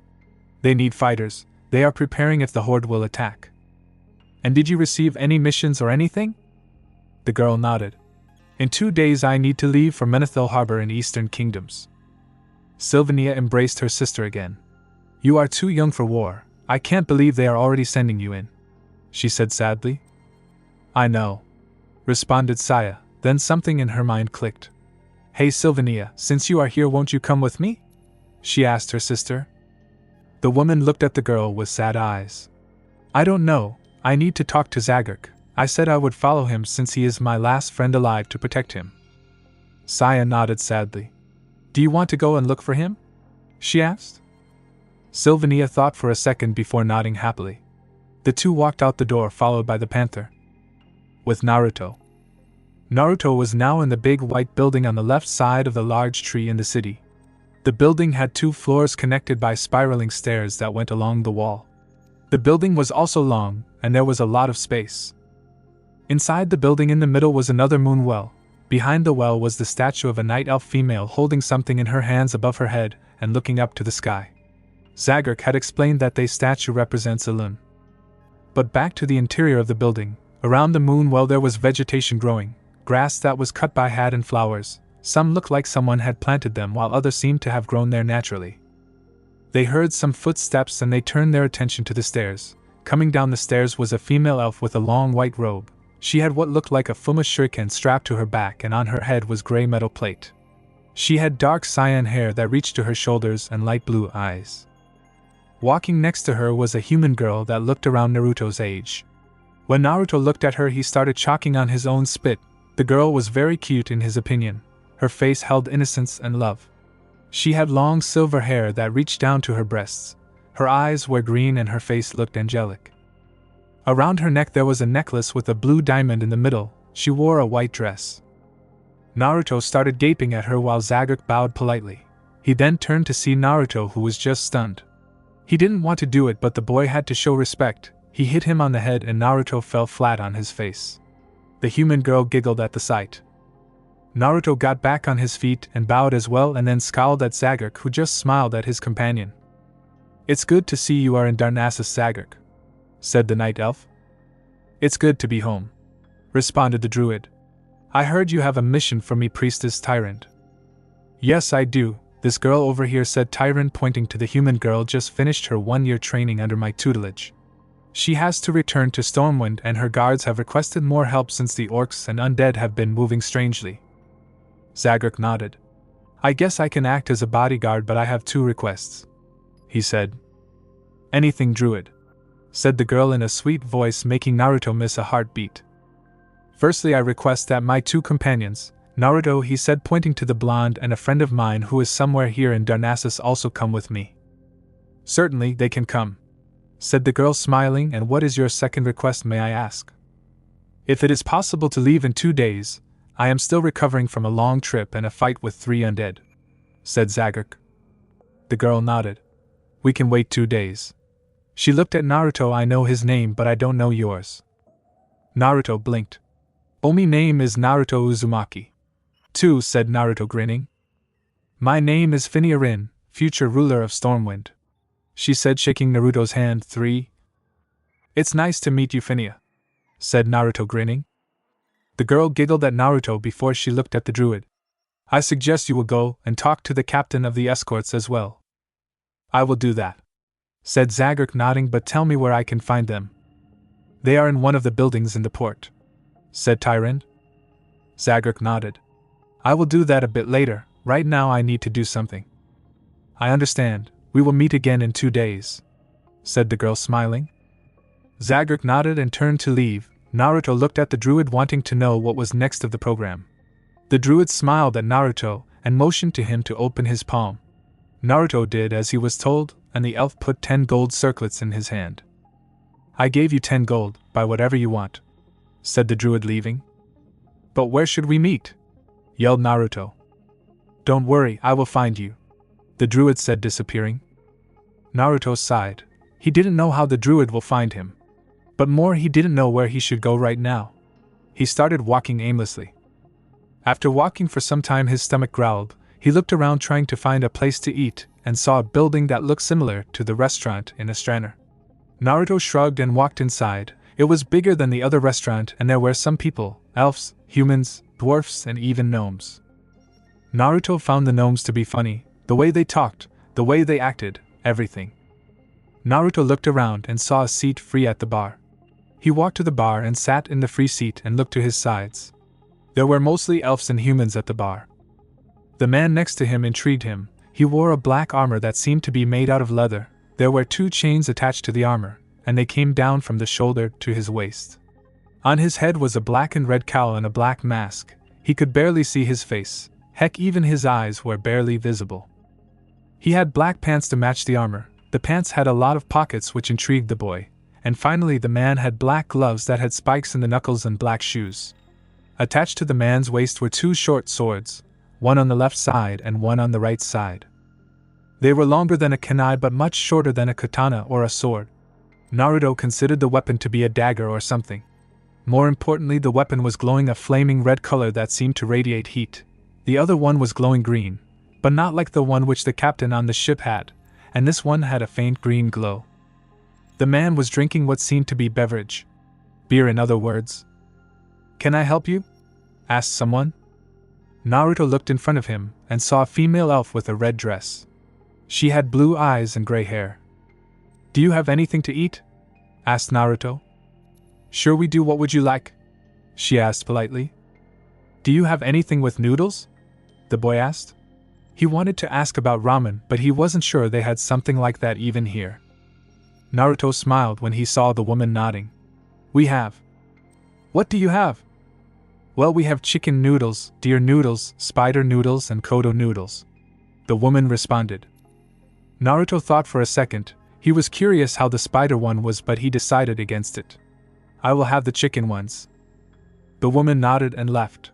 "They need fighters. They are preparing if the Horde will attack." "And did you receive any missions or anything?" The girl nodded. "In 2 days I need to leave for Menethil Harbor in Eastern Kingdoms." Sylvania embraced her sister again. "You are too young for war. I can't believe they are already sending you in," she said sadly. "I know," responded Saya, then something in her mind clicked. "Hey Sylvania, since you are here, won't you come with me?" she asked her sister. The woman looked at the girl with sad eyes. "I don't know. I need to talk to Zaggerk. I said I would follow him since he is my last friend alive to protect him." Saya nodded sadly. "Do you want to go and look for him?" she asked. Sylvania thought for a second before nodding happily. The two walked out the door, followed by the panther. With Naruto. Naruto was now in the big white building on the left side of the large tree in the city. The building had 2 floors connected by spiraling stairs that went along the wall. The building was also long, and there was a lot of space. Inside the building in the middle was another moon well. Behind the well was the statue of a night elf female holding something in her hands above her head and looking up to the sky. Zaggerk had explained that the statue represents a loon. But back to the interior of the building, around the moon well there was vegetation growing, grass that was cut by hand and flowers. Some looked like someone had planted them while others seemed to have grown there naturally. They heard some footsteps and they turned their attention to the stairs. Coming down the stairs was a female elf with a long white robe. She had what looked like a Fuma shuriken strapped to her back, and on her head was gray metal plate. She had dark cyan hair that reached to her shoulders and light blue eyes. Walking next to her was a human girl that looked around Naruto's age. When Naruto looked at her, he started choking on his own spit. The girl was very cute in his opinion. Her face held innocence and love. She had long silver hair that reached down to her breasts. Her eyes were green and her face looked angelic. Around her neck there was a necklace with a blue diamond in the middle. She wore a white dress. Naruto started gaping at her while Zaggerk bowed politely. He then turned to see Naruto, who was just stunned. He didn't want to do it, but the boy had to show respect. He hit him on the head and Naruto fell flat on his face. The human girl giggled at the sight. Naruto got back on his feet and bowed as well, and then scowled at Zaggerk, who just smiled at his companion. "It's good to see you are in Darnassus, Zaggerk," said the night elf. "It's good to be home," responded the druid. "I heard you have a mission for me, Priestess Tyrant." "Yes, I do. This girl over here," said Tyrant, pointing to the human girl, "just finished her 1-year training under my tutelage. She has to return to Stormwind and her guards have requested more help since the orcs and undead have been moving strangely. Zagreek nodded. I guess I can act as a bodyguard, but I have 2 requests, he said. Anything, Druid, said the girl in a sweet voice, making Naruto miss a heartbeat. Firstly, I request that my 2 companions, Naruto, he said, pointing to the blonde, and a friend of mine who is somewhere here in Darnassus, also come with me. Certainly, they can come, said the girl, smiling. And what is your second request, may I ask? If it is possible to leave in 2 days, I am still recovering from a long trip and a fight with 3 undead, said Zagreek. The girl nodded. We can wait 2 days. She looked at Naruto. I know his name, but I don't know yours. Naruto blinked. Omi name is Naruto Uzumaki. 2, said Naruto, grinning. My name is Svania Rin, future ruler of Stormwind, she said, shaking Naruto's hand. 3. It's nice to meet you, Svania, said Naruto, grinning. The girl giggled at Naruto before she looked at the Druid. I suggest you will go and talk to the captain of the escorts as well. I will do that, said Zagreek, nodding. But tell me where I can find them. They are in one of the buildings in the port, said Tyrant. Zagreek nodded. I will do that a bit later. Right now I need to do something. I understand. We will meet again in 2 days, said the girl, smiling. Zagreek nodded and turned to leave. Naruto looked at the Druid, wanting to know what was next of the program. The Druid smiled at Naruto and motioned to him to open his palm. Naruto did as he was told, and the elf put 10 gold circlets in his hand. I gave you 10 gold, buy whatever you want, said the Druid, leaving. But where should we meet? Yelled Naruto. Don't worry, I will find you, the Druid said, disappearing. Naruto sighed. He didn't know how the Druid will find him. But more, he didn't know where he should go right now. He started walking aimlessly. After walking for some time, his stomach growled. He looked around trying to find a place to eat, and saw a building that looked similar to the restaurant in Astraner. Naruto shrugged and walked inside. It was bigger than the other restaurant, and there were some people, elves, humans, dwarfs, and even gnomes. Naruto found the gnomes to be funny, the way they talked, the way they acted, everything. Naruto looked around and saw a seat free at the bar. He walked to the bar and sat in the free seat and looked to his sides. There were mostly elves and humans at the bar. The man next to him intrigued him. He wore a black armor that seemed to be made out of leather. There were 2 chains attached to the armor, and they came down from the shoulder to his waist. On his head was a black and red cowl and a black mask. He could barely see his face. Heck, even his eyes were barely visible. He had black pants to match the armor. The pants had a lot of pockets, which intrigued the boy. And finally, the man had black gloves that had spikes in the knuckles and black shoes. Attached to the man's waist were 2 short swords, one on the left side and one on the right side. They were longer than a kunai but much shorter than a katana or a sword. Naruto considered the weapon to be a dagger or something. More importantly, the weapon was glowing a flaming red color that seemed to radiate heat. The other one was glowing green, but not like the one which the captain on the ship had, and this one had a faint green glow. The man was drinking what seemed to be beverage. Beer, in other words. Can I help you? Asked someone. Naruto looked in front of him and saw a female elf with a red dress. She had blue eyes and gray hair. Do you have anything to eat? Asked Naruto. Sure we do, what would you like? She asked politely. Do you have anything with noodles? The boy asked. He wanted to ask about ramen, but he wasn't sure they had something like that even here. Naruto smiled when he saw the woman nodding. We have. What do you have? Well, we have chicken noodles, deer noodles, spider noodles, and kodo noodles, the woman responded. Naruto thought for a second. He was curious how the spider one was, but he decided against it. I will have the chicken ones. The woman nodded and left.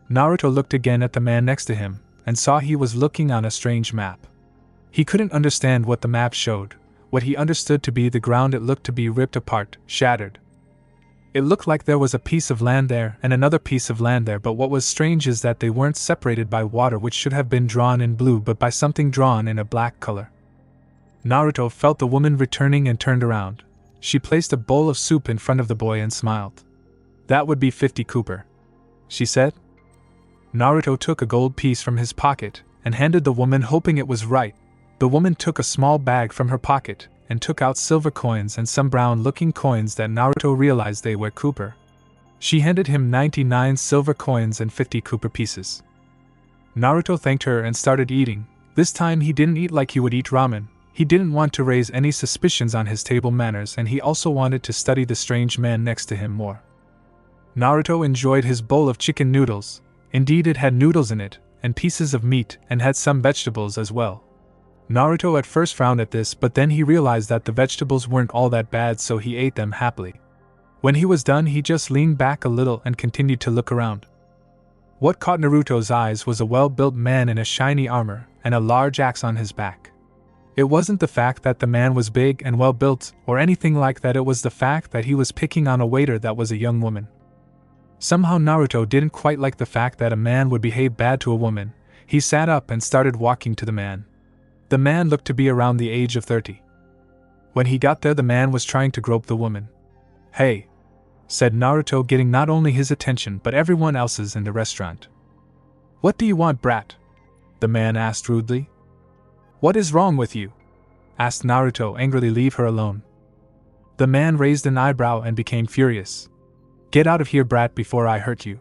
Naruto looked again at the man next to him, and saw he was looking on a strange map. He couldn't understand what the map showed. What he understood to be the ground, it looked to be ripped apart, shattered. It looked like there was a piece of land there and another piece of land there, but what was strange is that they weren't separated by water, which should have been drawn in blue, but by something drawn in a black color. Naruto felt the woman returning and turned around. She placed a bowl of soup in front of the boy and smiled. That would be 50 cooper, she said. Naruto took a gold piece from his pocket and handed the woman, hoping it was right. The woman took a small bag from her pocket and took out silver coins and some brown-looking coins that Naruto realized they were copper. She handed him 99 silver coins and 50 copper pieces. Naruto thanked her and started eating. This time he didn't eat like he would eat ramen. He didn't want to raise any suspicions on his table manners, and he also wanted to study the strange man next to him more. Naruto enjoyed his bowl of chicken noodles. Indeed, it had noodles in it, and pieces of meat, and had some vegetables as well. Naruto at first frowned at this, but then he realized that the vegetables weren't all that bad, so he ate them happily. When he was done, he just leaned back a little and continued to look around. What caught Naruto's eyes was a well-built man in a shiny armor and a large axe on his back. It wasn't the fact that the man was big and well-built or anything like that, it was the fact that he was picking on a waiter that was a young woman. Somehow Naruto didn't quite like the fact that a man would behave bad to a woman. He sat up and started walking to the man. The man looked to be around the age of 30. When he got there, the man was trying to grope the woman. "Hey," said Naruto, getting not only his attention but everyone else's in the restaurant. "What do you want, brat?" the man asked rudely. "What is wrong with you?" asked Naruto angrily. "Leave her alone." The man raised an eyebrow and became furious. "Get out of here, brat, before I hurt you."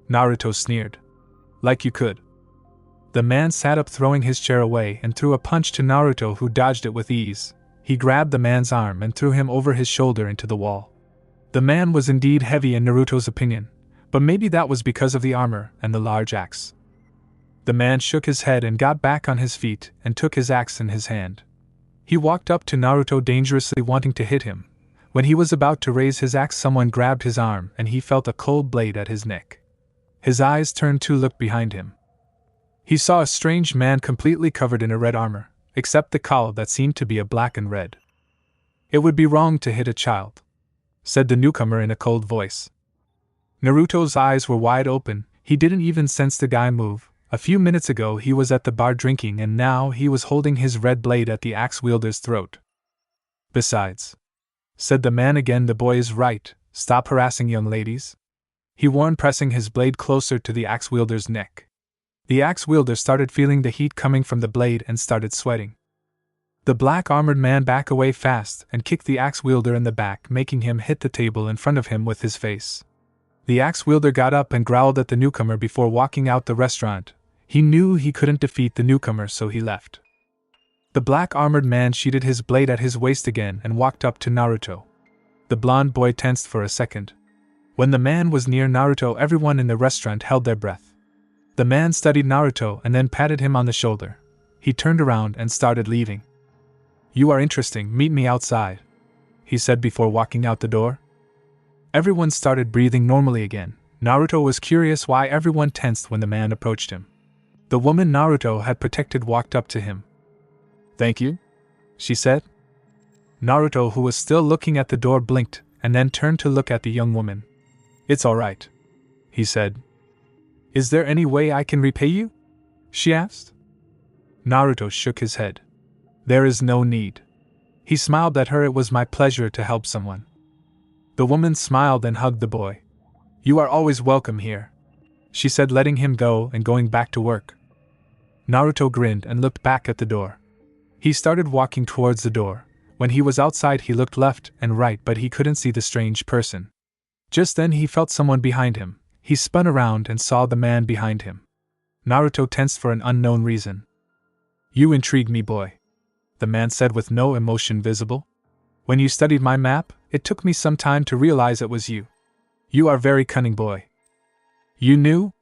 Naruto sneered. "Like you could." The man sat up, throwing his chair away, and threw a punch to Naruto, who dodged it with ease. He grabbed the man's arm and threw him over his shoulder into the wall. The man was indeed heavy in Naruto's opinion, but maybe that was because of the armor and the large axe. The man shook his head and got back on his feet and took his axe in his hand. He walked up to Naruto, dangerously wanting to hit him. When he was about to raise his axe, someone grabbed his arm and he felt a cold blade at his neck. His eyes turned to look behind him. He saw a strange man completely covered in a red armor, except the collar that seemed to be a black and red. "It would be wrong to hit a child," said the newcomer in a cold voice. Naruto's eyes were wide open. He didn't even sense the guy move. A few minutes ago he was at the bar drinking, and now he was holding his red blade at the axe wielder's throat. "Besides," said the man again, "the boy is right. Stop harassing young ladies," he warned, pressing his blade closer to the axe wielder's neck. The axe wielder started feeling the heat coming from the blade and started sweating. The black armored man backed away fast and kicked the axe wielder in the back, making him hit the table in front of him with his face. The axe wielder got up and growled at the newcomer before walking out the restaurant. He knew he couldn't defeat the newcomer, so he left. The black armored man sheathed his blade at his waist again and walked up to Naruto. The blonde boy tensed for a second. When the man was near Naruto, everyone in the restaurant held their breath. The man studied Naruto and then patted him on the shoulder. He turned around and started leaving. "You are interesting, meet me outside," he said before walking out the door. Everyone started breathing normally again. Naruto was curious why everyone tensed when the man approached him. The woman Naruto had protected walked up to him. "Thank you," she said. Naruto, who was still looking at the door, blinked and then turned to look at the young woman. "It's all right," he said. "Is there any way I can repay you?" she asked. Naruto shook his head. "There is no need." He smiled at her. "It was my pleasure to help someone." The woman smiled and hugged the boy. "You are always welcome here," she said, letting him go and going back to work. Naruto grinned and looked back at the door. He started walking towards the door. When he was outside, he looked left and right, but he couldn't see the strange person. Just then he felt someone behind him. He spun around and saw the man behind him. Naruto tensed for an unknown reason. "You intrigue me, boy," the man said with no emotion visible. "When you studied my map, it took me some time to realize it was you. You are very cunning, boy." "You knew?"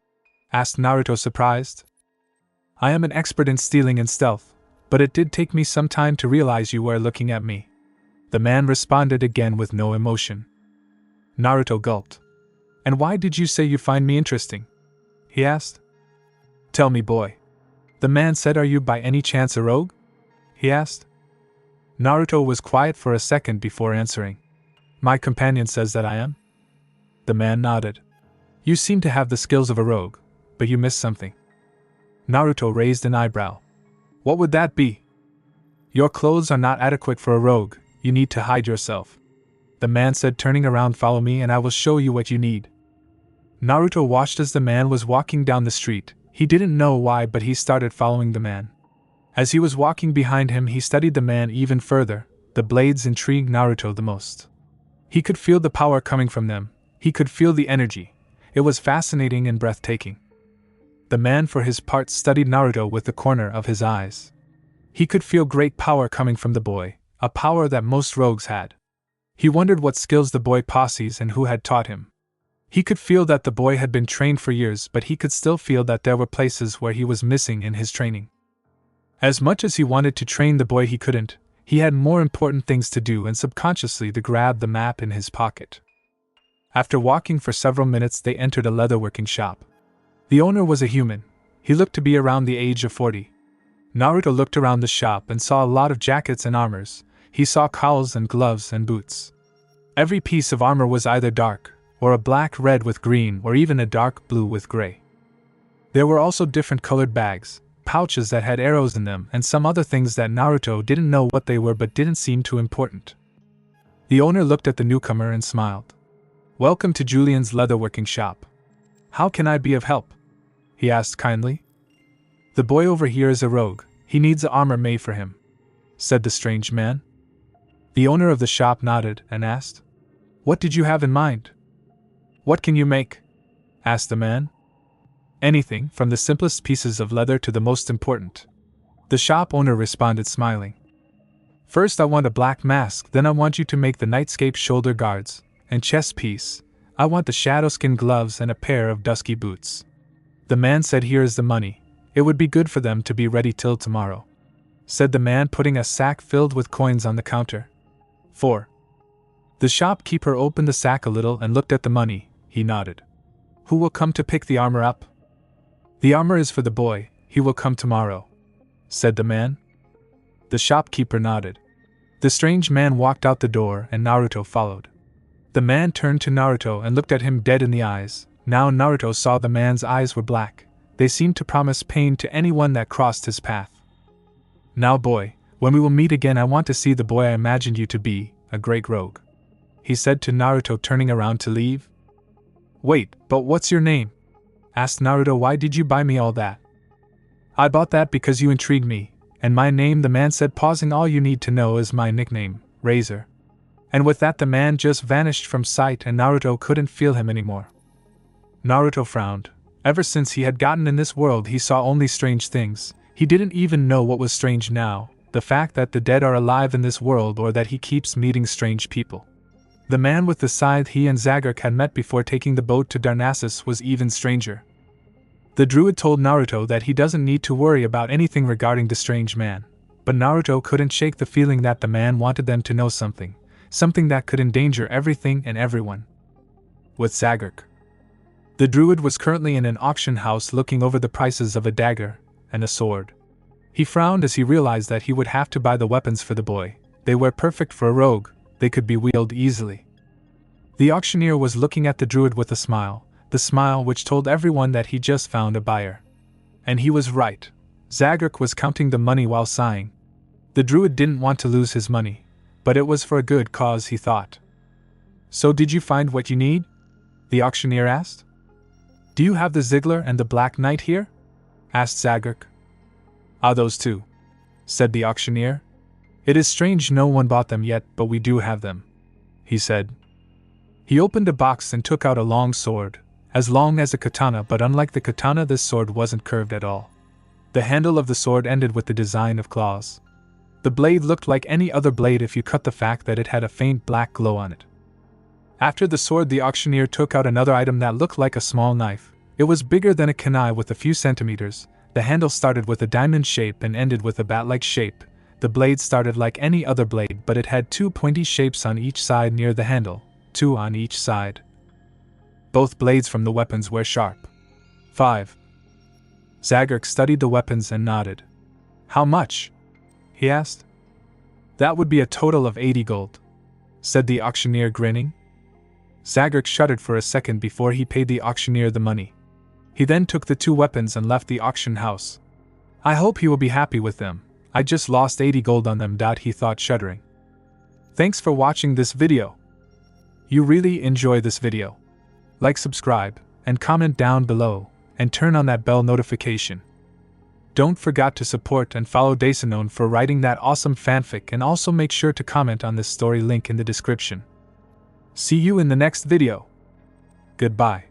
asked Naruto, surprised. "I am an expert in stealing and stealth, but it did take me some time to realize you were looking at me," the man responded again with no emotion. Naruto gulped. "And why did you say you find me interesting?" he asked. "Tell me, boy," the man said. "Are you by any chance a rogue?" he asked. Naruto was quiet for a second before answering. "My companion says that I am." The man nodded. "You seem to have the skills of a rogue, but you missed something." Naruto raised an eyebrow. "What would that be?" "Your clothes are not adequate for a rogue. You need to hide yourself," the man said, turning around. "Follow me and I will show you what you need." Naruto watched as the man was walking down the street. He didn't know why, but he started following the man. As he was walking behind him, he studied the man even further. The blades intrigued Naruto the most. He could feel the power coming from them, he could feel the energy. It was fascinating and breathtaking. The man for his part studied Naruto with the corner of his eyes. He could feel great power coming from the boy, a power that most rogues had. He wondered what skills the boy possessed and who had taught him. He could feel that the boy had been trained for years, but he could still feel that there were places where he was missing in his training. As much as he wanted to train the boy, he couldn't. He had more important things to do, and subconsciously they grabbed the map in his pocket. After walking for several minutes, they entered a leatherworking shop. The owner was a human. He looked to be around the age of 40. Naruto looked around the shop and saw a lot of jackets and armors. He saw cowls and gloves and boots. Every piece of armor was either dark, or a black red with green, or even a dark blue with gray. There were also different colored bags, pouches that had arrows in them, and some other things that Naruto didn't know what they were but didn't seem too important. The owner looked at the newcomer and smiled. "Welcome to Julian's leatherworking shop. How can I be of help?" he asked kindly. "The boy over here is a rogue. He needs armor made for him," said the strange man. The owner of the shop nodded and asked, "What did you have in mind?" "What can you make?" asked the man. "Anything, from the simplest pieces of leather to the most important," the shop owner responded, smiling. "First I want a black mask, then I want you to make the nightscape shoulder guards and chest piece. I want the shadowskin gloves and a pair of dusky boots." The man said, "Here is the money. It would be good for them to be ready till tomorrow," said the man, putting a sack filled with coins on the counter. 4. The shopkeeper opened the sack a little and looked at the money. He nodded. "Who will come to pick the armor up?" "The armor is for the boy. He will come tomorrow," said the man. The shopkeeper nodded. The strange man walked out the door and Naruto followed. The man turned to Naruto and looked at him dead in the eyes. Now Naruto saw the man's eyes were black. They seemed to promise pain to anyone that crossed his path. "Now boy, when we will meet again I want to see the boy I imagined you to be, a great rogue," he said to Naruto, turning around to leave. "Wait, but what's your name?" asked Naruto. "Why did you buy me all that?" "I bought that because you intrigued me, and my name," the man said, pausing. "All you need to know is my nickname, Razor." And with that the man just vanished from sight and Naruto couldn't feel him anymore. Naruto frowned. Ever since he had gotten in this world he saw only strange things. He didn't even know what was strange now, the fact that the dead are alive in this world or that he keeps meeting strange people. The man with the scythe he and Sasuke had met before taking the boat to Darnassus was even stranger. The Druid told Naruto that he doesn't need to worry about anything regarding the strange man, but Naruto couldn't shake the feeling that the man wanted them to know something that could endanger everything and everyone. With Sasuke. The Druid was currently in an auction house looking over the prices of a dagger and a sword. He frowned as he realized that he would have to buy the weapons for the boy. They were perfect for a rogue, they could be wielded easily. The auctioneer was looking at the Druid with a smile, the smile which told everyone that he just found a buyer. And he was right. Sasuke was counting the money while sighing. The Druid didn't want to lose his money, but it was for a good cause, he thought. "So did you find what you need?" the auctioneer asked. "Do you have the Ziggler and the Black Knight here?" asked Sasuke. "Ah, those two," said the auctioneer. "It is strange no one bought them yet, but we do have them," he said. He opened a box and took out a long sword, as long as a katana, but unlike the katana this sword wasn't curved at all. The handle of the sword ended with the design of claws. The blade looked like any other blade if you cut the fact that it had a faint black glow on it. After the sword the auctioneer took out another item that looked like a small knife. It was bigger than a kunai with a few centimeters. The handle started with a diamond shape and ended with a bat-like shape. The blade started like any other blade, but it had two pointy shapes on each side near the handle, two on each side. Both blades from the weapons were sharp. 5. Sasuke studied the weapons and nodded. "How much?" he asked. "That would be a total of 80 gold," said the auctioneer, grinning. Sasuke shuddered for a second before he paid the auctioneer the money. He then took the two weapons and left the auction house. "I hope he will be happy with them. I just lost 80 gold on them," he thought, shuddering. Thanks for watching this video. You really enjoy this video. Like, subscribe, and comment down below, and turn on that bell notification. Don't forget to support and follow Dasonone for writing that awesome fanfic, and also make sure to comment on this story, link in the description. See you in the next video. Goodbye.